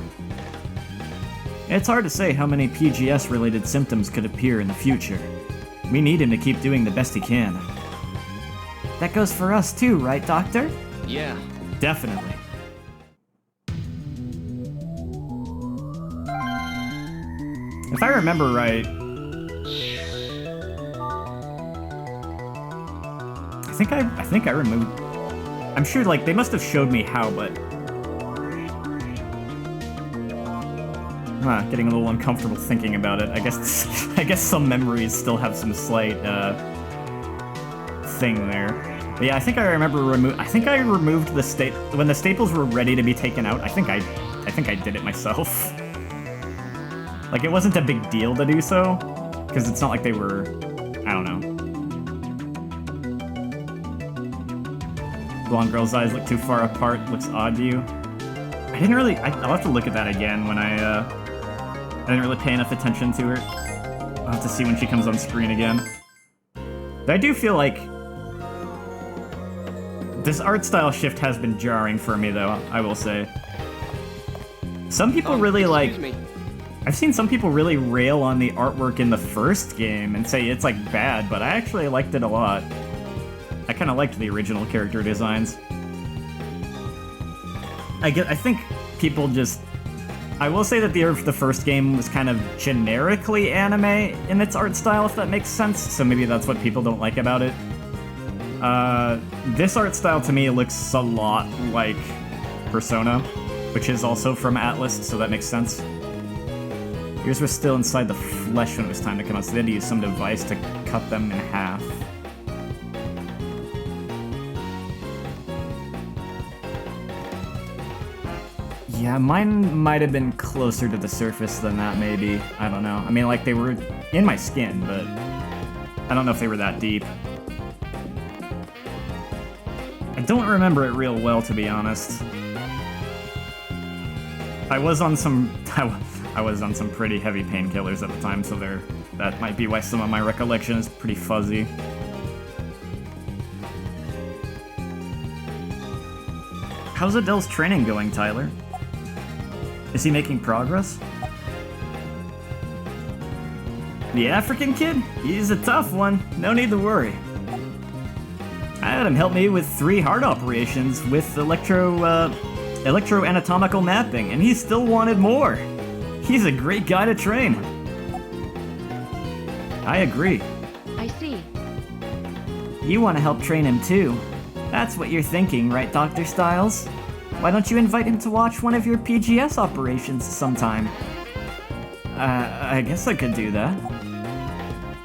It's hard to say how many PGS-related symptoms could appear in the future. We need him to keep doing the best he can. That goes for us too, right, Doctor? Yeah. Definitely. If I remember right, I think I removed. I'm sure, like, they must have showed me how, but getting a little uncomfortable thinking about it. I guess some memories still have some slight thing there. But yeah, I think I remember I think I removed the when the staples were ready to be taken out. I think I did it myself. Like, it wasn't a big deal to do so, because it's not like they were, I don't know. Blonde girl's eyes look too far apart, looks odd to you. I'll have to look at that again when I didn't really pay enough attention to her. I'll have to see when she comes on screen again. But I do feel like this art style shift has been jarring for me, though, I will say. Some people really like... Excuse me. I've seen some people really rail on the artwork in the first game and say it's, like, bad, but I actually liked it a lot. I kind of liked the original character designs. I think people just... I will say that the first game was kind of generically anime in its art style, if that makes sense, so maybe that's what people don't like about it. This art style to me looks a lot like Persona, which is also from Atlus, so that makes sense. Ears were still inside the flesh when it was time to come out, so they had to use some device to cut them in half. Yeah, mine might have been closer to the surface than that, maybe. I don't know. I mean, like, they were in my skin, but I don't know if they were that deep. I don't remember it real well, to be honest. I was on some pretty heavy painkillers at the time, so that might be why some of my recollection is pretty fuzzy. How's Adele's training going, Tyler? Is he making progress? The African kid? He's a tough one. No need to worry. I had him help me with 3 heart operations with electroanatomical mapping, and he still wanted more. He's a great guy to train. I agree. I see. You want to help train him too. That's what you're thinking, right, Dr. Styles? Why don't you invite him to watch one of your PGS operations sometime? I guess I could do that.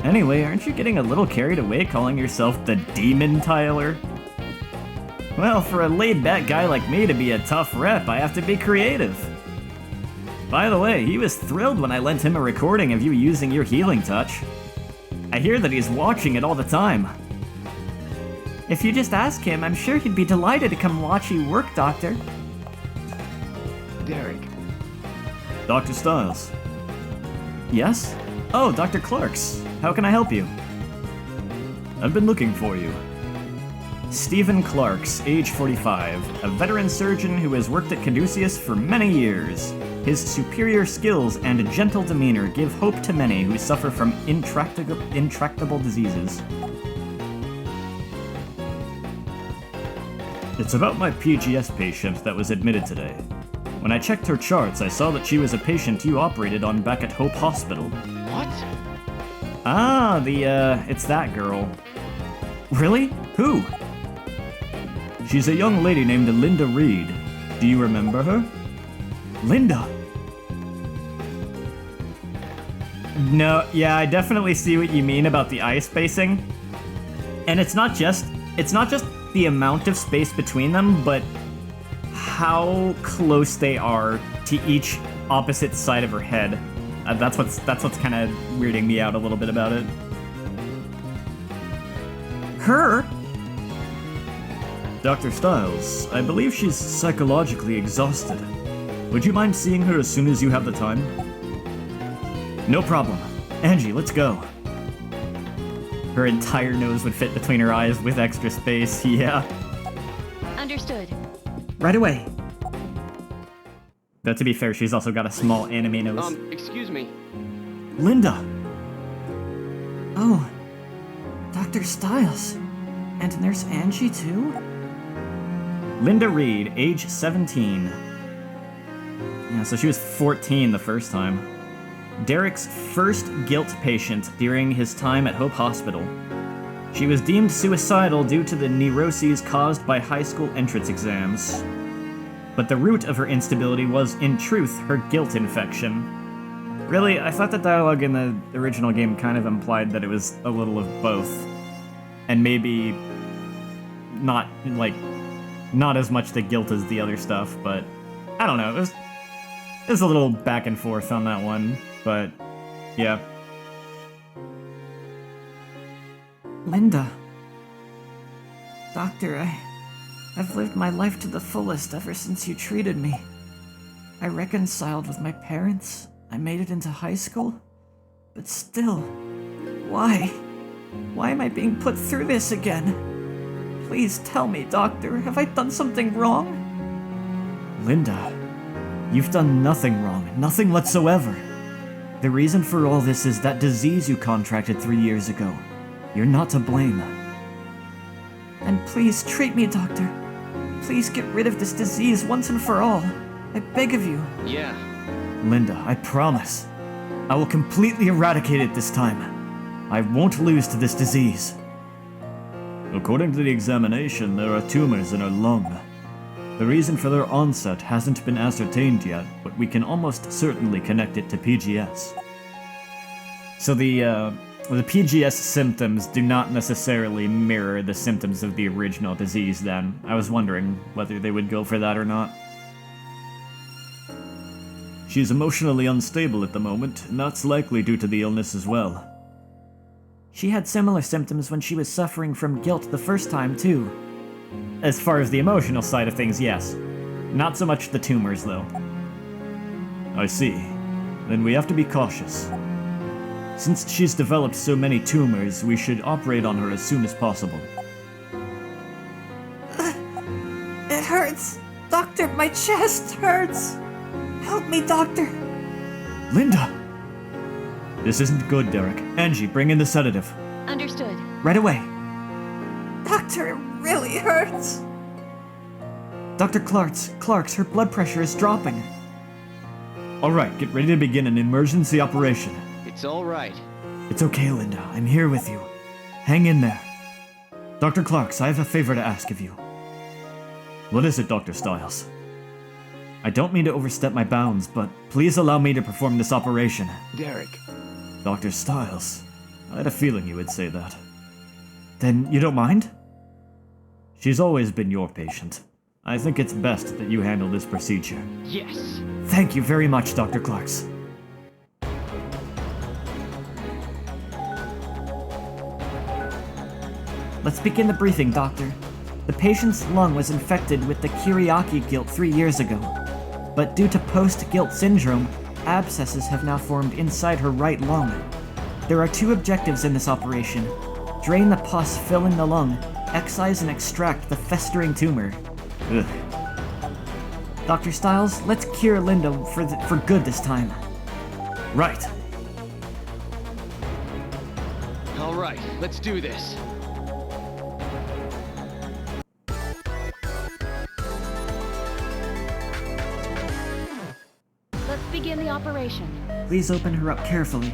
Anyway, aren't you getting a little carried away calling yourself the Demon Tyler? Well, for a laid-back guy like me to be a tough rep, I have to be creative. By the way, he was thrilled when I lent him a recording of you using your healing touch. I hear that he's watching it all the time. If you just ask him, I'm sure he'd be delighted to come watch you work, Doctor. Derek. Dr. Styles. Yes? Oh, Dr. Clarks. How can I help you? I've been looking for you. Stephen Clarks, age 45, a veteran surgeon who has worked at Caduceus for many years. His superior skills and gentle demeanor give hope to many who suffer from intractable diseases. It's about my PGS patient that was admitted today. When I checked her charts, I saw that she was a patient you operated on back at Hope Hospital. What? Ah, it's that girl. Really? Who? She's a young lady named Linda Reed. Do you remember her? Linda. No, yeah, I definitely see what you mean about the eye spacing. And it's not just the amount of space between them, but how close they are to each opposite side of her head. That's what's kind of weirding me out a little bit about it. Her? Dr. Styles, I believe she's psychologically exhausted. Would you mind seeing her as soon as you have the time? No problem. Angie, let's go. Her entire nose would fit between her eyes with extra space, yeah. Understood. Right away. Though to be fair, she's also got a small anime nose. Excuse me. Linda! Oh, Dr. Styles. And Nurse Angie, too? Linda Reed, age 17. Yeah, so she was 14 the first time. Derek's first guilt patient during his time at Hope Hospital. She was deemed suicidal due to the neuroses caused by high school entrance exams. But the root of her instability was, in truth, her guilt infection. Really, I thought the dialogue in the original game kind of implied that it was a little of both. And maybe not as much the guilt as the other stuff, but I don't know. It was a little back and forth on that one, but yeah. Linda. Doctor, I've lived my life to the fullest ever since you treated me. I reconciled with my parents. I made it into high school. But still, why? Why am I being put through this again? Please tell me, Doctor, have I done something wrong? Linda, you've done nothing wrong, nothing whatsoever. The reason for all this is that disease you contracted 3 years ago. You're not to blame. And please treat me, Doctor. Please get rid of this disease once and for all. I beg of you. Yeah. Linda, I promise. I will completely eradicate it this time. I won't lose to this disease. According to the examination, there are tumors in her lung. The reason for their onset hasn't been ascertained yet, but we can almost certainly connect it to PGS. So the PGS symptoms do not necessarily mirror the symptoms of the original disease then. I was wondering whether they would go for that or not. She's emotionally unstable at the moment, and that's likely due to the illness as well. She had similar symptoms when she was suffering from guilt the first time, too. As far as the emotional side of things, yes. Not so much the tumors, though. I see. Then we have to be cautious. Since she's developed so many tumors, we should operate on her as soon as possible. It hurts! Doctor, my chest hurts! Help me, Doctor! Linda! This isn't good, Derek. Angie, bring in the sedative. Understood. Right away. Doctor, it really hurts! Dr. Clarks, her blood pressure is dropping. Alright, get ready to begin an emergency operation. It's all right. It's okay, Linda. I'm here with you. Hang in there. Dr. Clarks, I have a favor to ask of you. What is it, Dr. Styles? I don't mean to overstep my bounds, but please allow me to perform this operation. Derek. Dr. Styles, I had a feeling you would say that. Then you don't mind? She's always been your patient. I think it's best that you handle this procedure. Yes. Thank you very much, Dr. Clarks. Let's begin the briefing, Doctor. The patient's lung was infected with the Kiriaki guilt 3 years ago, but due to post-guilt syndrome, abscesses have now formed inside her right lung. There are 2 objectives in this operation. Drain the pus filling the lung, excise and extract the festering tumor. Ugh. Dr. Stiles, let's cure Linda for good this time. Right. All right, let's do this. Let's begin the operation. Please open her up carefully.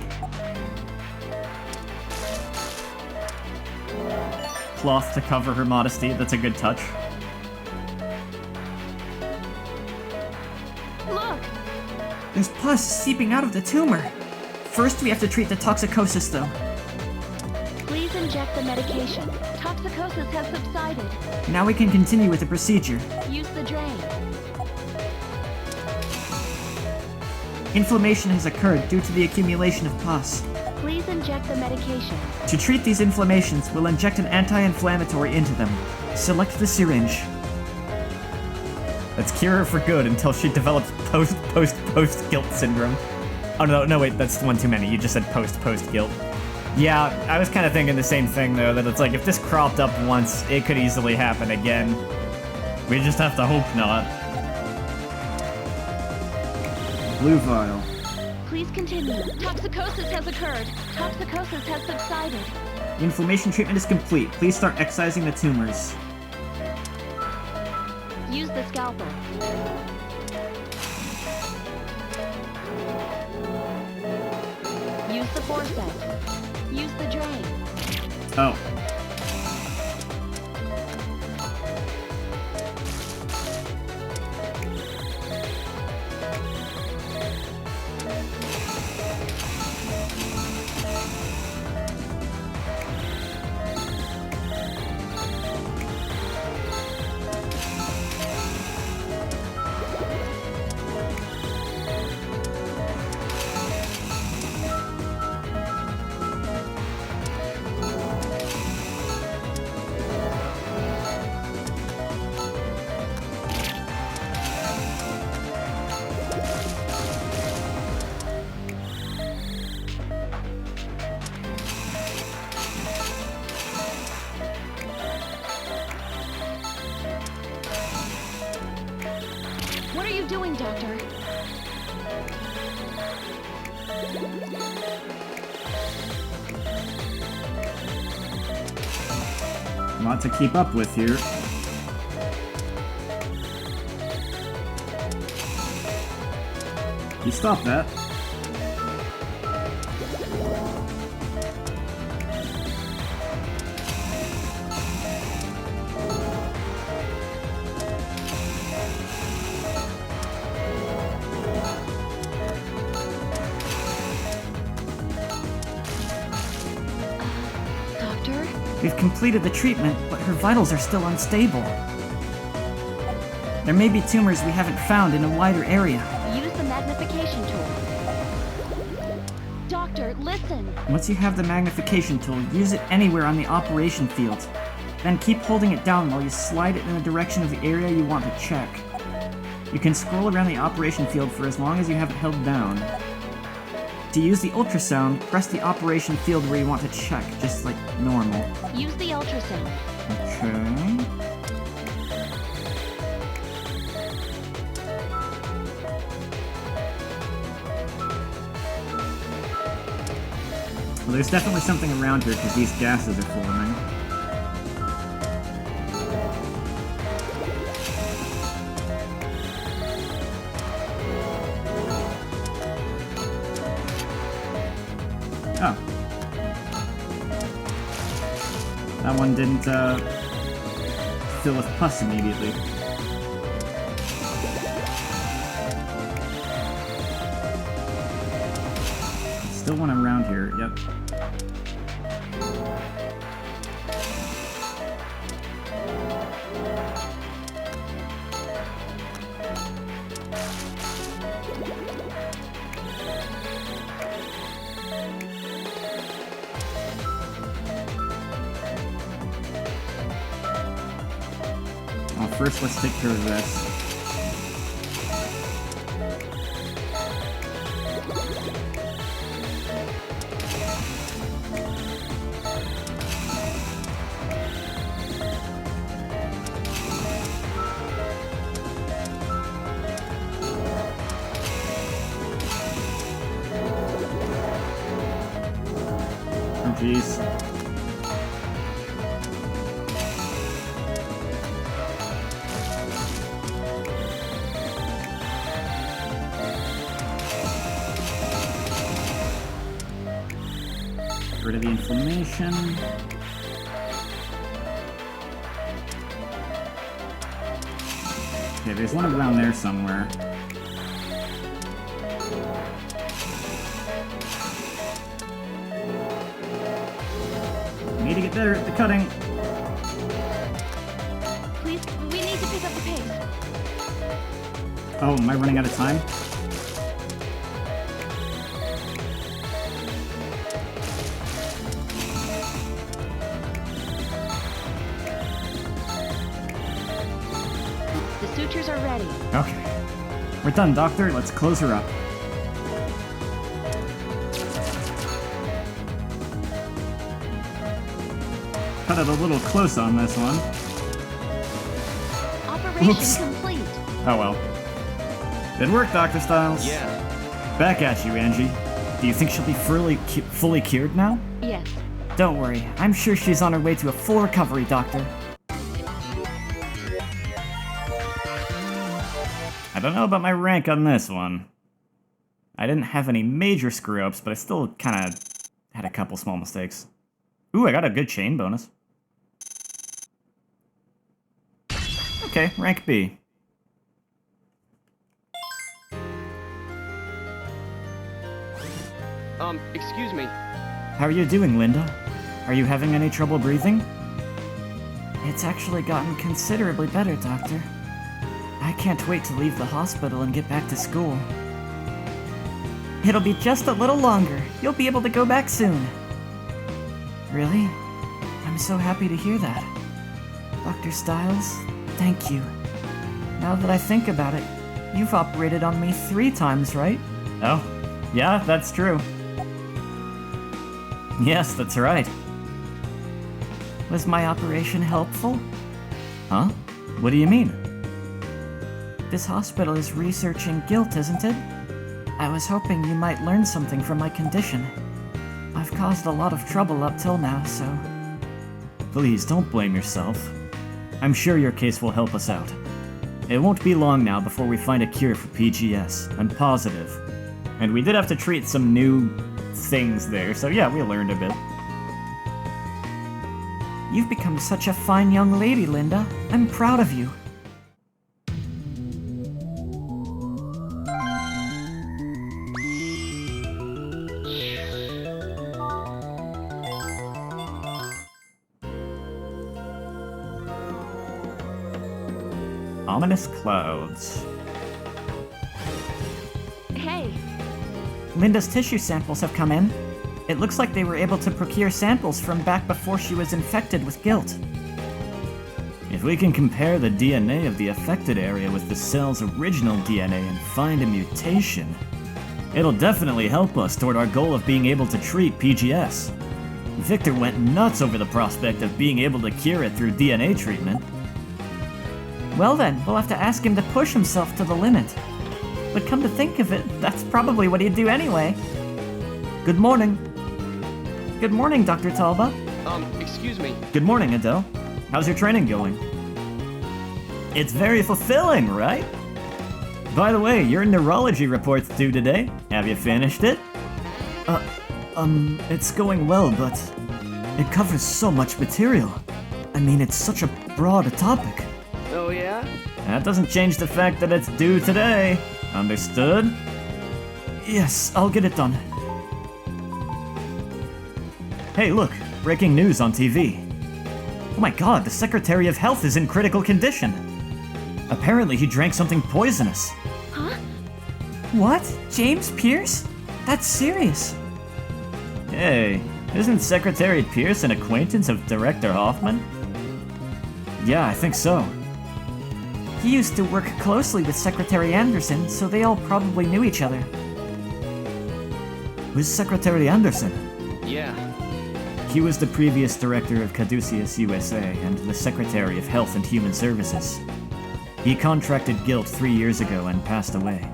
Cloth to cover her modesty, that's a good touch. Look! There's pus seeping out of the tumor. First, we have to treat the toxicosis, though. Please inject the medication. Toxicosis has subsided. Now we can continue with the procedure. Use the drain. Inflammation has occurred due to the accumulation of pus. Please inject the medication. To treat these inflammations, we'll inject an anti-inflammatory into them. Select the syringe. Let's cure her for good until she develops post-guilt syndrome. Oh no, wait, that's one too many. You just said post-guilt. Yeah, I was kind of thinking the same thing though, that it's like if this cropped up once, it could easily happen again. We just have to hope not. Blue vial. Please continue. Toxicosis has occurred. Toxicosis has subsided. Inflammation treatment is complete. Please start excising the tumors. Use the scalpel. Use the forceps. Use the drain. Oh. What are you doing, Doctor? A lot to keep up with here. You stop that. Doctor? We've completed the treatment, but her vitals are still unstable. There may be tumors we haven't found in a wider area. Use the magnification tool. Doctor, listen! Once you have the magnification tool, use it anywhere on the operation field. Then keep holding it down while you slide it in the direction of the area you want to check. You can scroll around the operation field for as long as you have it held down. To use the ultrasound, press the operation field where you want to check, just like normal. Use the ultrasound. Okay. Well, there's definitely something around here because these gases are forming. Oh. That one didn't, fill with pus immediately. Still one around here, yep. first let's take care of this. Oh, jeez. Get rid of the inflammation. Okay, there's one around there somewhere. Need to get better at the cutting. Please, we need to pick up the pace. Oh, am I running out of time? The sutures are ready. Okay. We're done, Doctor. Let's close her up. Cut it a little close on this one. Operation Oops. complete. Oh well. Good work, Dr. Styles. Yeah. Back at you, Angie. Do you think she'll be fully cured now? Yes. Don't worry, I'm sure she's on her way to a full recovery, Doctor. I don't know about my rank on this one. I didn't have any major screw-ups, but I still kind of had a couple small mistakes. Ooh, I got a good chain bonus. Okay, rank B. Excuse me. How are you doing, Linda? Are you having any trouble breathing? It's actually gotten considerably better, Doctor. I can't wait to leave the hospital and get back to school. It'll be just a little longer. You'll be able to go back soon. Really? I'm so happy to hear that. Dr. Styles, thank you. Now that I think about it, you've operated on me 3 times, right? Oh, yeah, that's true. Yes, that's right. Was my operation helpful? Huh? What do you mean? This hospital is researching guilt, isn't it? I was hoping you might learn something from my condition. I've caused a lot of trouble up till now, so... Please, don't blame yourself. I'm sure your case will help us out. It won't be long now before we find a cure for PGS. I'm positive. And we did have to treat some new things there, so yeah, we learned a bit. You've become such a fine young lady, Linda. I'm proud of you. Ominous clouds. Hey, Linda's tissue samples have come in. It looks like they were able to procure samples from back before she was infected with guilt. If we can compare the DNA of the affected area with the cell's original DNA and find a mutation, it'll definitely help us toward our goal of being able to treat PGS. Victor went nuts over the prospect of being able to cure it through DNA treatment. Well then, we'll have to ask him to push himself to the limit. But come to think of it, that's probably what he'd do anyway. Good morning. Good morning, Dr. Talba. Excuse me. Good morning, Adele. How's your training going? It's very fulfilling, right? By the way, your neurology report's due today. Have you finished it? It's going well, but it covers so much material. I mean, it's such a broad topic. Oh, yeah? That doesn't change the fact that it's due today. Understood? Yes, I'll get it done. Hey, look, breaking news on TV. Oh my god, the Secretary of Health is in critical condition. Apparently he drank something poisonous. huh? What? James Pierce? That's serious. Hey, isn't Secretary Pierce an acquaintance of Director Hoffman? Yeah, I think so. He used to work closely with Secretary Anderson, so they all probably knew each other. Who's Secretary Anderson? Yeah. He was the previous director of Caduceus USA and the Secretary of Health and Human Services. He contracted guilt 3 years ago and passed away.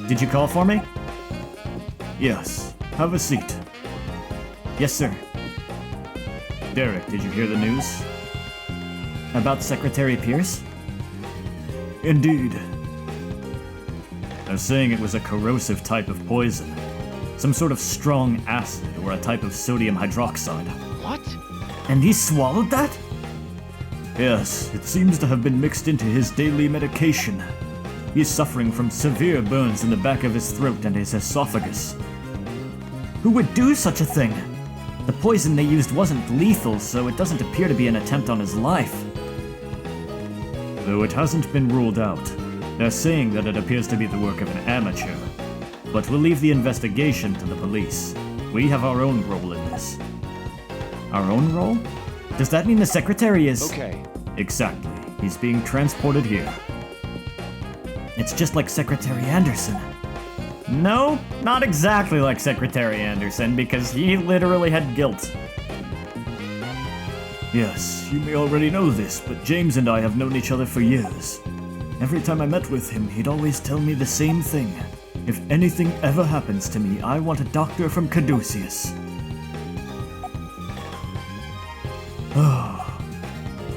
Did you call for me? Yes. Have a seat. Yes, sir. Derek, did you hear the news? About Secretary Pierce? Indeed. They're saying it was a corrosive type of poison. Some sort of strong acid or a type of sodium hydroxide. What? And he swallowed that? Yes, it seems to have been mixed into his daily medication. He's suffering from severe burns in the back of his throat and his esophagus. Who would do such a thing? The poison they used wasn't lethal, so it doesn't appear to be an attempt on his life. Though it hasn't been ruled out, they're saying that it appears to be the work of an amateur. But we'll leave the investigation to the police. We have our own role in this. Our own role? Does that mean the secretary is... Okay. Exactly. He's being transported here. It's just like Secretary Anderson. No, not exactly like Secretary Anderson, because he literally had guilt. Yes, you may already know this, but James and I have known each other for years. Every time I met with him, he'd always tell me the same thing. If anything ever happens to me, I want a doctor from Caduceus.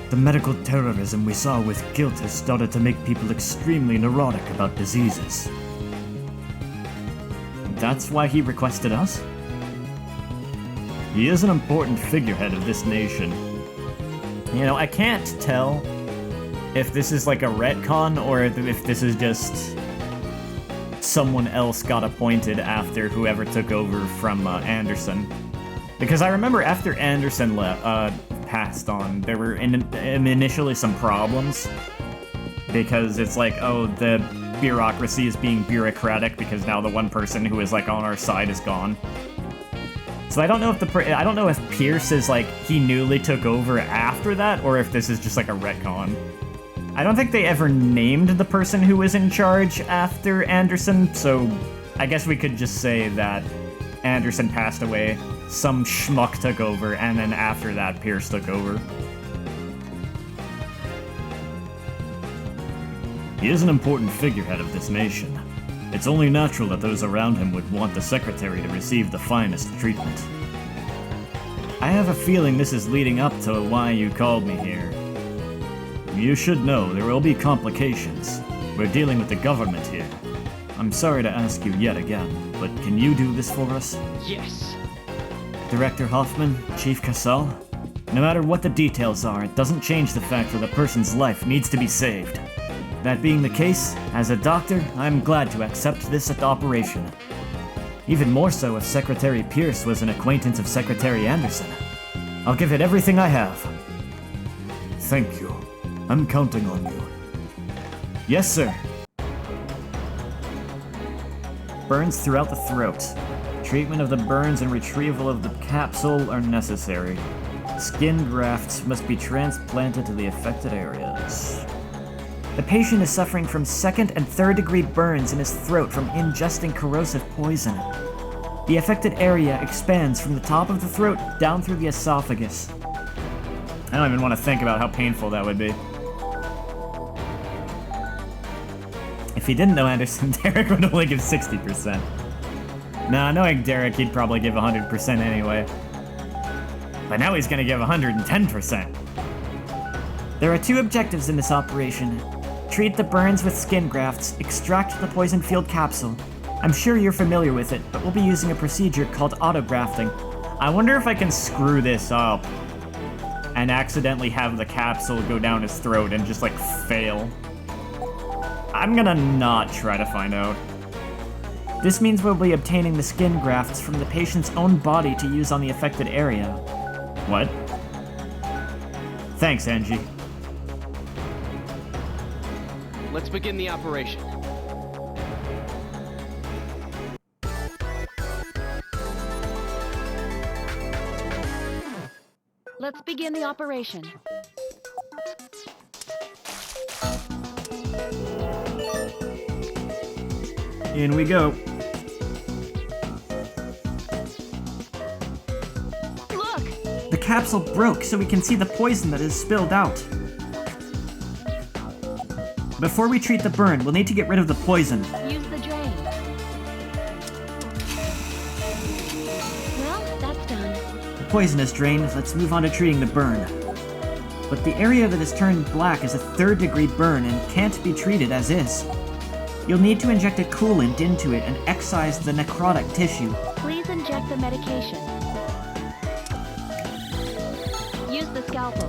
The medical terrorism we saw with guilt has started to make people extremely neurotic about diseases. That's why he requested us? He is an important figurehead of this nation. You know, I can't tell if this is like a retcon or if this is just someone else got appointed after whoever took over from Anderson. Because I remember after Anderson passed on, there were initially some problems. Because it's like, oh, the bureaucracy is being bureaucratic because now the one person who is like on our side is gone. So I don't know if I don't know if Pierce is like he newly took over after that or if this is just like a retcon. I don't think they ever named the person who was in charge after Anderson, so I guess we could just say that Anderson passed away, some schmuck took over, and then after that Pierce took over. He is an important figurehead of this nation. It's only natural that those around him would want the secretary to receive the finest treatment. I have a feeling this is leading up to why you called me here. You should know there will be complications. We're dealing with the government here. I'm sorry to ask you yet again, but can you do this for us? Yes. Director Hoffman, Chief Casal? No matter what the details are, it doesn't change the fact that a person's life needs to be saved. That being the case, as a doctor, I'm glad to accept this operation. Even more so if Secretary Pierce was an acquaintance of Secretary Anderson. I'll give it everything I have. Thank you. I'm counting on you. Yes, sir. Burns throughout the throat. Treatment of the burns and retrieval of the capsule are necessary. Skin grafts must be transplanted to the affected areas. The patient is suffering from 2nd and 3rd degree burns in his throat from ingesting corrosive poison. The affected area expands from the top of the throat down through the esophagus. I don't even want to think about how painful that would be. If he didn't know Anderson, Derek would only give 60%. Nah, knowing Derek, he'd probably give 100% anyway. But now he's gonna give 110%. There are 2 objectives in this operation. Treat the burns with skin grafts, extract the poison-filled capsule. I'm sure you're familiar with it, but we'll be using a procedure called autografting. I wonder if I can screw this up and accidentally have the capsule go down his throat and just, like, fail. I'm gonna not try to find out. This means we'll be obtaining the skin grafts from the patient's own body to use on the affected area. What? Thanks, Angie. Let's begin the operation. Let's begin the operation. In we go. Look! The capsule broke so we can see the poison that is spilled out. Before we treat the burn, we'll need to get rid of the poison. Use the drain. Well, that's done. The poison is drained, let's move on to treating the burn. But the area that is turned black is a 3rd degree burn and can't be treated as is. You'll need to inject a coolant into it and excise the necrotic tissue. Please inject the medication. Use the scalpel.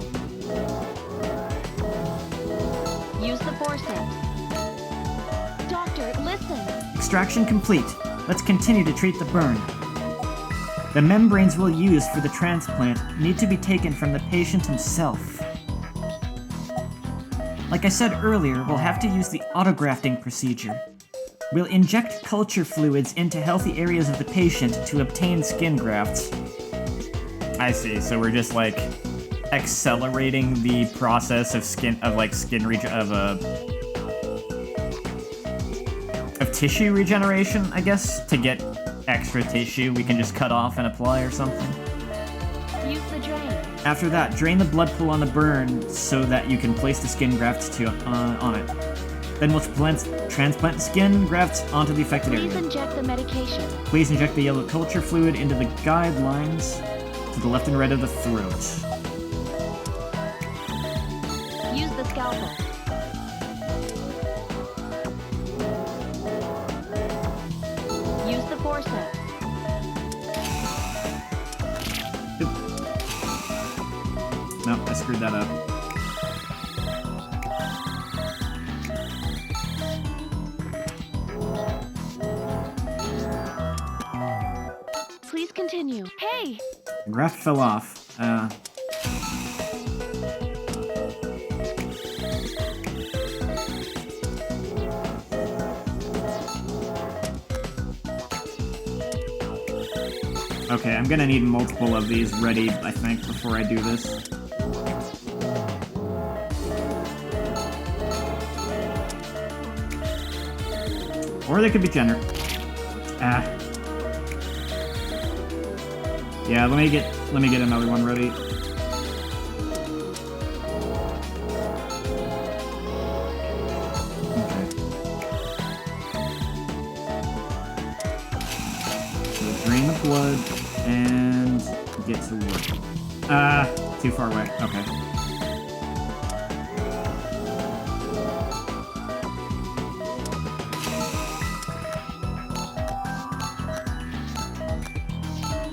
Use the forceps. Doctor, listen! Extraction complete. Let's continue to treat the burn. The membranes we'll use for the transplant need to be taken from the patient himself. Like I said earlier, we'll have to use the autografting procedure. We'll inject culture fluids into healthy areas of the patient to obtain skin grafts. I see. So we're just like accelerating the process of tissue regeneration, I guess. To get extra tissue, we can just cut off and apply or something. Use the drain. After that, drain the blood pool on the burn so that you can place the skin grafts on it. Then we'll transplant skin grafts onto the affected Please area. inject the medication. Please inject the yellow culture fluid into the guidelines to the left and right of the throat. Use the scalpel. Use the forceps. Nope, I screwed that up. Please continue. Hey! The graft fell off. Okay, I'm gonna need multiple of these ready, I think, before I do this. Or they could be generic. Yeah, let me get another one ready. Okay. So drain the blood and get to work. Too far away. Okay.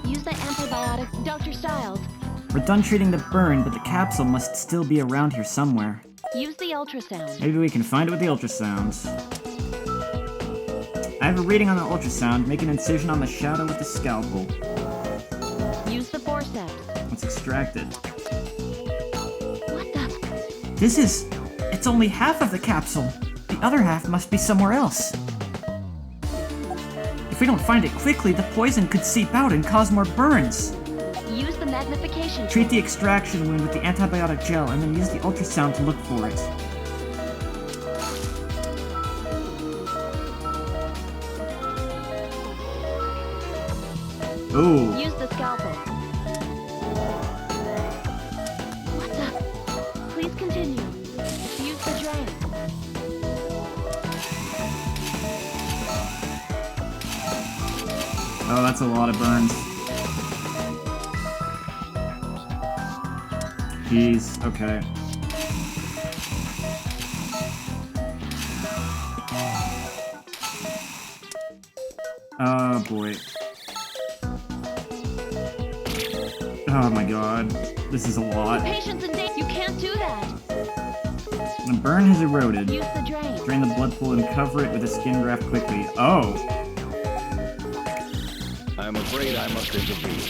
Use the antibiotic, Dr. Styles. We're done treating the burn, but the capsule must still be around here somewhere. Use the ultrasound. Maybe we can find it with the ultrasound. I have a reading on the ultrasound. Make an incision on the shadow with the scalpel. Use the forceps. Let's extract it. What the? It's only half of the capsule. The other half must be somewhere else. If we don't find it quickly, the poison could seep out and cause more burns. Use the magnification. Treat the extraction wound with the antibiotic gel and then use the ultrasound to look for it. Ooh. Use the scalpel. What the? Please continue. Use the drain. Oh, that's a lot of burns. Jeez, okay. Oh boy. Oh my god. This is a lot. Patients in danger. You can't do that. The burn has eroded. Use the drain. Drain the blood pool and cover it with a skin graft quickly. Oh! I'm afraid I must intervene.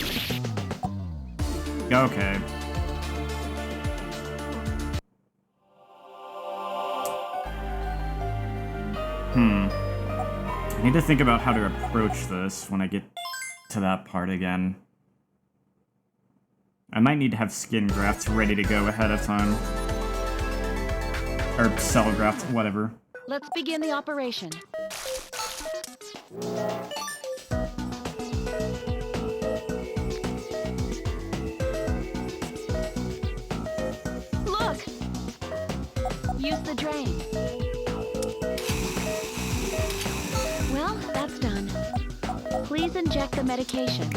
Okay. I need to think about how to approach this when I get to that part again. I might need to have skin grafts ready to go ahead of time. Or cell grafts, whatever. Let's begin the operation. Look! Use the drain. Well, that's done. Please inject the medication.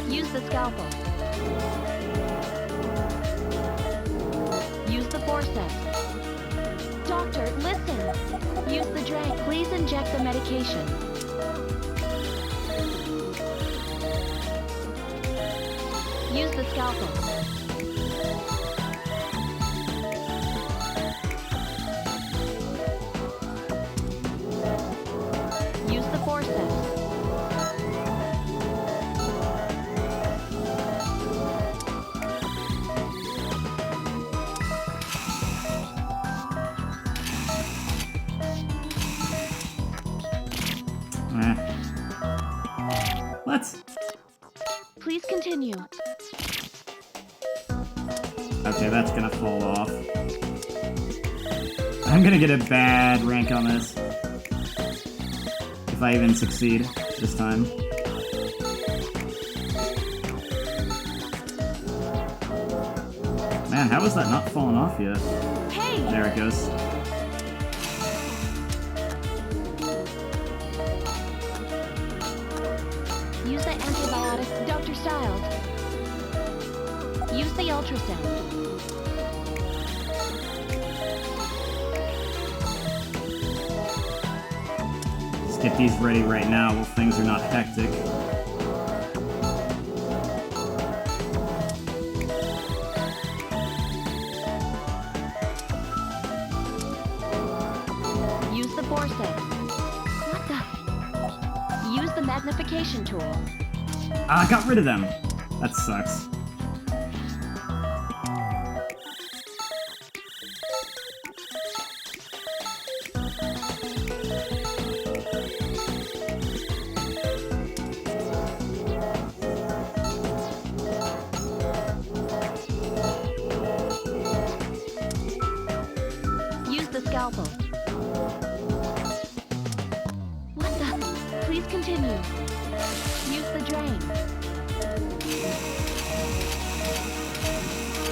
Use the scalpel. Use the forceps. Doctor, listen! Use the drain. Please inject the medication. Use the scalpel. Use the forceps. What? Please continue. Okay, that's gonna fall off. I'm gonna get a bad rank on this. If I even succeed this time. Man, how is that not falling off yet? Hey! There it goes. Use the antibiotic, Dr. Stiles. Use the ultrasound. Let's get these ready right now while things are not hectic. Use the forceps. What the? Use the magnification tool. Ah, I got rid of them. That sucks. Use the scalpel. What the? Please continue. Use the drain.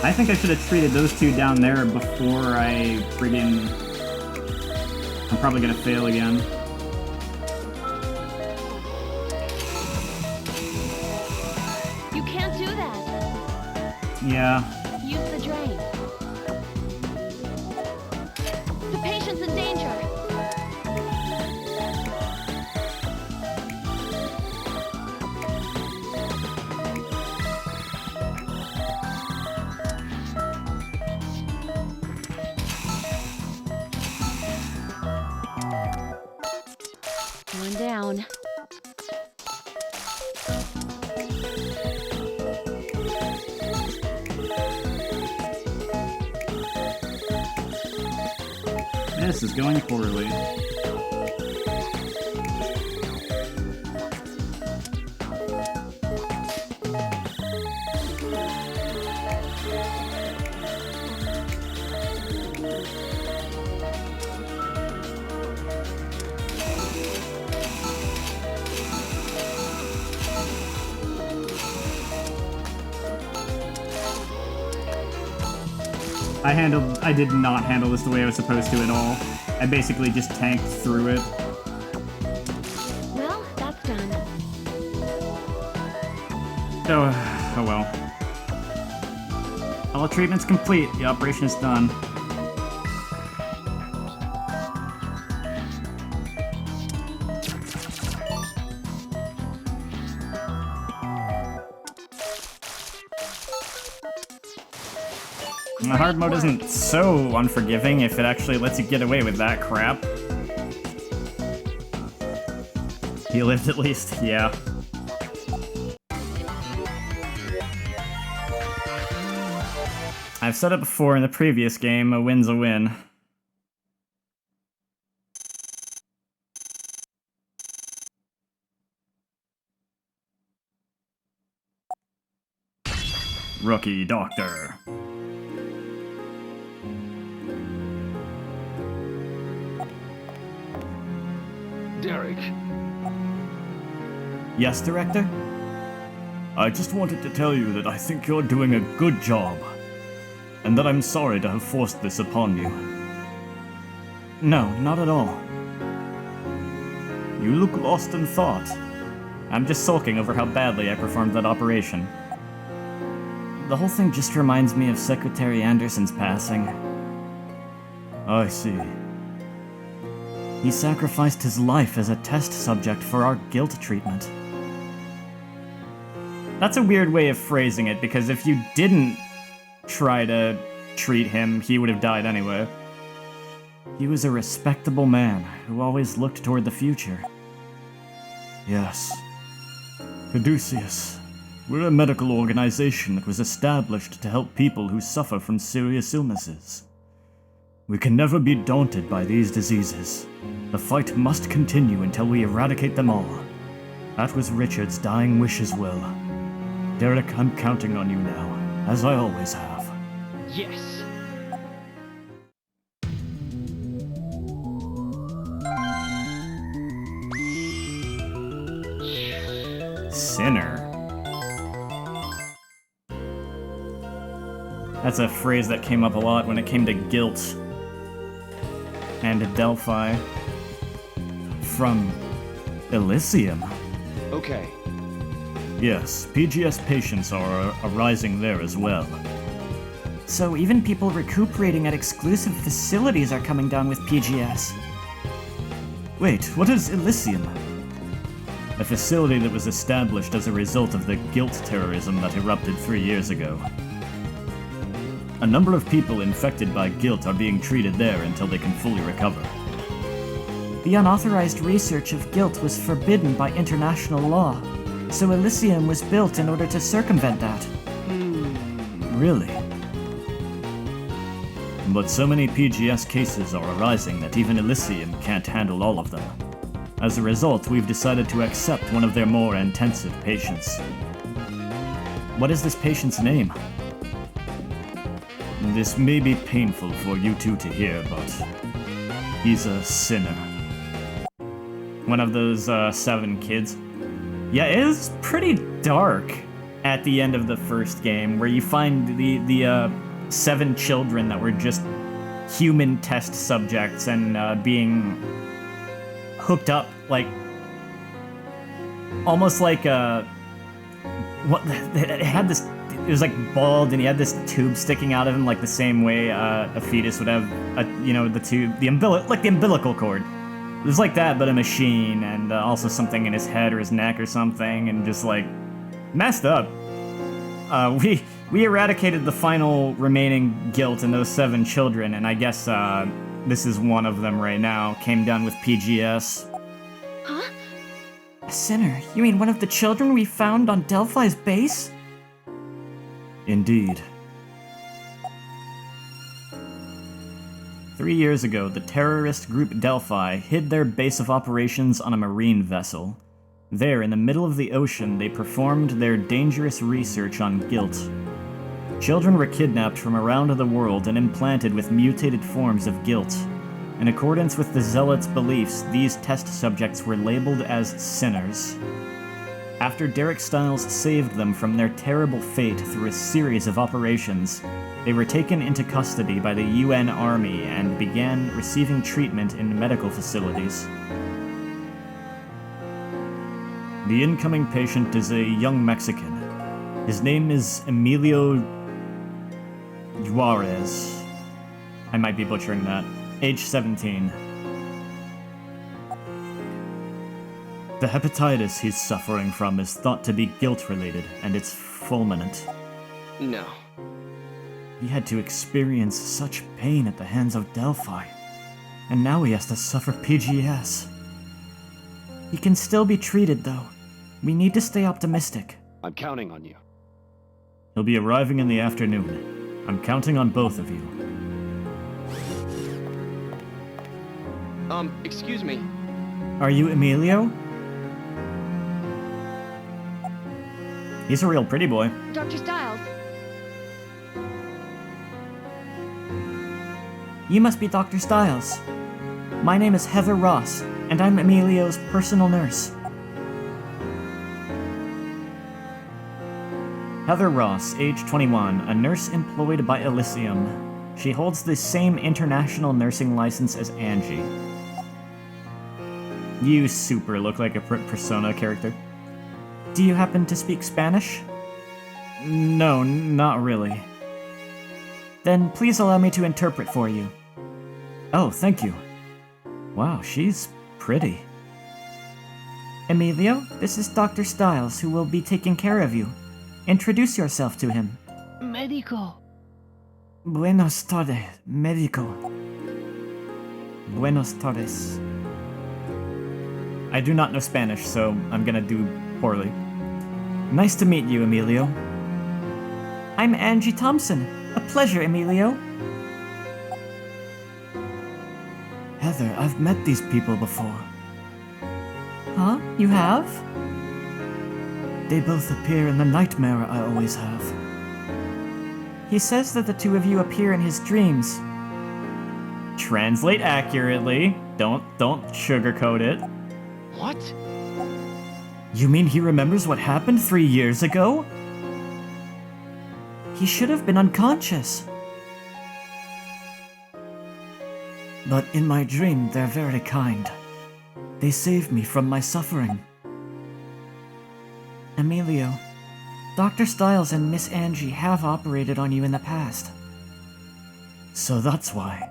I think I should have treated those two down there before I friggin... I'm probably gonna fail again. You can't do that. Yeah. Use the drain. The patient's in danger. One down. This is going poorly. I did not handle this the way I was supposed to at all. I basically just tanked through it. Well, that's done. Oh well. All treatment's complete. The operation is done. The hard mode isn't so unforgiving if it actually lets you get away with that crap. He lived at least, yeah. I've said it before in the previous game, a win's a win. Rookie doctor. Derek, Yes, Director? I just wanted to tell you that I think you're doing a good job, and that I'm sorry to have forced this upon you. No, not at all. You look lost in thought. I'm just sulking over how badly I performed that operation. The whole thing just reminds me of Secretary Anderson's passing. I see. He sacrificed his life as a test subject for our guilt treatment. That's a weird way of phrasing it, because if you didn't try to treat him, he would have died anyway. He was a respectable man who always looked toward the future. Yes. Caduceus. We're a medical organization that was established to help people who suffer from serious illnesses. We can never be daunted by these diseases. The fight must continue until we eradicate them all. That was Richard's dying wish as well. Derek, I'm counting on you now, as I always have. yes. Sinner. That's a phrase that came up a lot when it came to guilt. And Delphi. From Elysium. Okay. Yes, PGS patients are arising there as well. So even people recuperating at exclusive facilities are coming down with PGS. Wait, what is Elysium? A facility that was established as a result of the guilt terrorism that erupted 3 years ago. A number of people infected by guilt are being treated there until they can fully recover. The unauthorized research of guilt was forbidden by international law, so Elysium was built in order to circumvent that. Really? But so many PGS cases are arising that even Elysium can't handle all of them. As a result, we've decided to accept one of their more intensive patients. What is this patient's name? This may be painful for you two to hear, but he's a sinner. One of those 7 kids. Yeah, it is pretty dark at the end of the first game, where you find the 7 children that were just human test subjects and being hooked up, like almost like what it had this. It was like bald, and he had this tube sticking out of him, like the same way a fetus would have, the tube, like the umbilical cord. It was like that, but a machine, and also something in his head or his neck or something, and just like messed up. We eradicated the final remaining guilt in those 7 children, and I guess this is one of them right now. Came down with PGS. Huh? A sinner? You mean one of the children we found on Delphi's base? Indeed. 3 years ago, the terrorist group Delphi hid their base of operations on a marine vessel. There, in the middle of the ocean, they performed their dangerous research on guilt. Children were kidnapped from around the world and implanted with mutated forms of guilt. In accordance with the Zealots' beliefs, these test subjects were labeled as sinners. After Derek Stiles saved them from their terrible fate through a series of operations, they were taken into custody by the UN Army and began receiving treatment in medical facilities. The incoming patient is a young Mexican. His name is Emilio Juarez. I might be butchering that. Age 17. The hepatitis he's suffering from is thought to be guilt-related, and it's fulminant. No. He had to experience such pain at the hands of Delphi, and now he has to suffer PGS. He can still be treated, though. We need to stay optimistic. I'm counting on you. He'll be arriving in the afternoon. I'm counting on both of you. Excuse me. Are you Emilio? He's a real pretty boy. Dr. Stiles, You must be Dr. Styles. My name is Heather Ross, and I'm Emilio's personal nurse. Heather Ross, age 21, a nurse employed by Elysium. She holds the same international nursing license as Angie. You super look like a Persona character. Do you happen to speak Spanish? No, not really. Then please allow me to interpret for you. Oh, thank you. Wow, she's pretty. Emilio, this is Dr. Styles, who will be taking care of you. Introduce yourself to him. Medico. Buenos tardes, médico. Buenos tardes. I do not know Spanish, so I'm gonna do poorly. Nice to meet you, Emilio. I'm Angie Thompson. A pleasure, Emilio. Heather, I've met these people before. Huh? You have? They both appear in the nightmare I always have. He says that the two of you appear in his dreams. Translate accurately. Don't sugarcoat it. What? You mean he remembers what happened 3 years ago? He should have been unconscious. But in my dream, they're very kind. They save me from my suffering. Emilio, Dr. Styles and Miss Angie have operated on you in the past. So that's why.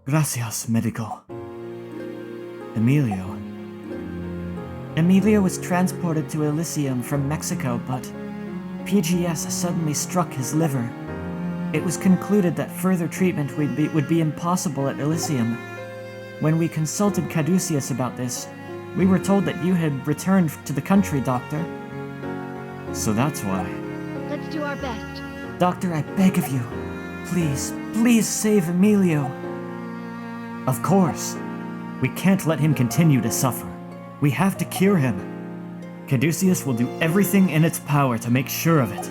Gracias, médico. Emilio. Emilio was transported to Elysium from Mexico, but PGS suddenly struck his liver. It was concluded that further treatment would be impossible at Elysium. When we consulted Caduceus about this, we were told that you had returned to the country, Doctor. So that's why. Let's do our best. Doctor, I beg of you, please save Emilio. Of course. We can't let him continue to suffer. We have to cure him. Caduceus will do everything in its power to make sure of it.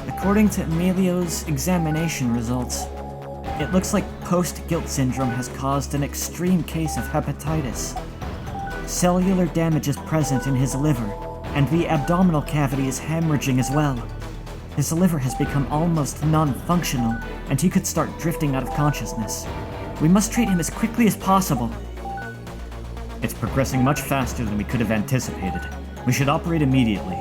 According to Emilio's examination results, it looks like post-guilt syndrome has caused an extreme case of hepatitis. Cellular damage is present in his liver, and the abdominal cavity is hemorrhaging as well. His liver has become almost non-functional, and he could start drifting out of consciousness. We must treat him as quickly as possible. It's progressing much faster than we could have anticipated. We should operate immediately.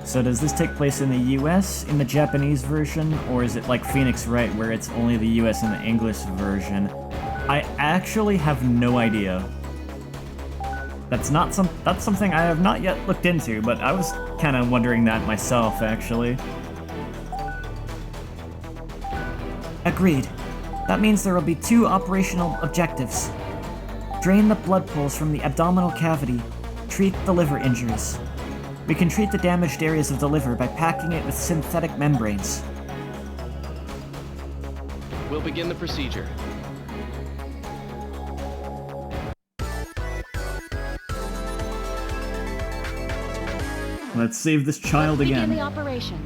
So does this take place in the US, in the Japanese version, or is it like Phoenix Wright where it's only the US and the English version? I actually have no idea. That's something I have not yet looked into, but I was kind of wondering that myself, actually. Agreed. That means there will be 2 operational objectives. Drain the blood pools from the abdominal cavity, treat the liver injuries. We can treat the damaged areas of the liver by packing it with synthetic membranes. We'll begin the procedure. Let's save this child Begin again. the operation.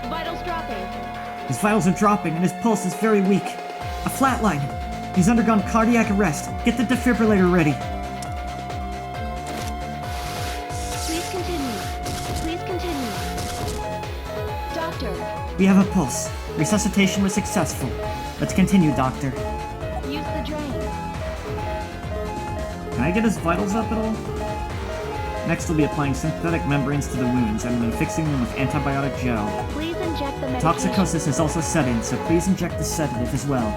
Vitals dropping. His vitals are dropping and his pulse is very weak. A flatline. He's undergone cardiac arrest. Get the defibrillator ready. Please continue. Please continue. Doctor, We have a pulse. Resuscitation was successful. Let's continue, Doctor. use the drain. Can I get his vitals up at all? Next, we'll be applying synthetic membranes to the wounds and then fixing them with antibiotic gel. Please inject the medication. Toxicosis has also set in, so please inject the sedative as well.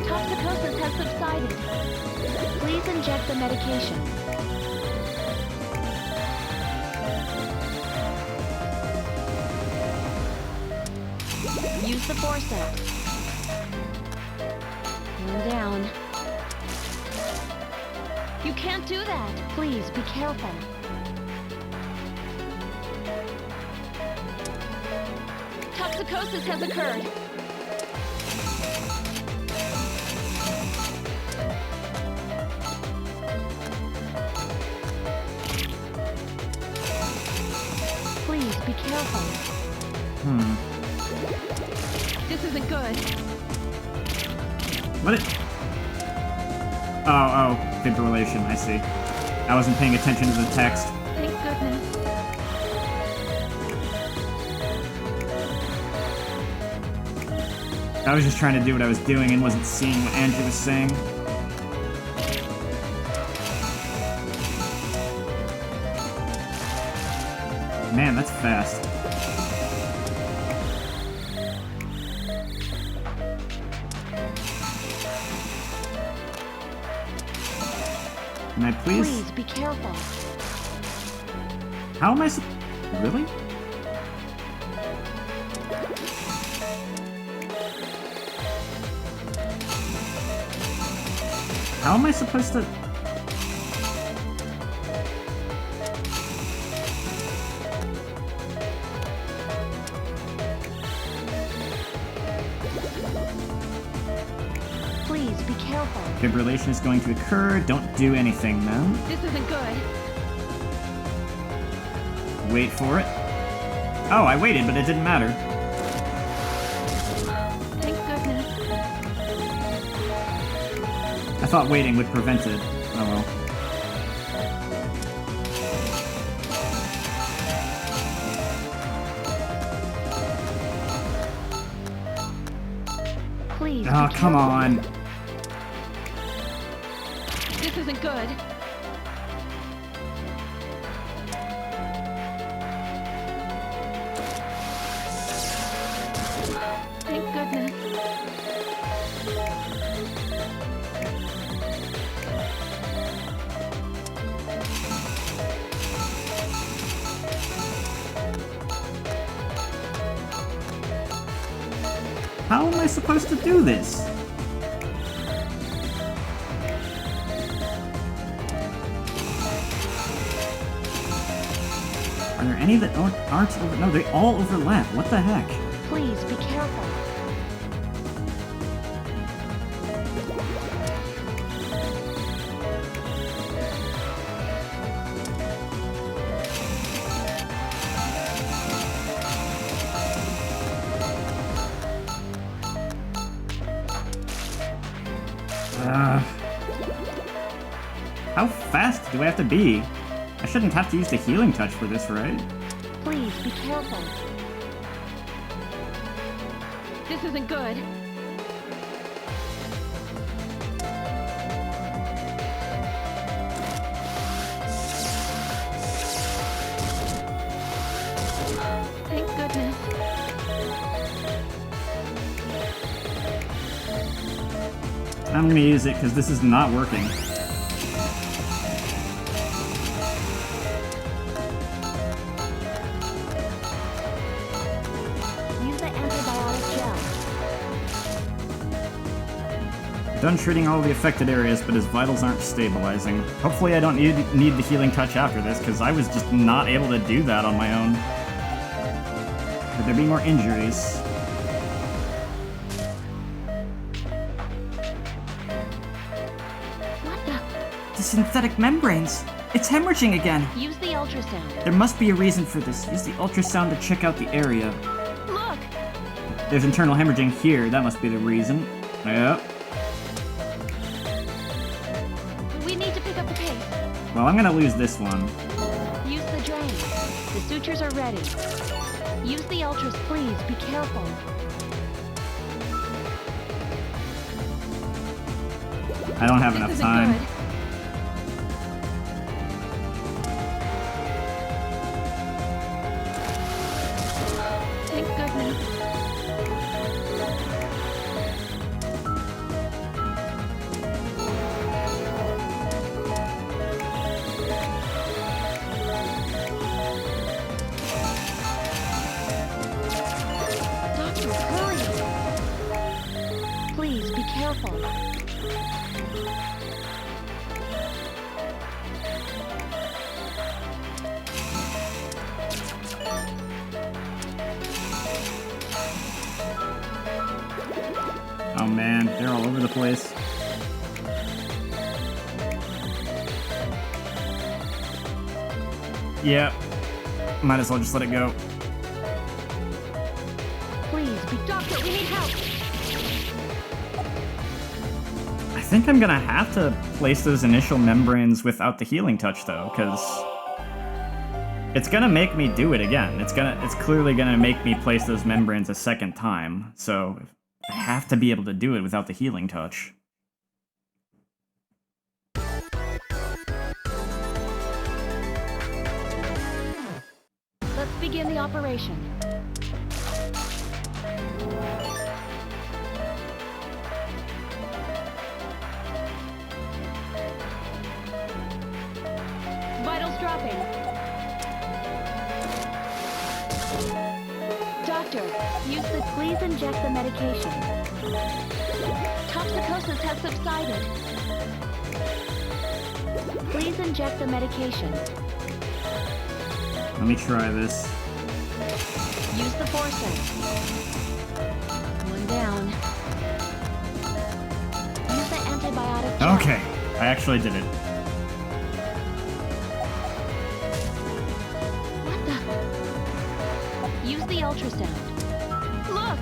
Toxicosis has subsided. Please inject the medication. Use the forceps. And down. You can't do that. Please be careful. Toxicosis has occurred. Please be careful. This isn't good. What? Oh, fibrillation. I see. I wasn't paying attention to the text. Thank goodness. I was just trying to do what I was doing and wasn't seeing what Andrew was saying. Man, that's fast. Can I please? Please be careful. How am I Really? How am I supposed to... Please be careful. Fibrillation is going to occur. Don't do anything, then. This isn't good. Wait for it. Oh, I waited, but it didn't matter. Thank goodness. I thought waiting would prevent it. Oh well. Please. Oh, be come careful. on. This isn't good. Thank goodness. How am I supposed to do this? Are there any that aren't over? No, they all overlap. What the heck? Please be careful. How fast do I have to be? I shouldn't have to use the healing touch for this, right? Please be careful. This isn't good. Thank goodness. I'm gonna use it because this is not working. Use the antibiotic gel. Done treating all the affected areas, but his vitals aren't stabilizing. Hopefully I don't need the healing touch after this, because I was just not able to do that on my own. Could there be more injuries? What the? The synthetic membranes. It's hemorrhaging again. Use the ultrasound. There must be a reason for this. Use the ultrasound to check out the area. Look! There's internal hemorrhaging here. That must be the reason. Yep. We need to pick up the pace. Well, I'm gonna lose this one. Use the drain. The sutures are ready. Use the ultras. Please be careful. I don't have This enough isn't time. good. Thank goodness. Doctor, hurry! Please be careful. Oh man, they're all over the place. Yeah. Might as well just let it go. Please, be doctor, we need help. I think I'm gonna have to place those initial membranes without the healing touch though, because it's gonna make me do it again. It's clearly gonna make me place those membranes a second time. So I have to be able to do it without the healing touch. Let's begin the operation. Vitals dropping. Doctor, please inject the medication. Toxicosis has subsided. Please inject the medication. Let me try this. Use the forceps. One down. Use the antibiotic gel. Okay, I actually did it. What the? Use the ultrasound. Look!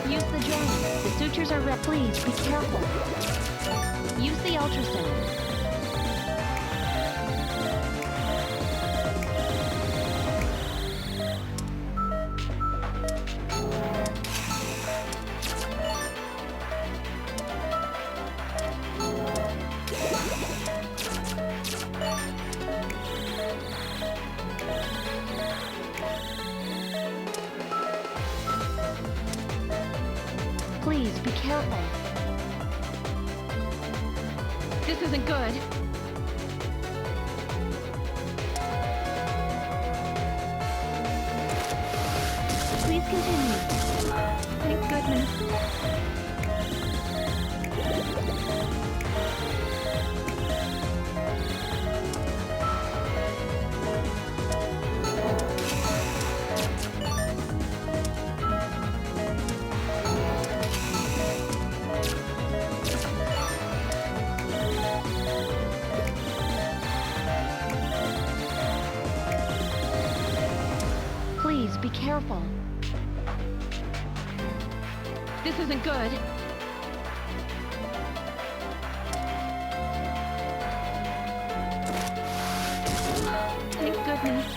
Use the drain. The sutures are red. Please be careful. Use the ultrasound. Please be careful. This isn't good. Please continue. Thank goodness. Please be careful. This isn't good. Thank goodness.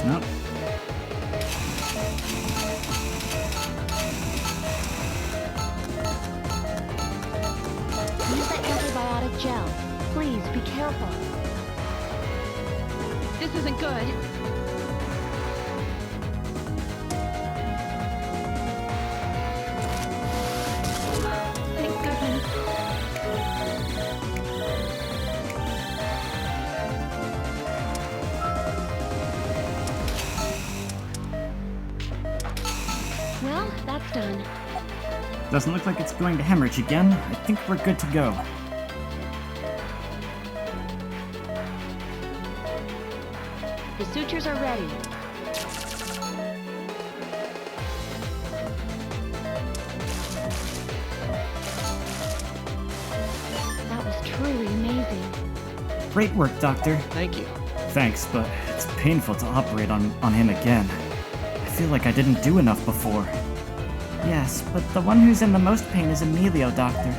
Nope. Use the antibiotic gel. Please be careful. This isn't good. Thank goodness. Well, that's done. Doesn't look like it's going to hemorrhage again. I think we're good to go. The sutures are ready. That was truly amazing. Great work, Doctor. Thank you. Thanks, but it's painful to operate on him again. I feel like I didn't do enough before. Yes, but the one who's in the most pain is Emilio, Doctor.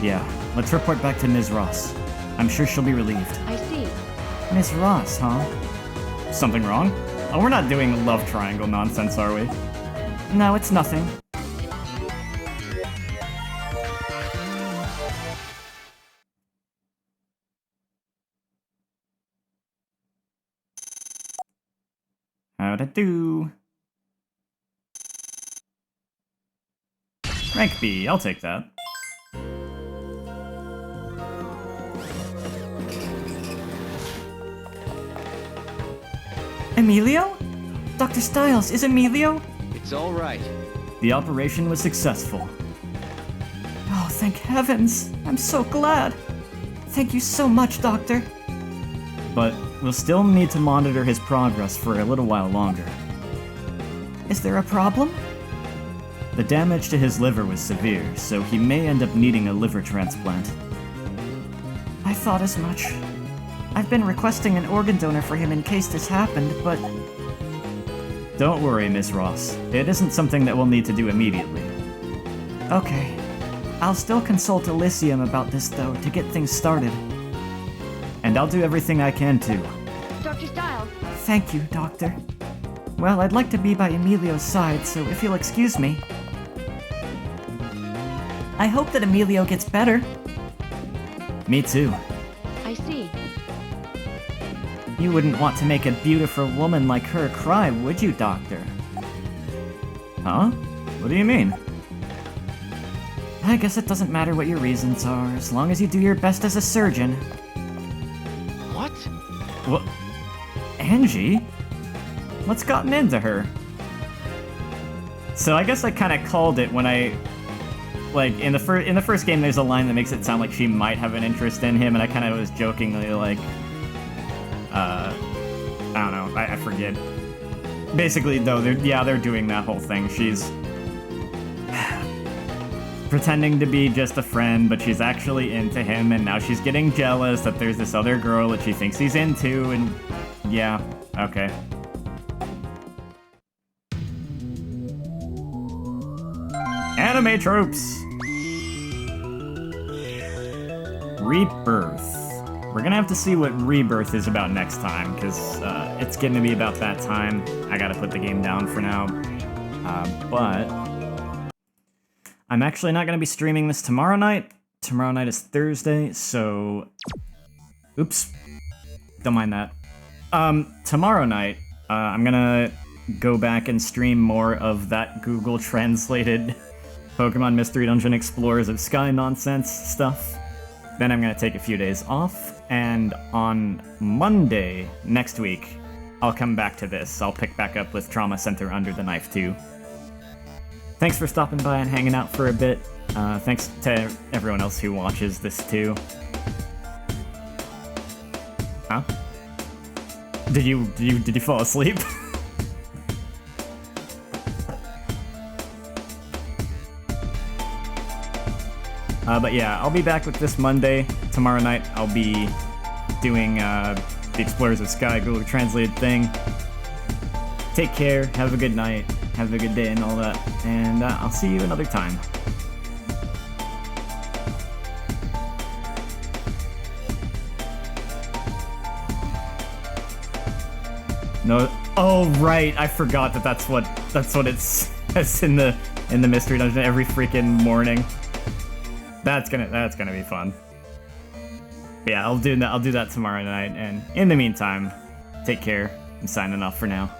Yeah, let's report back to Ms. Ross. I'm sure she'll be relieved. I see. Miss Ross, huh? Something wrong? Oh, we're not doing love triangle nonsense, are we? No, it's nothing. How'd it do? Rank B, I'll take that. Emilio? Dr. Styles, is Emilio? It's all right. The operation was successful. Oh, thank heavens. I'm so glad. Thank you so much, Doctor. But we'll still need to monitor his progress for a little while longer. Is there a problem? The damage to his liver was severe, so he may end up needing a liver transplant. I thought as much. I've been requesting an organ donor for him in case this happened, but Don't worry, Miss Ross. It isn't something that we'll need to do immediately. okay. I'll still consult Elysium about this, though, to get things started. And I'll do everything I can too. Dr. Styles, Thank you, Doctor. Well, I'd like to be by Emilio's side, so if you'll excuse me. I hope that Emilio gets better. Me too. I see. You wouldn't want to make a beautiful woman like her cry, would you, Doctor? Huh? What do you mean? I guess it doesn't matter what your reasons are, as long as you do your best as a surgeon. What? What? Angie? What's gotten into her? So I guess I kind of called it when I, like, in the first game, there's a line that makes it sound like she might have an interest in him, and I kind of was jokingly like, I don't know, I forget. Basically, though, they're doing that whole thing. She's pretending to be just a friend, but she's actually into him, and now she's getting jealous that there's this other girl that she thinks he's into, and yeah, okay. Anime tropes! Rebirth. We're gonna have to see what Rebirth is about next time, because it's getting to be about that time. I gotta put the game down for now. But I'm actually not gonna be streaming this tomorrow night. Tomorrow night is Thursday, so... Oops. Don't mind that. Tomorrow night, I'm gonna go back and stream more of that Google translated Pokemon Mystery Dungeon Explorers of Sky nonsense stuff. Then I'm gonna take a few days off, and on Monday next week, I'll come back to this. I'll pick back up with Trauma Center Under the Knife 2. Thanks for stopping by and hanging out for a bit. Thanks to everyone else who watches this too. Huh? Did you fall asleep? But yeah, I'll be back with this Monday. Tomorrow night, I'll be doing the Explorers of Sky Google Translated thing. Take care, have a good night, have a good day and all that, and I'll see you another time. No, oh right, I forgot that that's what it's in the Mystery Dungeon every freaking morning. That's gonna be fun. But yeah, I'll do that tomorrow night, and in the meantime, take care. I'm signing off for now.